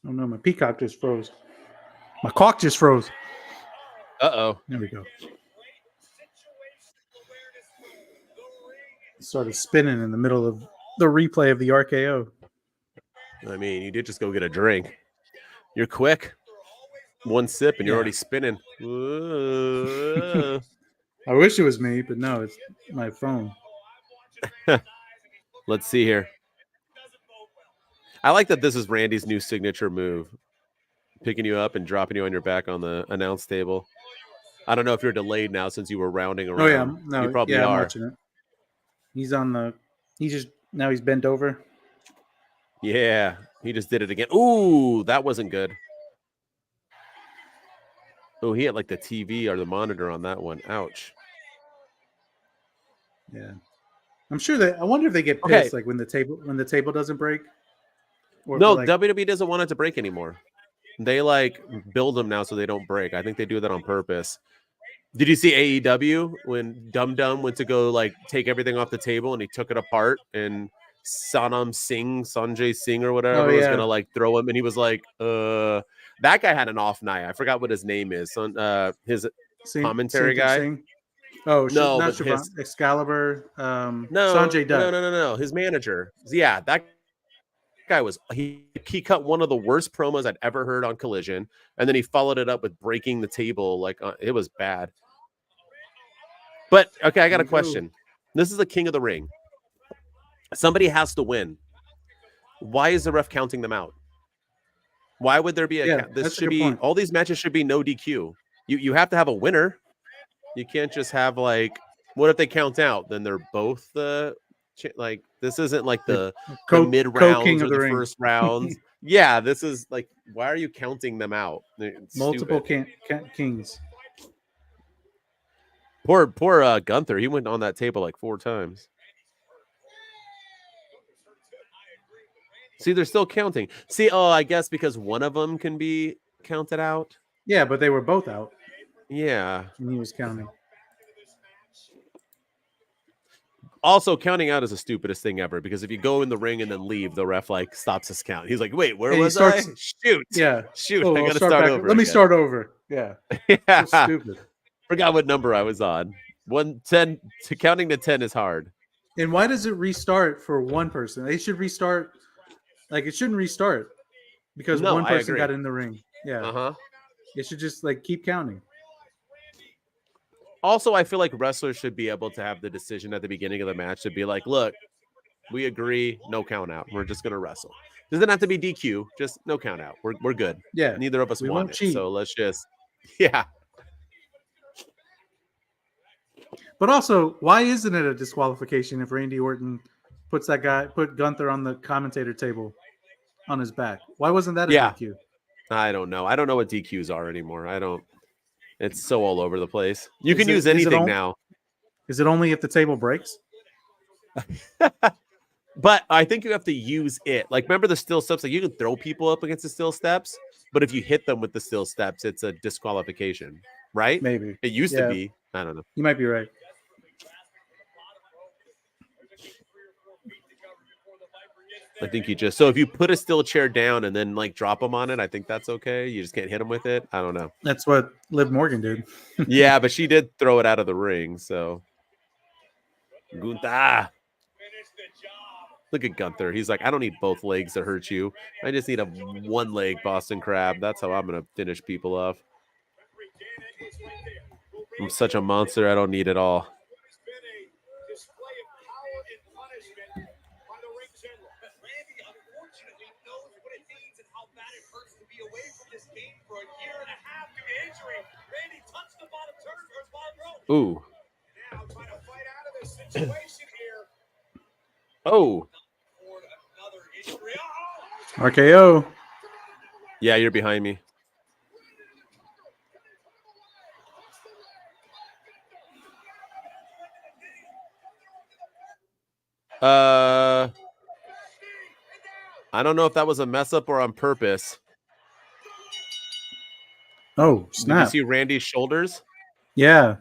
Oh no, my peacock just froze. My cock just froze. Uh-oh. There we go. It started spinning in the middle of the replay of the RKO. I mean, you did just go get a drink. You're quick. One sip and you're already spinning. I wish it was me, but no, it's my phone. Let's see here. I like that this is Randy's new signature move. Picking you up and dropping you on your back on the announce table. I don't know if you're delayed now since you were rounding around. Oh, yeah. No, you probably I'm are. watching it. He's bent over. Yeah, he just did it again. Ooh, that wasn't good. Oh, he had like the TV or the monitor on that one. Ouch. Yeah. I'm sure I wonder if they get pissed like when the table doesn't break. Or no, WWE doesn't want it to break anymore. They like build them now so they don't break. I think they do that on purpose. Did you see AEW when Dum Dum went to go like take everything off the table and he took it apart and Sanjay Singh or whatever was gonna like throw him and he was like, that guy had an off night. I forgot what his name is. His commentary guy. Singh? Oh no, not his Excalibur. Sanjay Dutt. No. His manager. Yeah, that guy was he cut one of the worst promos I'd ever heard on Collision, and then he followed it up with breaking the table. Like it was bad. But okay, I got a question. This is the King of the Ring. Somebody has to win. Why is the ref counting them out? Why would there be this should be point. All these matches should be no DQ. You have to have a winner. You can't just have like what if they count out? Then they're both the like this isn't like the mid rounds or the first rounds. Yeah, this is like why are you counting them out? It's multiple kings. Poor Gunther. He went on that table like 4 times. See, they're still counting. See, I guess because one of them can be counted out. Yeah, but they were both out. Yeah. And he was counting. Also, counting out is the stupidest thing ever because if you go in the ring and then leave, the ref like stops his count. He's like, "Wait, where was I? Shoot, yeah, shoot! I gotta start over. Let me start over." Yeah, yeah. So stupid. Forgot what number I was on. 110 to counting to 10 is hard. And why does it restart for one person? They should restart. Like it shouldn't restart because one person got in the ring. Yeah. It should just like keep counting. Also, I feel like wrestlers should be able to have the decision at the beginning of the match to be like, look, we agree, no count out. We're just going to wrestle. Doesn't have to be DQ, just no count out. We're good. Yeah. Neither of us want it. So let's just, yeah. But also, why isn't it a disqualification if Randy Orton put Gunther on the commentator table on his back. Why wasn't that a Yeah. DQ? I don't know. I don't know what DQs are anymore. I don't. It's so all over the place. You can use anything now. Is it only if the table breaks? But I think you have to use it. Like, remember the steel steps? Like, you can throw people up against the steel steps, but if you hit them with the steel steps, it's a disqualification, right? Maybe. It used to be. I don't know. You might be right. I think you just, so if you put a steel chair down and then like drop them on it, I think that's okay. You just can't hit them with it. I don't know. That's what Liv Morgan did. Yeah, but she did throw it out of the ring. So Gunther. Look at Gunther. He's like, I don't need both legs to hurt you. I just need a one leg Boston Crab. That's how I'm going to finish people off. I'm such a monster. I don't need it all. Ooh. Oh. RKO. Yeah, you're behind me. I don't know if that was a mess up or on purpose. Oh, snap. Did you see Randy's shoulders? Yeah.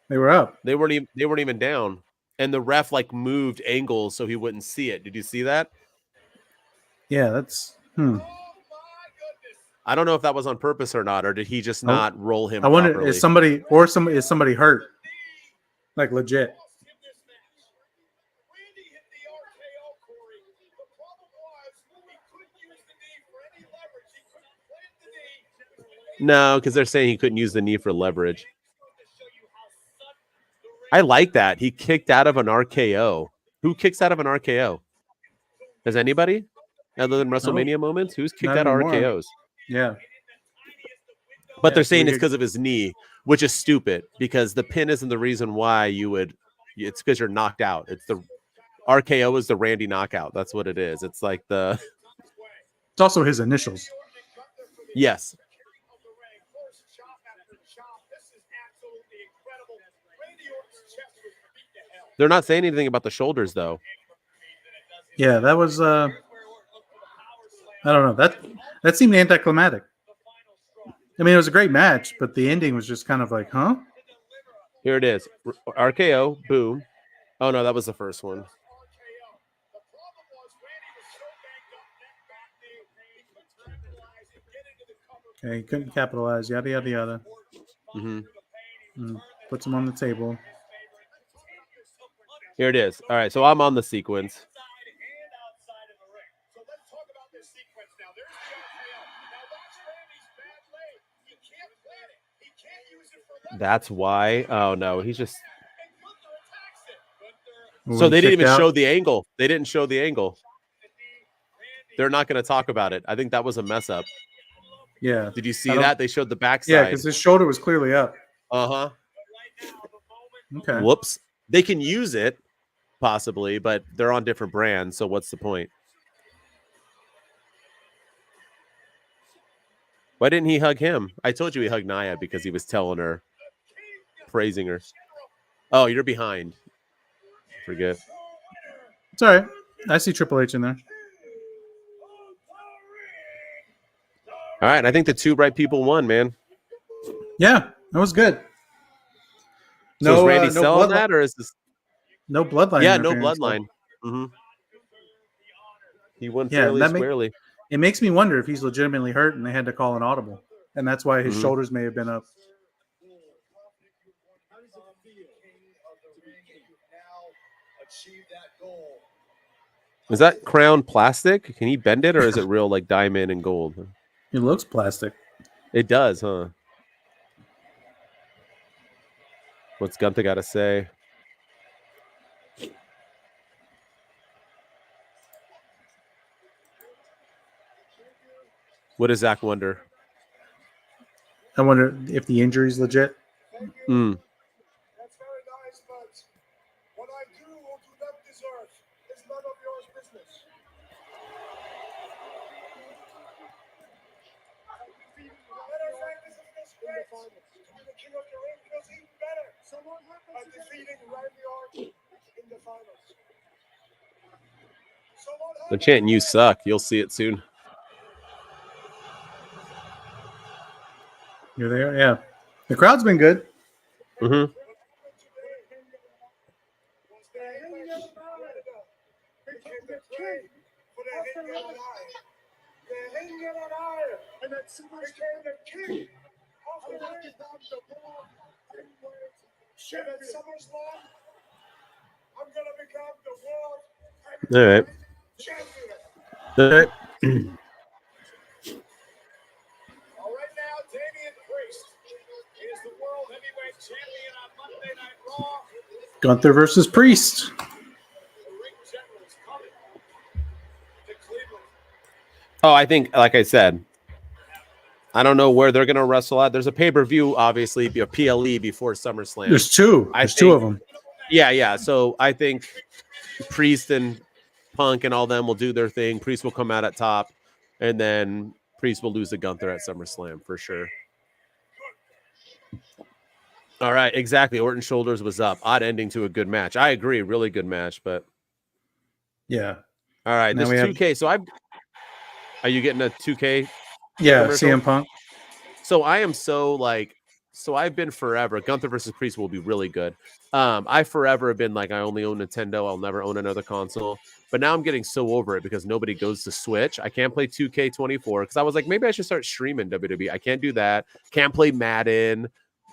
They were up. They weren't even down. And the ref like moved angles so he wouldn't see it. Did you see that? Yeah, that's I don't know if that was on purpose or not, or did he just not roll him? I wonder properly? is somebody hurt? Like legit. No, because they're saying he couldn't use the knee for leverage. I like that. He kicked out of an RKO. Who kicks out of an RKO? Has anybody? Other than WrestleMania moments? Who's kicked out of RKOs? Yeah. But they're saying it's because of his knee, which is stupid because the pin isn't the reason why you would. It's because you're knocked out. It's the RKO is the Randy knockout. That's what it is. It's like the. It's also his initials. Yes. They're not saying anything about the shoulders, though. Yeah, that was. I don't know. That seemed anticlimactic. I mean, it was a great match, but the ending was just kind of like, huh? Here it is. RKO, boom. Oh, no, that was the first one. Okay, he couldn't capitalize. Yada, yada, yada. Puts him on the table. Here it is. All right, so I'm on the sequence. That's why. Oh, no, he's just. So they didn't even show the angle. They didn't show the angle. They're not going to talk about it. I think that was a mess up. Yeah. Did you see that? They showed the backside. Yeah, because his shoulder was clearly up. Uh-huh. Okay. Whoops. They can use it, possibly, but they're on different brands, so what's the point? Why didn't he hug him? I told you he hugged Nia because he was telling her, praising her. Oh, you're behind. Forget. It's all right. I see Triple H in there. All right, I think the two right people won, man. Yeah, that was good. So is Randy selling that, or is this no bloodline? Yeah, no bloodline. Mm-hmm. He won fairly squarely. It makes me wonder if he's legitimately hurt and they had to call an audible, and that's why his shoulders may have been up. Is that crown plastic? Can he bend it, or is it real like diamond and gold? It looks plastic. It does, huh? What's Gunther got to say? What does Zach wonder? I wonder if the injury's legit. That's very nice, but what I do or do not deserve is none of your business. Matter of fact, this is disgrace. To be the king of the ring feels even better. I'm defeating Randy Orton in the finals. They're chanting "You suck." You'll see it soon. You're there, yeah. The crowd's been good. Mm-hmm. All right. All right. All right now, Damian Priest is the World Heavyweight Champion on Monday Night Raw. Gunther versus Priest. The ring general is coming to Cleveland. Oh, I think, like I said, I don't know where they're going to wrestle at. There's a pay-per-view, obviously, a PLE before SummerSlam. There's two. There's two of them. Yeah. So I think Priest and Punk and all them will do their thing. Priest will come out at top, and then Priest will lose to Gunther at SummerSlam for sure. All right, exactly. Orton shoulders was up. Odd ending to a good match. I agree, really good match, but yeah. All right, now this 2K. So are you getting a 2K? Yeah, commercial? CM Punk. So I am so I've been forever. Gunther versus Priest will be really good. I forever have been like, I only own Nintendo. I'll never own another console. But now I'm getting so over it because nobody goes to Switch. I can't play 2K24 because I was like, maybe I should start streaming WWE. I can't do that. Can't play Madden.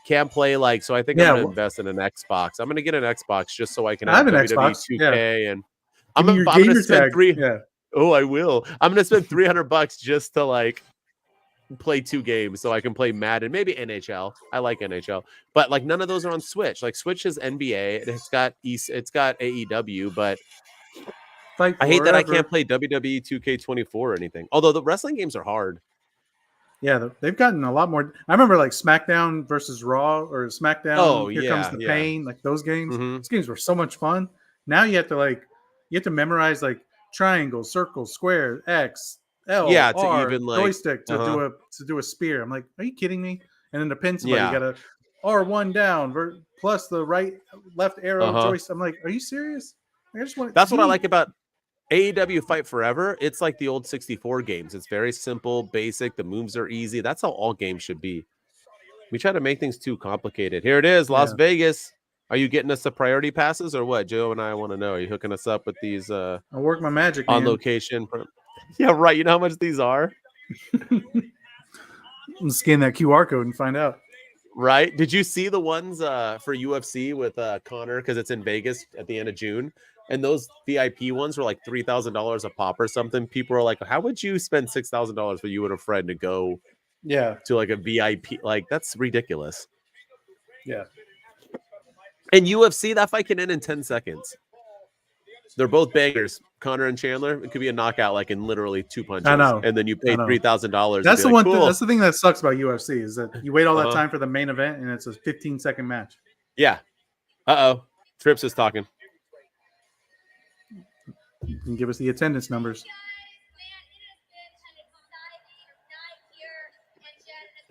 Can't play so I think I'm going to invest in an Xbox. I'm going to get an Xbox just so I can have WWE Xbox. 2K and I'm going to spend Oh, I will. I'm going to spend $300 just to play 2 games so I can play Madden, maybe NHL. I like NHL, but none of those are on Switch. Switch is NBA. It's got AEW, but I hate that I can't play WWE 2K24 or anything. Although the wrestling games are hard. Yeah, they've gotten a lot more. I remember SmackDown versus Raw or SmackDown. Oh, Here Comes the Pain. Those games. Mm-hmm. Those games were so much fun. Now you have to memorize triangle, circle, square, X, L, R, joystick to do a spear. I'm like, are you kidding me? And then to pin somebody, you got to R1 down plus the left arrow joystick. I'm like, are you serious? I just want. That's what I like about AEW Fight Forever. It's like the old 64 games. It's very simple, basic. The moves are easy. That's how all games should be. We try to make things too complicated. Here it is, Las Vegas. Are you getting us the priority passes or what? Joe and I want to know. Are you hooking us up with these? I'll work my magic on location. Yeah, right. You know how much these are? Scan that QR code and find out. Right? Did you see the ones for UFC with Connor because it's in Vegas at the end of June? And those VIP ones were like $3,000 a pop or something. People are like, how would you spend $6,000 for you and a friend to go to a VIP? That's ridiculous. Yeah. And UFC, that fight can end in 10 seconds. They're both bangers. Connor and Chandler. It could be a knockout in literally 2 punches. I know. And then you pay $3,000. That's the one thing. That's the thing that sucks about UFC is that you wait all that time for the main event and it's a 15-second match. Yeah. Uh-oh. Trips is talking. You can give us the attendance numbers.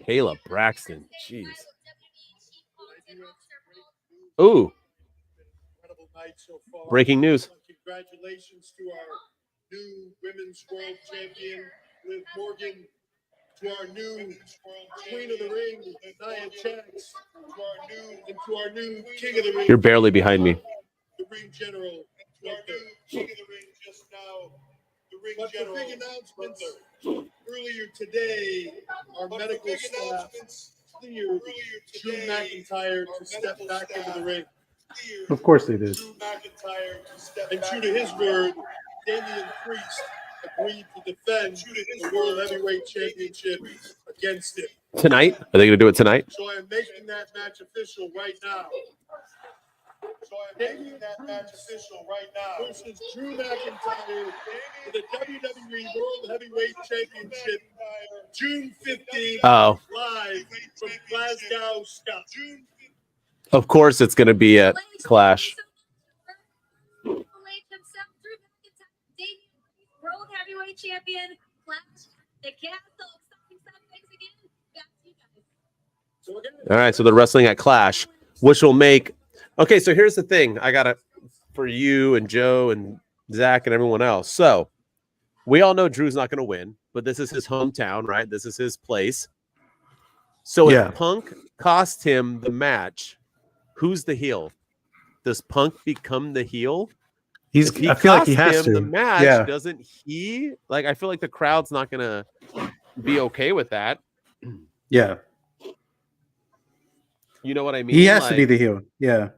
Kayla Braxton. Jeez. Ooh. Breaking news. Congratulations to our new Women's World Champion, Liv Morgan, to our new Queen of the Ring, Nia Jax, to our new King of the Ring. You're barely behind me. The Ring General, to our new King of the Ring just now. The Ring General. Big announcements earlier today. Our medical staff cleared Drew McIntyre to step back into the ring. Of course they did. Drew McIntyre to step and true to his word, Damian Priest agreed to defend the World Heavyweight Championship against him. Tonight? Are they going to do it tonight? So I am making that match official right now. Versus Drew McIntyre for the WWE World Heavyweight Championship, June 15th, live from Glasgow, Scotland. Of course, it's going to be at Clash. Heavyweight champion, Clash, the Castle, exciting things again. Back to you guys. All right, so they're wrestling at Clash, which will make. Okay, so here's the thing. I got it for you and Joe and Zach and everyone else. So we all know Drew's not going to win, but this is his hometown, right? This is his place. So if Punk cost him the match, who's the heel? Does Punk become the heel? I feel like he has to. The match, doesn't he? Like, I feel like the crowd's not going to be okay with that. Yeah. You know what I mean? He has to be the heel. Yeah.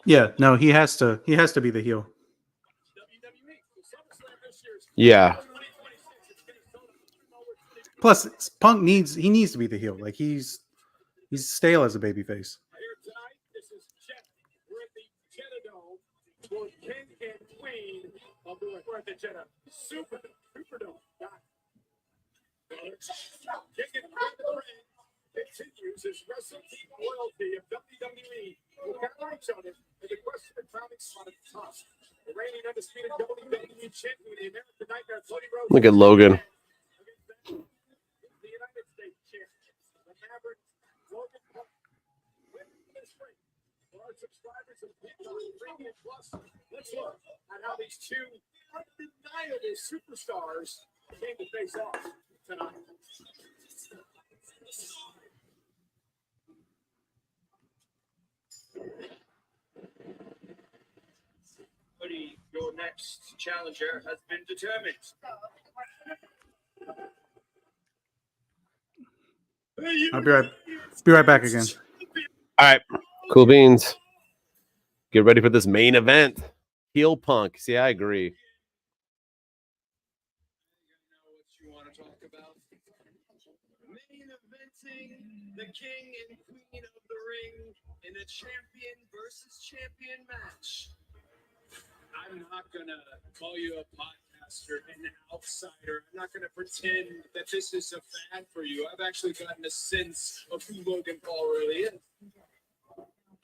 Yeah, no, he has to be the heel. Yeah. Plus, Punk needs to be the heel. Like he's stale as a babyface. Here tonight, this is Jet. We're at the Jetadome for King and Queen of the we're at the Jeddah Superdome. King and Queen continues his wrestle team loyalty of WWE. We'll count on each other, and the question of crowning spot at the top. The reigning undisputed WWE champion, the American Nightmare, Cody Rhodes. Look at Logan. The United States champion, the Maverick, Logan. For our subscribers of Premium Plus, let's look at how these two undeniable superstars came to face off tonight. Cody, your next challenger has been determined. I'll be right back again. All right, cool beans. Get ready for this main event. Heel Punk. See, I agree. What you want to talk about? Main eventing the king and queen of the ring in a champion versus champion match. I'm not gonna call you a podcaster and an outsider. I'm not gonna pretend that this is a fad for you. I've actually gotten a sense of who Logan Paul really is.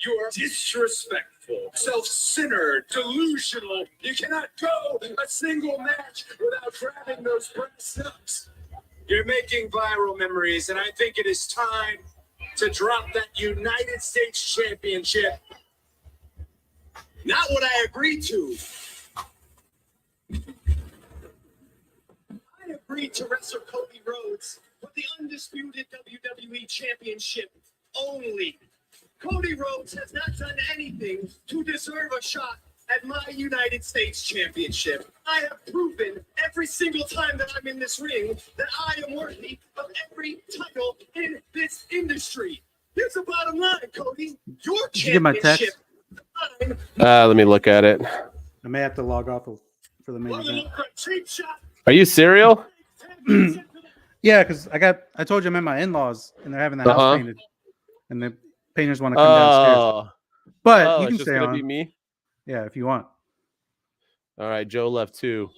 You are disrespectful, self-centered, delusional. You cannot go a single match without grabbing those brass knucks. You're making viral memories, and I think it is time to drop that United States Championship. Not what I agreed to. I agreed to wrestle Cody Rhodes for the undisputed WWE Championship only. Cody Rhodes has not done anything to deserve a shot at my United States Championship. I have proven every single time that I'm in this ring that I am worthy of every title in this industry. Here's the bottom line, Cody. Your Did you get my text? Let me look at it. I may have to log off for the main event. Are you serial? Yeah, because I told you I'm at my in-laws and they're having the house painted, and the painters want to come downstairs. But you can stay on. Be me. Yeah, if you want. All right, Joe left too.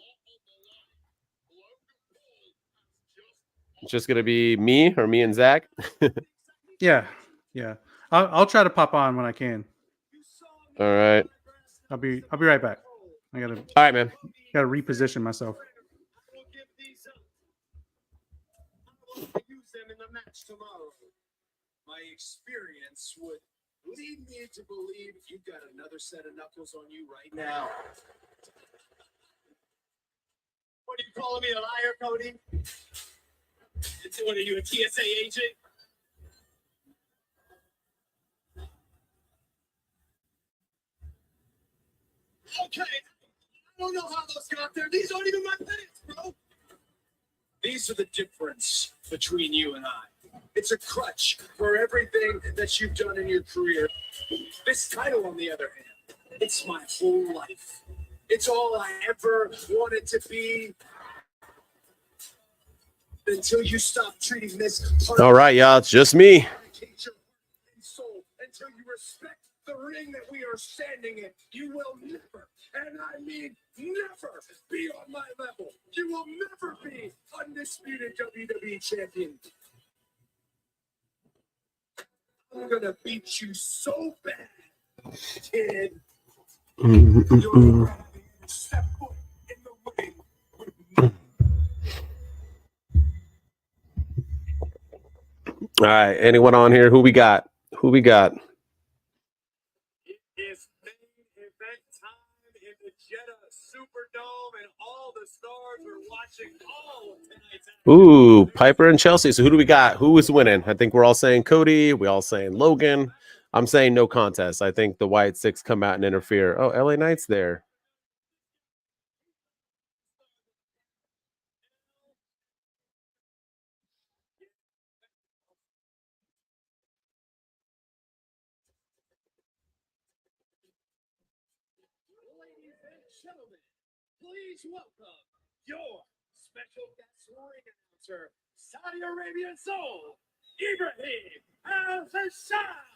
It's just gonna be me or me and Zach. Yeah. I'll try to pop on when I can. All right. I'll be right back. All right, man. Gotta reposition myself. Use them in the match tomorrow. My experience would lead me to believe you've got another set of knuckles on you right now. What are you calling me, a liar, Cody? What are you, a TSA agent? Okay, I don't know how those got there. These aren't even my pants, bro. These are the difference between you and I. It's a crutch for everything that you've done in your career. This title, on the other hand, it's my whole life. It's all I ever wanted to be until you stop treating this. All right, y'all. It's just me. Until you respect The ring that we are standing in, you will never, and I mean never, be on my level. You will never be undisputed WWE champion. I'm gonna beat you so bad, kid. You're gonna step foot in the ring with me. All right, anyone on here? Who we got? Who we got? It is main event time in the Jeddah Superdome, and all the stars are watching all of tonight's action. Ooh, Piper and Chelsea. So who do we got? Who is winning? I think we're all saying Cody. We all saying Logan. I'm saying no contest. I think the White Six come out and interfere. Oh, LA Knight's there. Ladies and gentlemen, please welcome your special guest ring announcer, Saudi Arabian Soul, Ibrahim Al-Hashaj.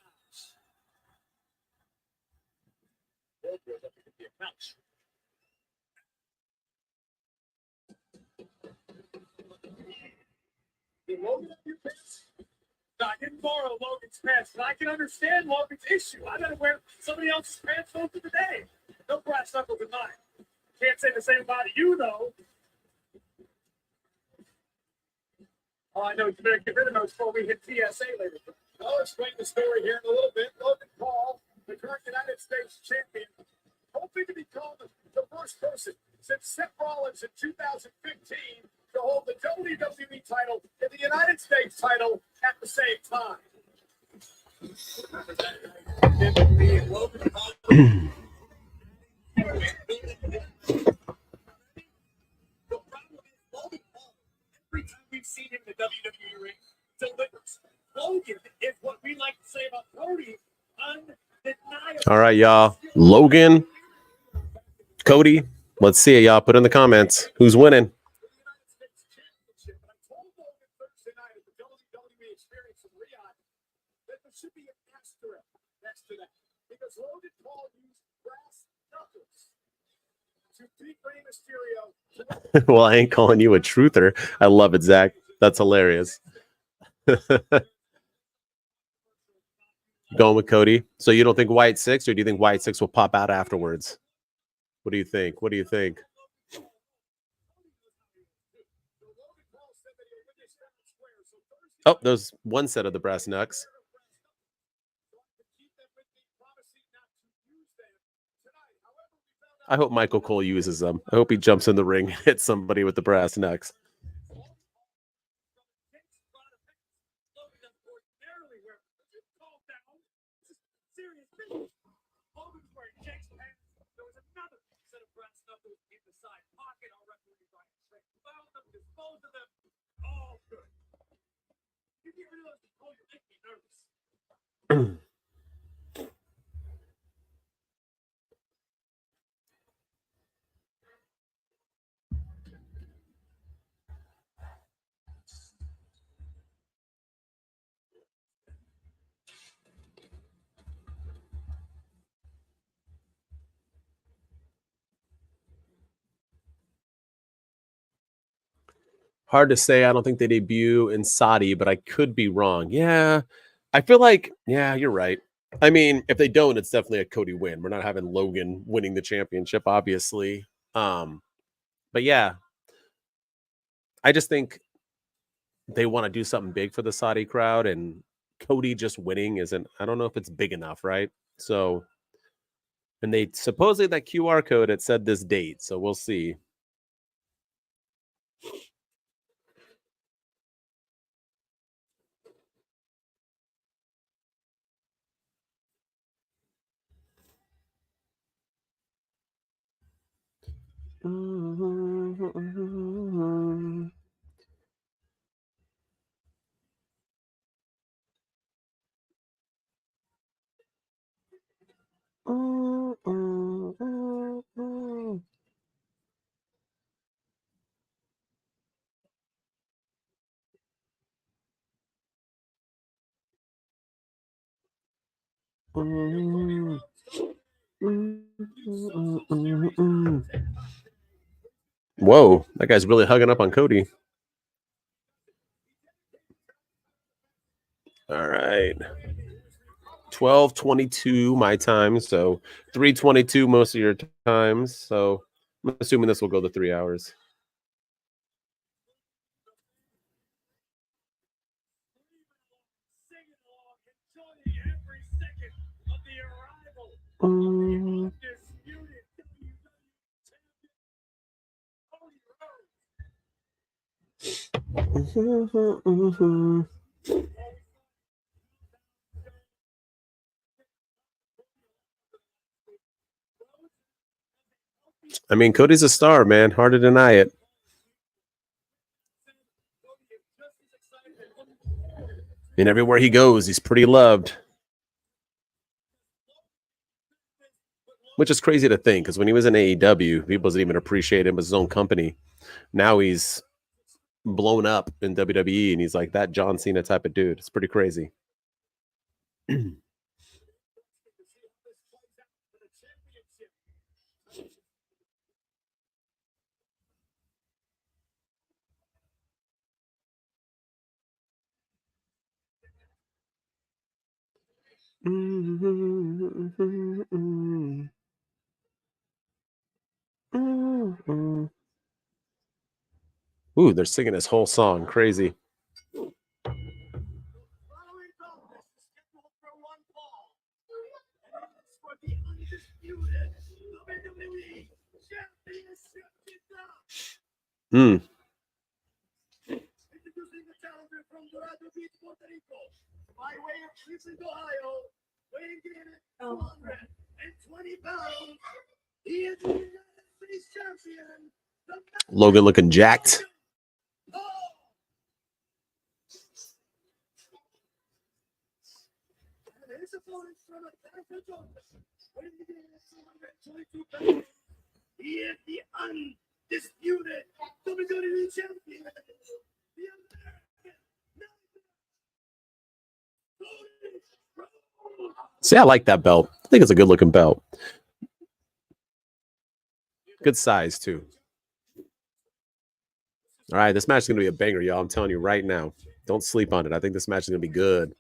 Did Logan have your pants? No, I didn't borrow Logan's pants, but I can understand Logan's issue. I gotta wear somebody else's pants most of the day. No brass knuckles in mine. Can't say the same about you, though. Oh, I know. You better get rid of those before we hit TSA later. I'll explain the story here in a little bit. Logan Paul, the current United States champion, hoping to become the first person since Seth Rollins in 2015 to hold the WWE title and the United States title at the same time. Logan Paul. The problem is Logan Paul, every time we've seen him in the WWE ring, delivers. Logan is what we like to say about Cody, undeniable. All right, y'all. Logan, Cody. Let's see it, y'all. Put in the comments. Who's winning? Should be an asterisk next to that because Logan Paul used brass knuckles to beat Rey Mysterio. Well, I ain't calling you a truther. I love it, Zach. That's hilarious. Going with Cody. So you don't think White Six, or do you think White Six will pop out afterwards? What do you think? What do you think? Oh, there's one set of the brass knucks. I hope Michael Cole uses them. I hope he jumps in the ring and hits somebody with the brass knucks. Hard to say. I don't think they debut in Saudi, but I could be wrong. Yeah, I feel like, yeah, you're right. I mean, if they don't, it's definitely a Cody win. We're not having Logan winning the championship, obviously. But yeah, I just think they want to do something big for the Saudi crowd, and Cody just winning isn't, I don't know if it's big enough, right? So, and they supposedly that QR code, it said this date, so we'll see. Whoa, that guy's really hugging up on Cody. All right. 12:22 my time, so 3:22 most of your times. So I'm assuming this will go to 3 hours. I mean, Cody's a star, man. Hard to deny it. And everywhere he goes, he's pretty loved. Which is crazy to think, because when he was in AEW, people didn't even appreciate him as his own company. Now he's blown up in WWE, and he's like that John Cena type of dude. It's pretty crazy. Ooh, they're singing this whole song. Crazy. Hmm. By way of Cleveland, Ohio, weighing in at 220 pounds, he is the United States champion. Logan looking jacked. And his opponent from Atlanta, Georgia, weighing in at 222 pounds, he is the undisputed WWE champion. The American See, I like that belt. I think it's a good looking belt. Good size, too. All right, this match is going to be a banger, y'all. I'm telling you right now. Don't sleep on it. I think this match is going to be good.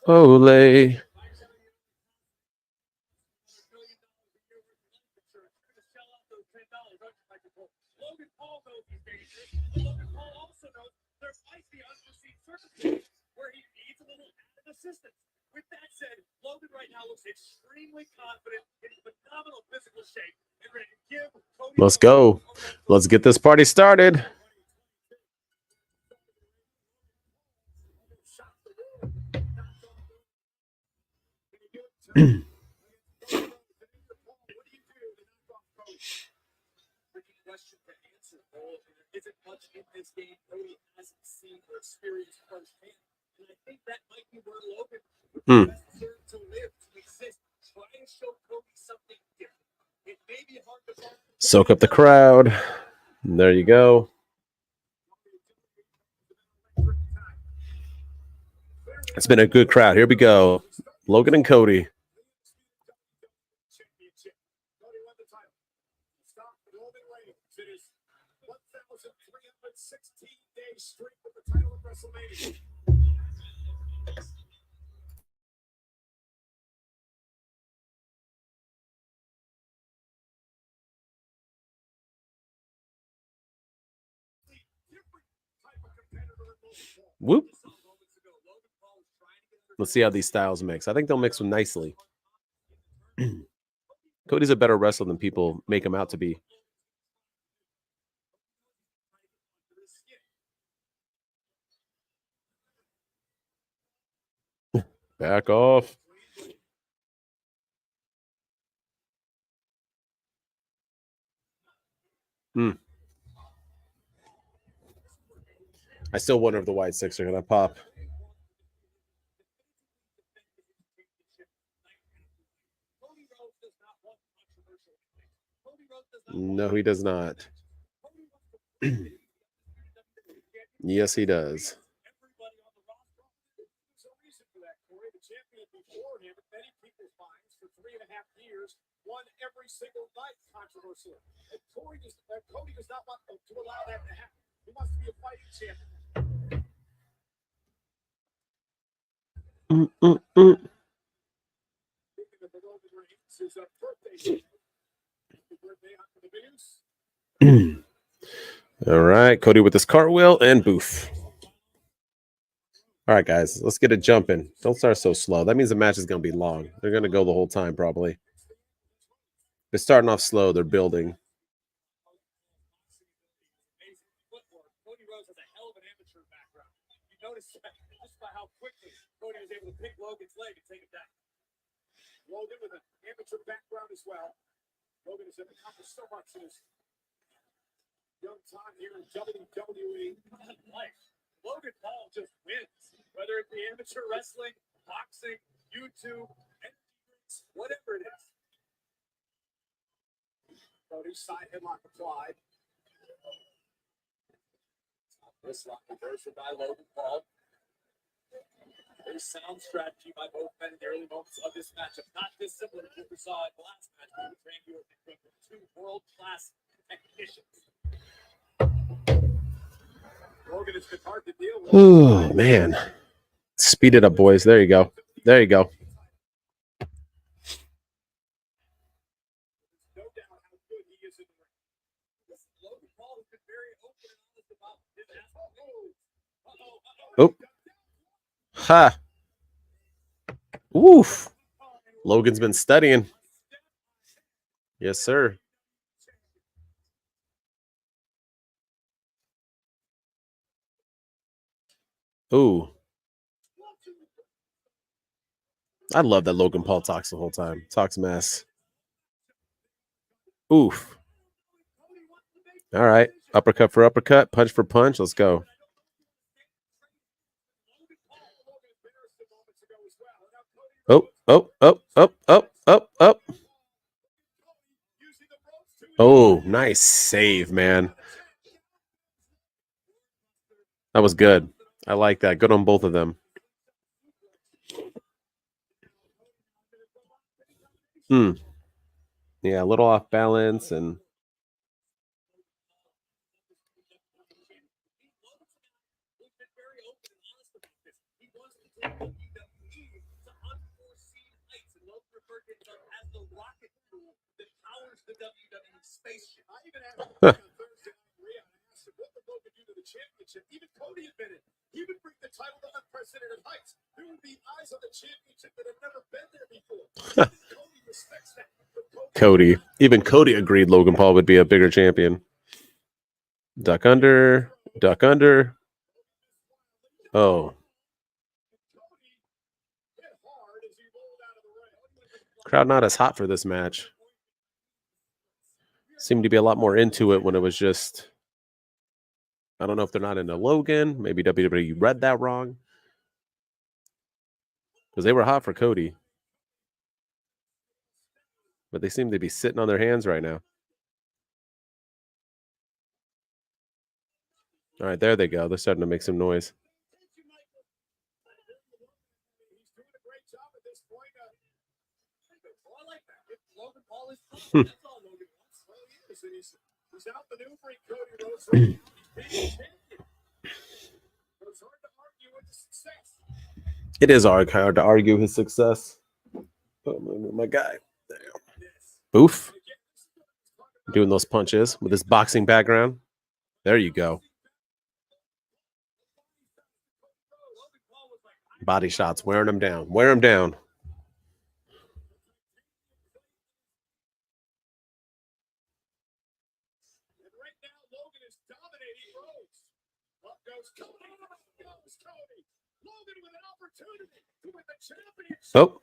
Ole. Logan Paul knows he's dangerous, but Logan Paul also knows there might be unforeseen circumstances where he needs a little added assistance. With that said, Logan right now looks extremely confident, in phenomenal physical shape, and ready to give Cody. Let's go. Let's get this party started. Isn't much in this game Cody hasn't seen or experienced firsthand. And I think that might be where Logan would best deserve to live, to exist. Try and show Cody something different. It may be hard to find. Soak up the crowd. There you go. It's been a good crowd. Here we go. Logan and Cody. Streak with the title of WrestleMania. Whoop. Let's see how these styles mix. I think they'll mix them nicely. Cody's a better wrestler than people make him out to be. Back off. I still wonder if the White Six are going to pop. No, he does not. Yes, he does. Won every single night controversially. And Cody does not want to allow that to happen. He wants to be a fighting champion. All right, Cody with his cartwheel and boof. All right, guys, let's get it jumping. Don't start so slow. That means the match is going to be long. They're going to go the whole time, probably. They're starting off slow. They're building. Cody Rhodes has a hell of an amateur background. You notice that just by how quickly Cody was able to pick Logan's leg and take it down. Logan with an amateur background as well. Logan has accomplished so much in his young time here in WWE. Life. Logan Paul just wins. Whether it be amateur wrestling, boxing, YouTube, whatever it is. Cody side headlock applied. This lock reversed by Logan Paul. Very sound strategy by both men in the early moments of this matchup. Not dissimilar to what we saw in the last match where we trained you with two world-class technicians. Logan has been hard to deal with. Oh, man. Speed it up, boys. There you go. There you go. No doubt how good he is in the ring. Logan Paul has been very open and honest about his aspect. Oh. Ha. Woof. Logan's been studying. Yes, sir. Ooh. I love that Logan Paul talks the whole time. Talks mess. Oof. All right. Uppercut for uppercut. Punch for punch. Let's go. Oh, oh, oh, oh, oh, oh, oh. Oh, nice save, man. That was good. I like that. Good on both of them. Yeah, a little off balance and Even Cody admitted he would bring the title to unprecedented heights. There would be eyes on the championship that have never been there before. Cody respects that. Cody. Even Cody agreed Logan Paul would be a bigger champion. Duck under. Duck under. Oh. Crowd not as hot for this match. Seemed to be a lot more into it when it was just... I don't know if they're not into Logan. Maybe WWE read that wrong. Because they were hot for Cody. But they seem to be sitting on their hands right now. All right, there they go. They're starting to make some noise. It is hard to argue his success. Oh, my guy. There you go. Boof. Doing those punches with his boxing background. There you go. Body shots, wearing him down. Wear him down. Oh,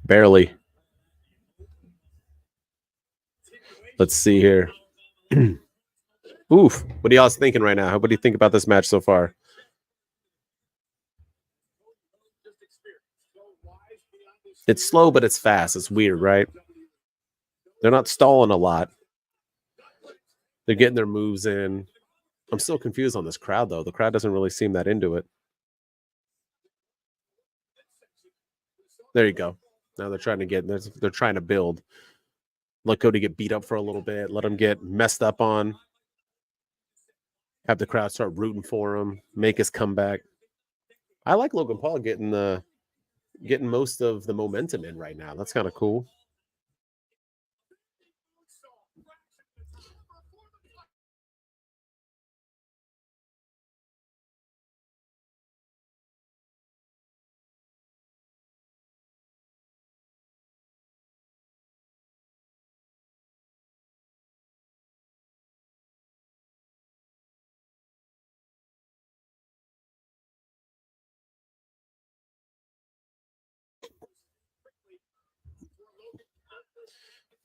barely. Let's see here. Oof. What are y'all thinking right now? What do you think about this match so far? It's slow, but it's fast. It's weird, right? They're not stalling a lot. They're getting their moves in. I'm still confused on this crowd, though. The crowd doesn't really seem that into it. There you go. Now they're trying to build. Let Cody get beat up for a little bit. Let him get messed up on. Have the crowd start rooting for him. Make his comeback. I like Logan Paul getting most of the momentum in right now. That's kind of cool.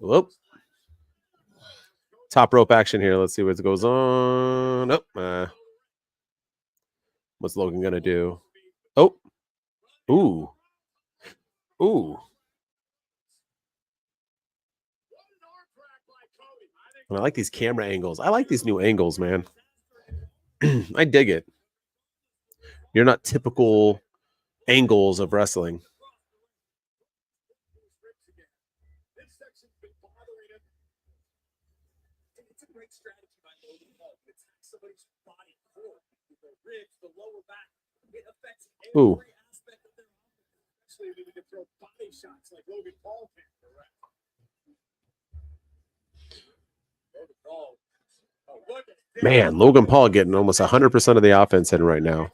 Whoop. Top rope action here. Let's see what goes on. Oh, what's Logan going to do? Oh. Ooh. Ooh. And I like these camera angles. I like these new angles, man. I dig it. You're not typical angles of wrestling. Ooh. Man, Logan Paul getting almost 100% of the offense in right now.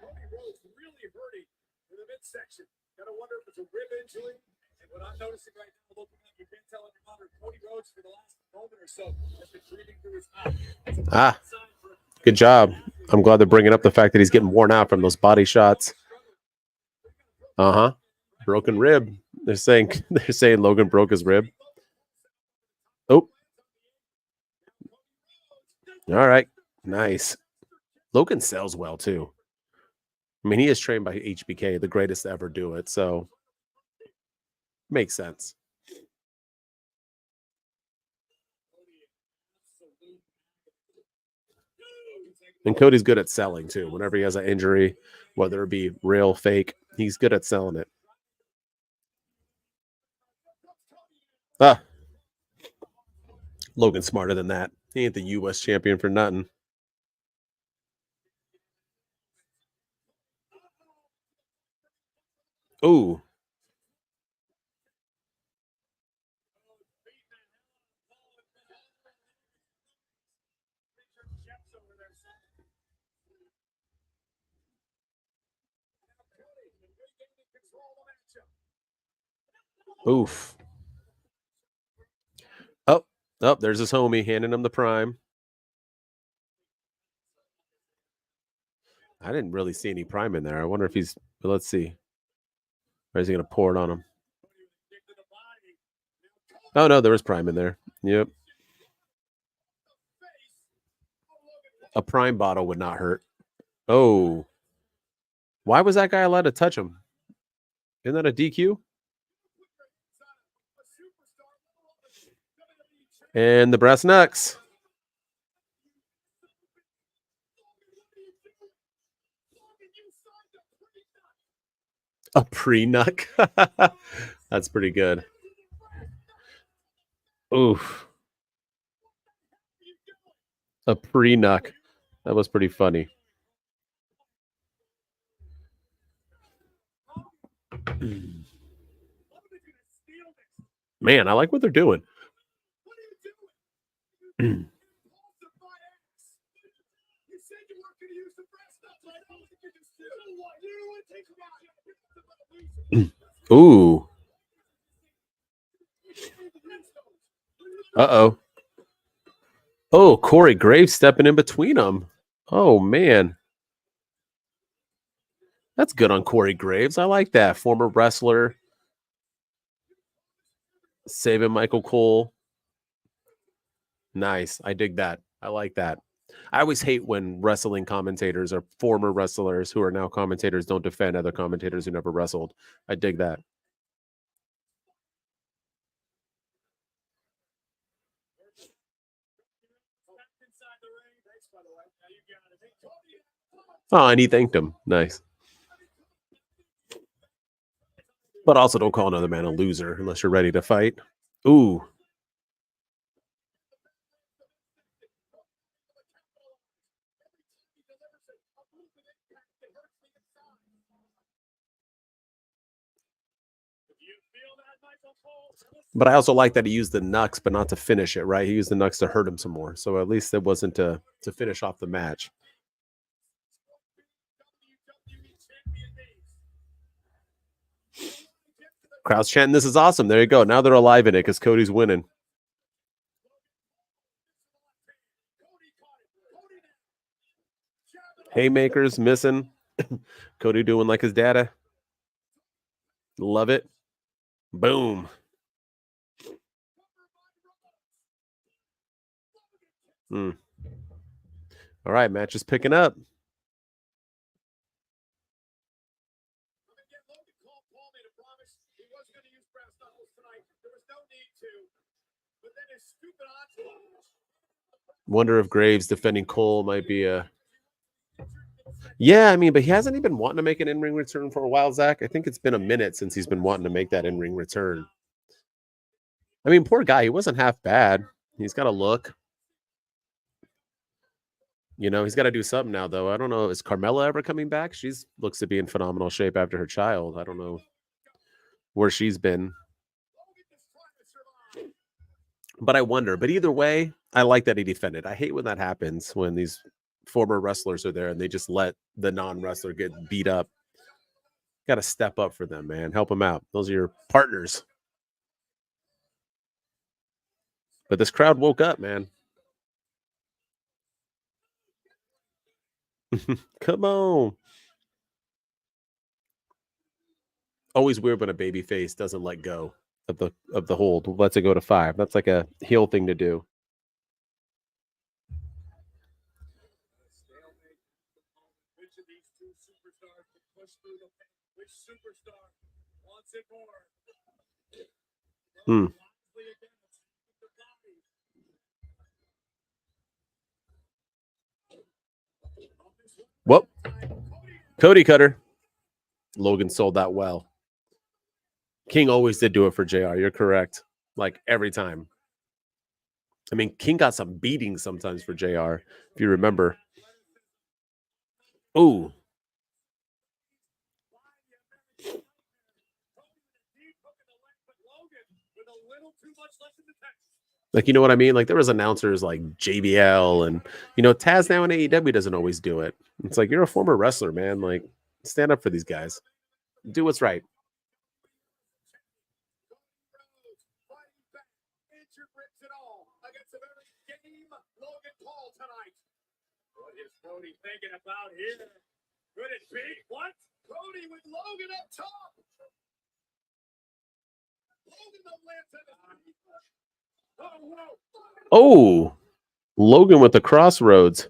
Cody Rhodes really hurting in the midsection. Gotta wonder if it's a rib injury. And what I'm noticing right now, looking at, you can't tell any longer, Cody Rhodes for the last moment or so has been breathing through his mouth. Good job. I'm glad they're bringing up the fact that he's getting worn out from those body shots. Broken rib. They're saying Logan broke his rib. Oh. All right. Nice. Logan sells well too. I mean, he is trained by HBK, the greatest to ever do it, so makes sense. And Cody's good at selling too. Whenever he has an injury, whether it be real, fake, he's good at selling it. Logan's smarter than that. He ain't the U.S. champion for nothing. Ooh. Oof. Oh, there's his homie handing him the prime. I didn't really see any prime in there. I wonder if he's, let's see. Or is he going to pour it on him? Oh, no, there was prime in there. Yep. A prime bottle would not hurt. Oh. Why was that guy allowed to touch him? Isn't that a DQ? And the brass knucks. A pre-knuck. That's pretty good. Oof. A pre-knuck. That was pretty funny. Man, I like what they're doing. Ooh. Uh-oh. Oh, Corey Graves stepping in between them. Oh, man. That's good on Corey Graves. I like that. Former wrestler. Saving Michael Cole. Nice. I dig that. I like that. I always hate when wrestling commentators or former wrestlers who are now commentators don't defend other commentators who never wrestled. I dig that. Oh, and he thanked him. Nice. But also don't call another man a loser unless you're ready to fight. Ooh. But I also like that he used the knucks, but not to finish it, right? He used the knucks to hurt him some more. So at least it wasn't to finish off the match. Crowd's chanting, this is awesome. There you go. Now they're alive in it because Cody's winning. Haymakers missing. Cody doing like his dada. Love it. Boom. All right, match is picking up. Wonder if Graves defending Cole might be a... Yeah, I mean, but he hasn't even wanting to make an in-ring return for a while, Zach. I think it's been a minute since he's been wanting to make that in-ring return. I mean, poor guy. He wasn't half bad. He's got a look. You know, he's got to do something now, though. I don't know. Is Carmella ever coming back? She looks to be in phenomenal shape after her child. I don't know where she's been. But I wonder. But either way, I like that he defended. I hate when that happens, when these former wrestlers are there and they just let the non-wrestler get beat up. Got to step up for them, man. Help them out. Those are your partners. But this crowd woke up, man. Come on. Always weird when a baby face doesn't let go of the hold. Lets it go to 5. That's like a heel thing to do. Whoop. Cody Cutter. Logan sold that well. King always did do it for JR. You're correct. Like every time. I mean, King got some beatings sometimes for JR, if you remember. Ooh. Like, you know what I mean? Like, there was announcers like JBL and, you know, Taz now in AEW doesn't always do it. It's like, you're a former wrestler, man. Like, stand up for these guys. Do what's right. What is Cody thinking about here? Could it be? What? Cody with Logan up top. Logan the left to the... Oh, Logan with the crossroads.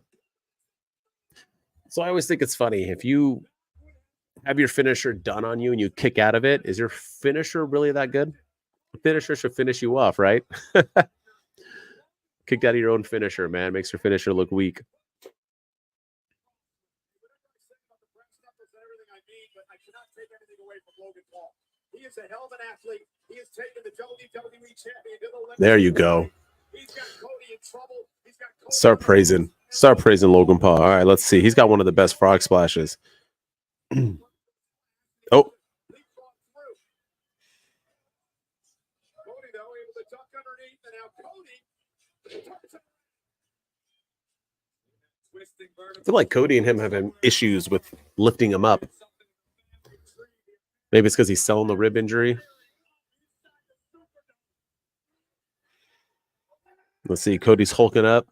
So I always think it's funny. If you have your finisher done on you and you kick out of it, is your finisher really that good? The finisher should finish you off, right? Kicked out of your own finisher, man. Makes your finisher look weak. He is a hell of an athlete. He has taken the WWE champion to the limit. There you go. He's got Cody in trouble. He's got Cody. Start praising Logan Paul. All right, let's see. He's got one of the best frog splashes. Oh. Cody, though, able to duck underneath, and now Cody. I feel like Cody and him have issues with lifting him up. Maybe it's because he's selling the rib injury. Let's see. Cody's hulking up.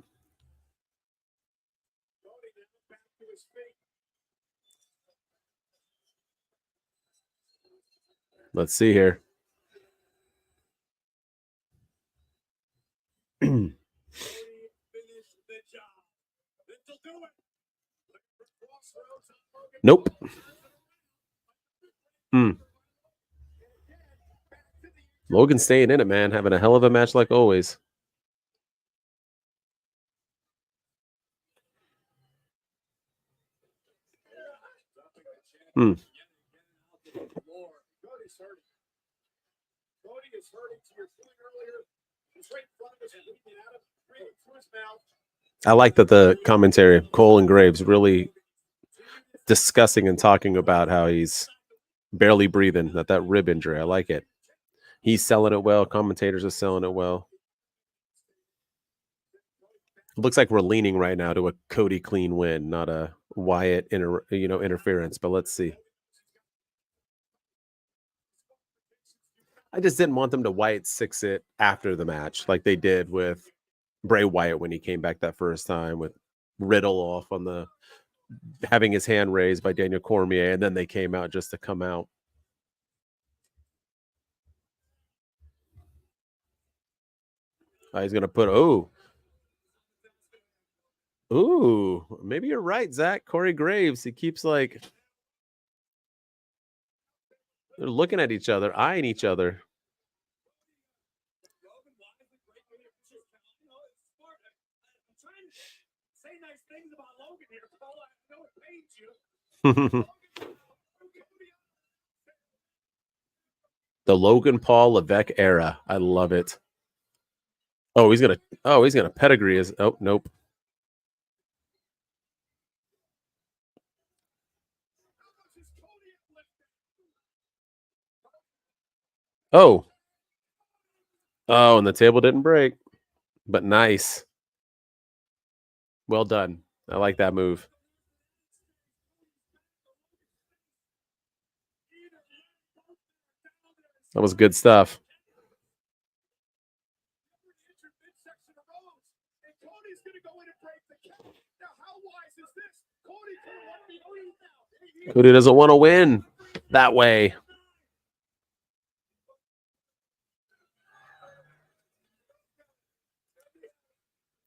Let's see here. Nope. Logan staying in it, man. Having a hell of a match like always. I like that the commentary, Cole and Graves, really discussing and talking about how he's barely breathing, that rib injury. I like it. He's selling it well. Commentators are selling it well. It looks like we're leaning right now to a Cody clean win, not a Wyatt interference. But let's see. I just didn't want them to Wyatt 6 it after the match, like they did with Bray Wyatt when he came back that first time, with Riddle off on the having his hand raised by Daniel Cormier, and then they came out just to come out. He's gonna put maybe you're right, Zach. Corey Graves, he keeps like they're looking at each other, eyeing each other. The Logan Paul Levesque era. I love it. Oh, he's gonna pedigree his. Oh, nope. Oh, and the table didn't break, but nice. Well done. I like that move. That was good stuff. Cody doesn't want to win that way.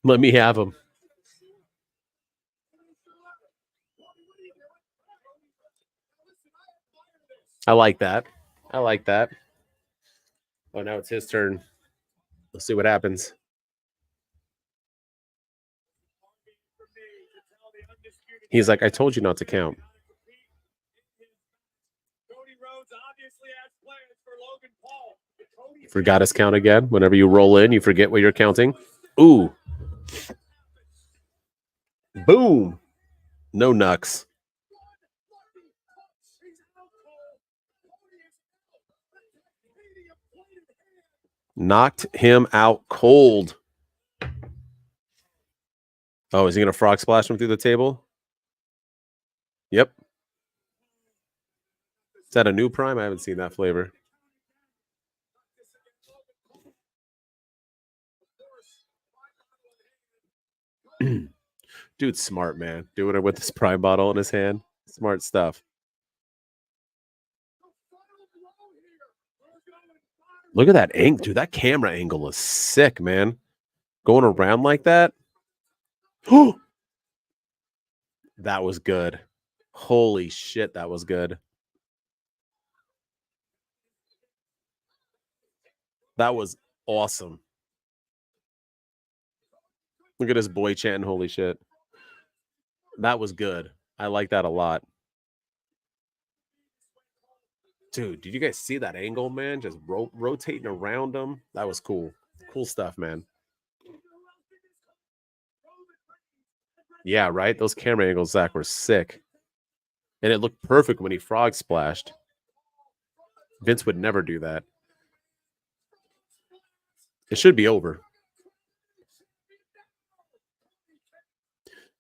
Let me have him. I like that. I like that. Oh, now it's his turn. Let's see what happens. He's like, I told you not to count. Forgot his count again. Whenever you roll in, you forget what you're counting. Ooh. Boom. No knucks. Knocked him out cold. Oh, is he going to frog splash him through the table? Yep. Is that a new prime? I haven't seen that flavor. Dude's smart, man. Doing it with this prime bottle in his hand. Smart stuff. Look at that angle. Dude, that camera angle is sick, man. Going around like that. That was good. Holy shit, that was good. That was awesome. Look at this boy chanting, holy shit. That was good. I like that a lot. Dude, did you guys see that angle, man? Just rotating around him. That was cool. Cool stuff, man. Yeah, right? Those camera angles, Zach, were sick. And it looked perfect when he frog splashed. Vince would never do that. It should be over.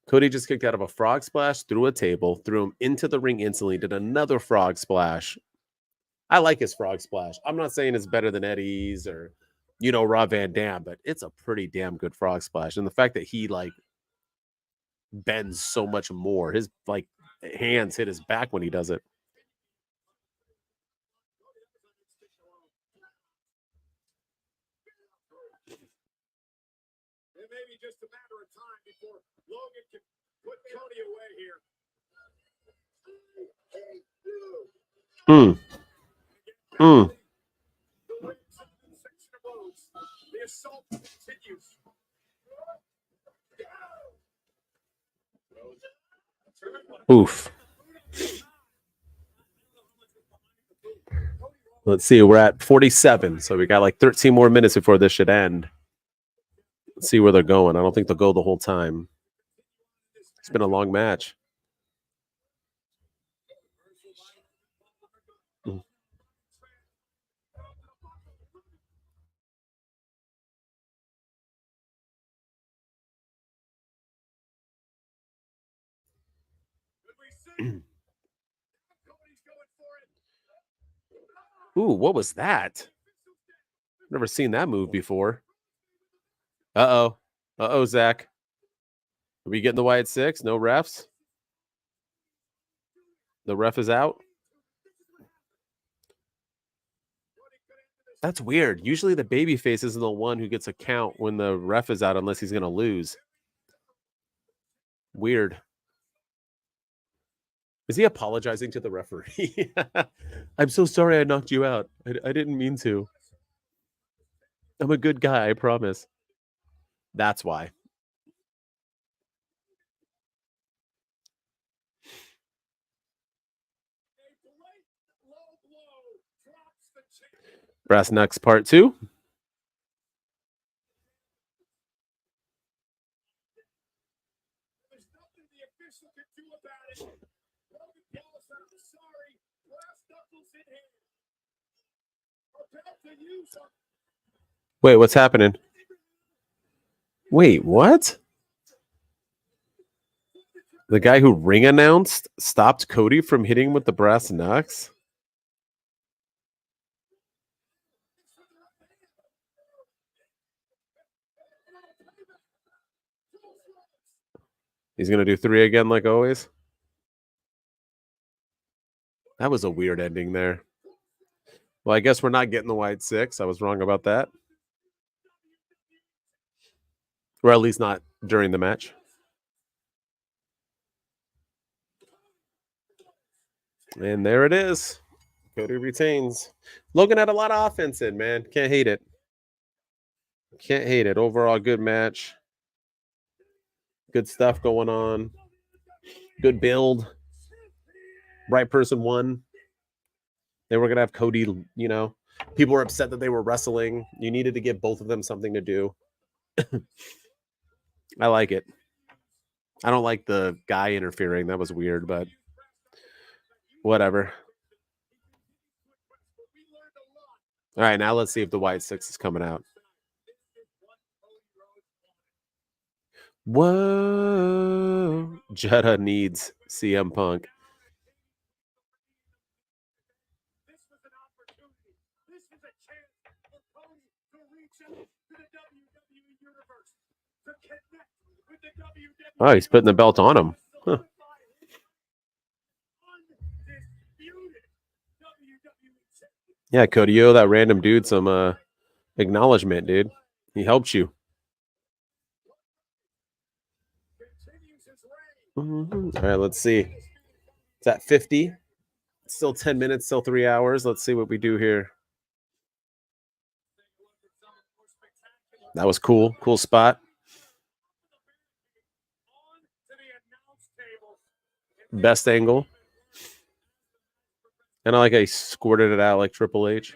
Cody just kicked out of a frog splash, threw a table, threw him into the ring instantly, did another frog splash. I like his frog splash. I'm not saying it's better than Eddie's or, Rob Van Dam, but it's a pretty damn good frog splash. And the fact that he, bends so much more, his, hands hit his back when he does it. It may be just a matter of time before Logan can Put Cody away here. The assault continues. Oof. Let's see. We're at 47, so we got like 13 more minutes before this should end. Let's see where they're going. I don't think they'll go the whole time. It's been a long match. Ooh, what was that? Never seen that move before. Uh-oh. Uh-oh, Zach. Are we getting the wide 6? No refs? The ref is out? That's weird. Usually the babyface isn't the one who gets a count when the ref is out unless he's going to lose. Weird. Is he apologizing to the referee? I'm so sorry I knocked you out. I didn't mean to. I'm a good guy, I promise. That's why. Brass Knucks Part 2. There's nothing the official can do about it. Logan Paul said, I'm sorry. Brass knuckles in hand. About to use them. Wait, what's happening? Wait, what? The guy who ring announced stopped Cody from hitting him with the brass knucks? He's going to do 3 again like always? That was a weird ending there. Well, I guess we're not getting the wide 6. I was wrong about that. Or at least not during the match. And there it is. Cody retains. Logan had a lot of offense in, man. Can't hate it. Can't hate it. Overall, good match. Good stuff going on. Good build. Right person won. They were going to have Cody, you know. People were upset that they were wrestling. You needed to give both of them something to do. I like it. I don't like the guy interfering. That was weird, but whatever. All right, now let's see if the wide 6 is coming out. Whoa. Jetta needs CM Punk. This was an opportunity. This was a chance for Cody to reach out to the WWE Universe, to connect with the WWE. Oh, he's putting the belt on him. Huh. Yeah, Cody, you owe that random dude some acknowledgement, dude. He helped you. All right, let's see. It's at 50. Still 10 minutes, still 3 hours. Let's see what we do here. That was cool. Cool spot. Best angle. And I like how he squirted it out like Triple H.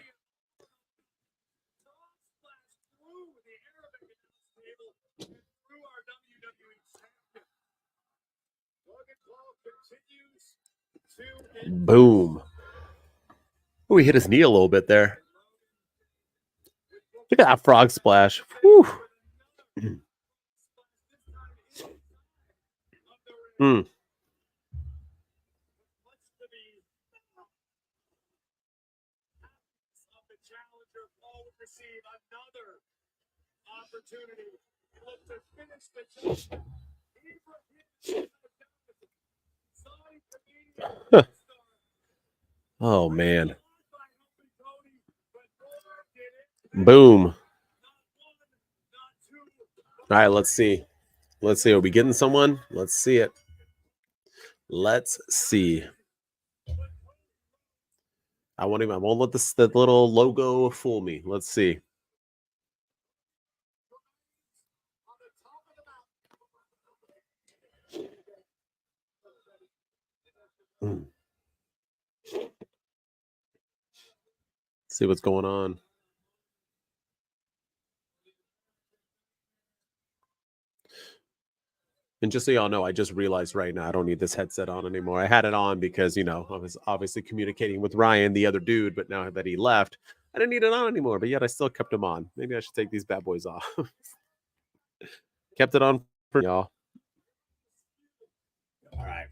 Boom. Oh, he hit his knee a little bit there. Look at that frog splash. Whew. Oh, man. Boom. All right, let's see. Let's see. Are we getting someone? Let's see it. Let's see. I won't let the little logo fool me. Let's see. See what's going on. And just so y'all know, I just realized right now I don't need this headset on anymore. I had it on because, I was obviously communicating with Ryan, the other dude, but now that he left, I didn't need it on anymore, but yet I still kept him on. Maybe I should take these bad boys off. Kept it on for y'all. All right.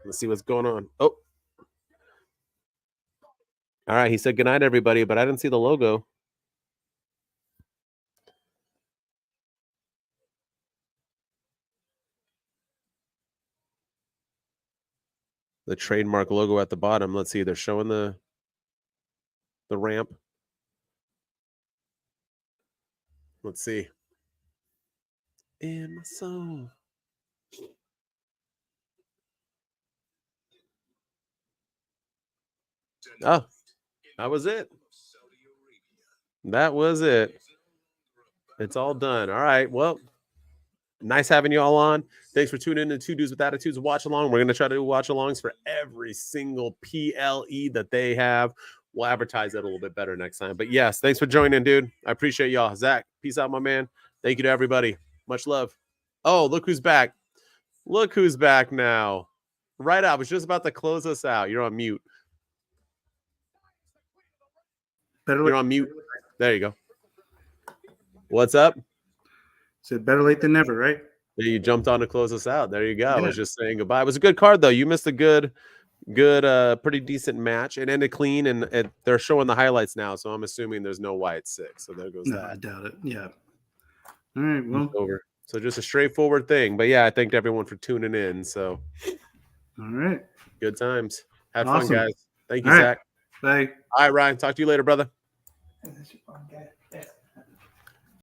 Let's see what's going on. Oh. All right. He said goodnight, everybody, but I didn't see the logo. The trademark logo at the bottom. Let's see. They're showing the ramp. Let's see. In my soul. Oh, that was it. That was it. It's all done. All right. Well, nice having you all on. Thanks for tuning in to Two Dudes with Attitudes Watch Along. We're going to try to do watch alongs for every single PLE that they have. We'll advertise that a little bit better next time. But yes, thanks for joining, dude. I appreciate y'all. Zach, peace out, my man. Thank you to everybody. Much love. Oh, look who's back. Look who's back now. Right, I was just about to close us out. You're on mute. You're on mute. There you go. What's up? Said better late than never, right? Yeah, you jumped on to close us out. There you go. Yeah. I was just saying goodbye. It was a good card, though. You missed a good, pretty decent match. It ended clean, and they're showing the highlights now, so I'm assuming there's no why it's 6. So there goes that. I doubt it. Yeah. All right. Well, over. So just a straightforward thing. But yeah, I thanked everyone for tuning in. So all right. Good times. Have awesome. fun, guys. Thank you, Zach. Bye. All right, Ryan. Talk to you later, brother. That's your fun guy.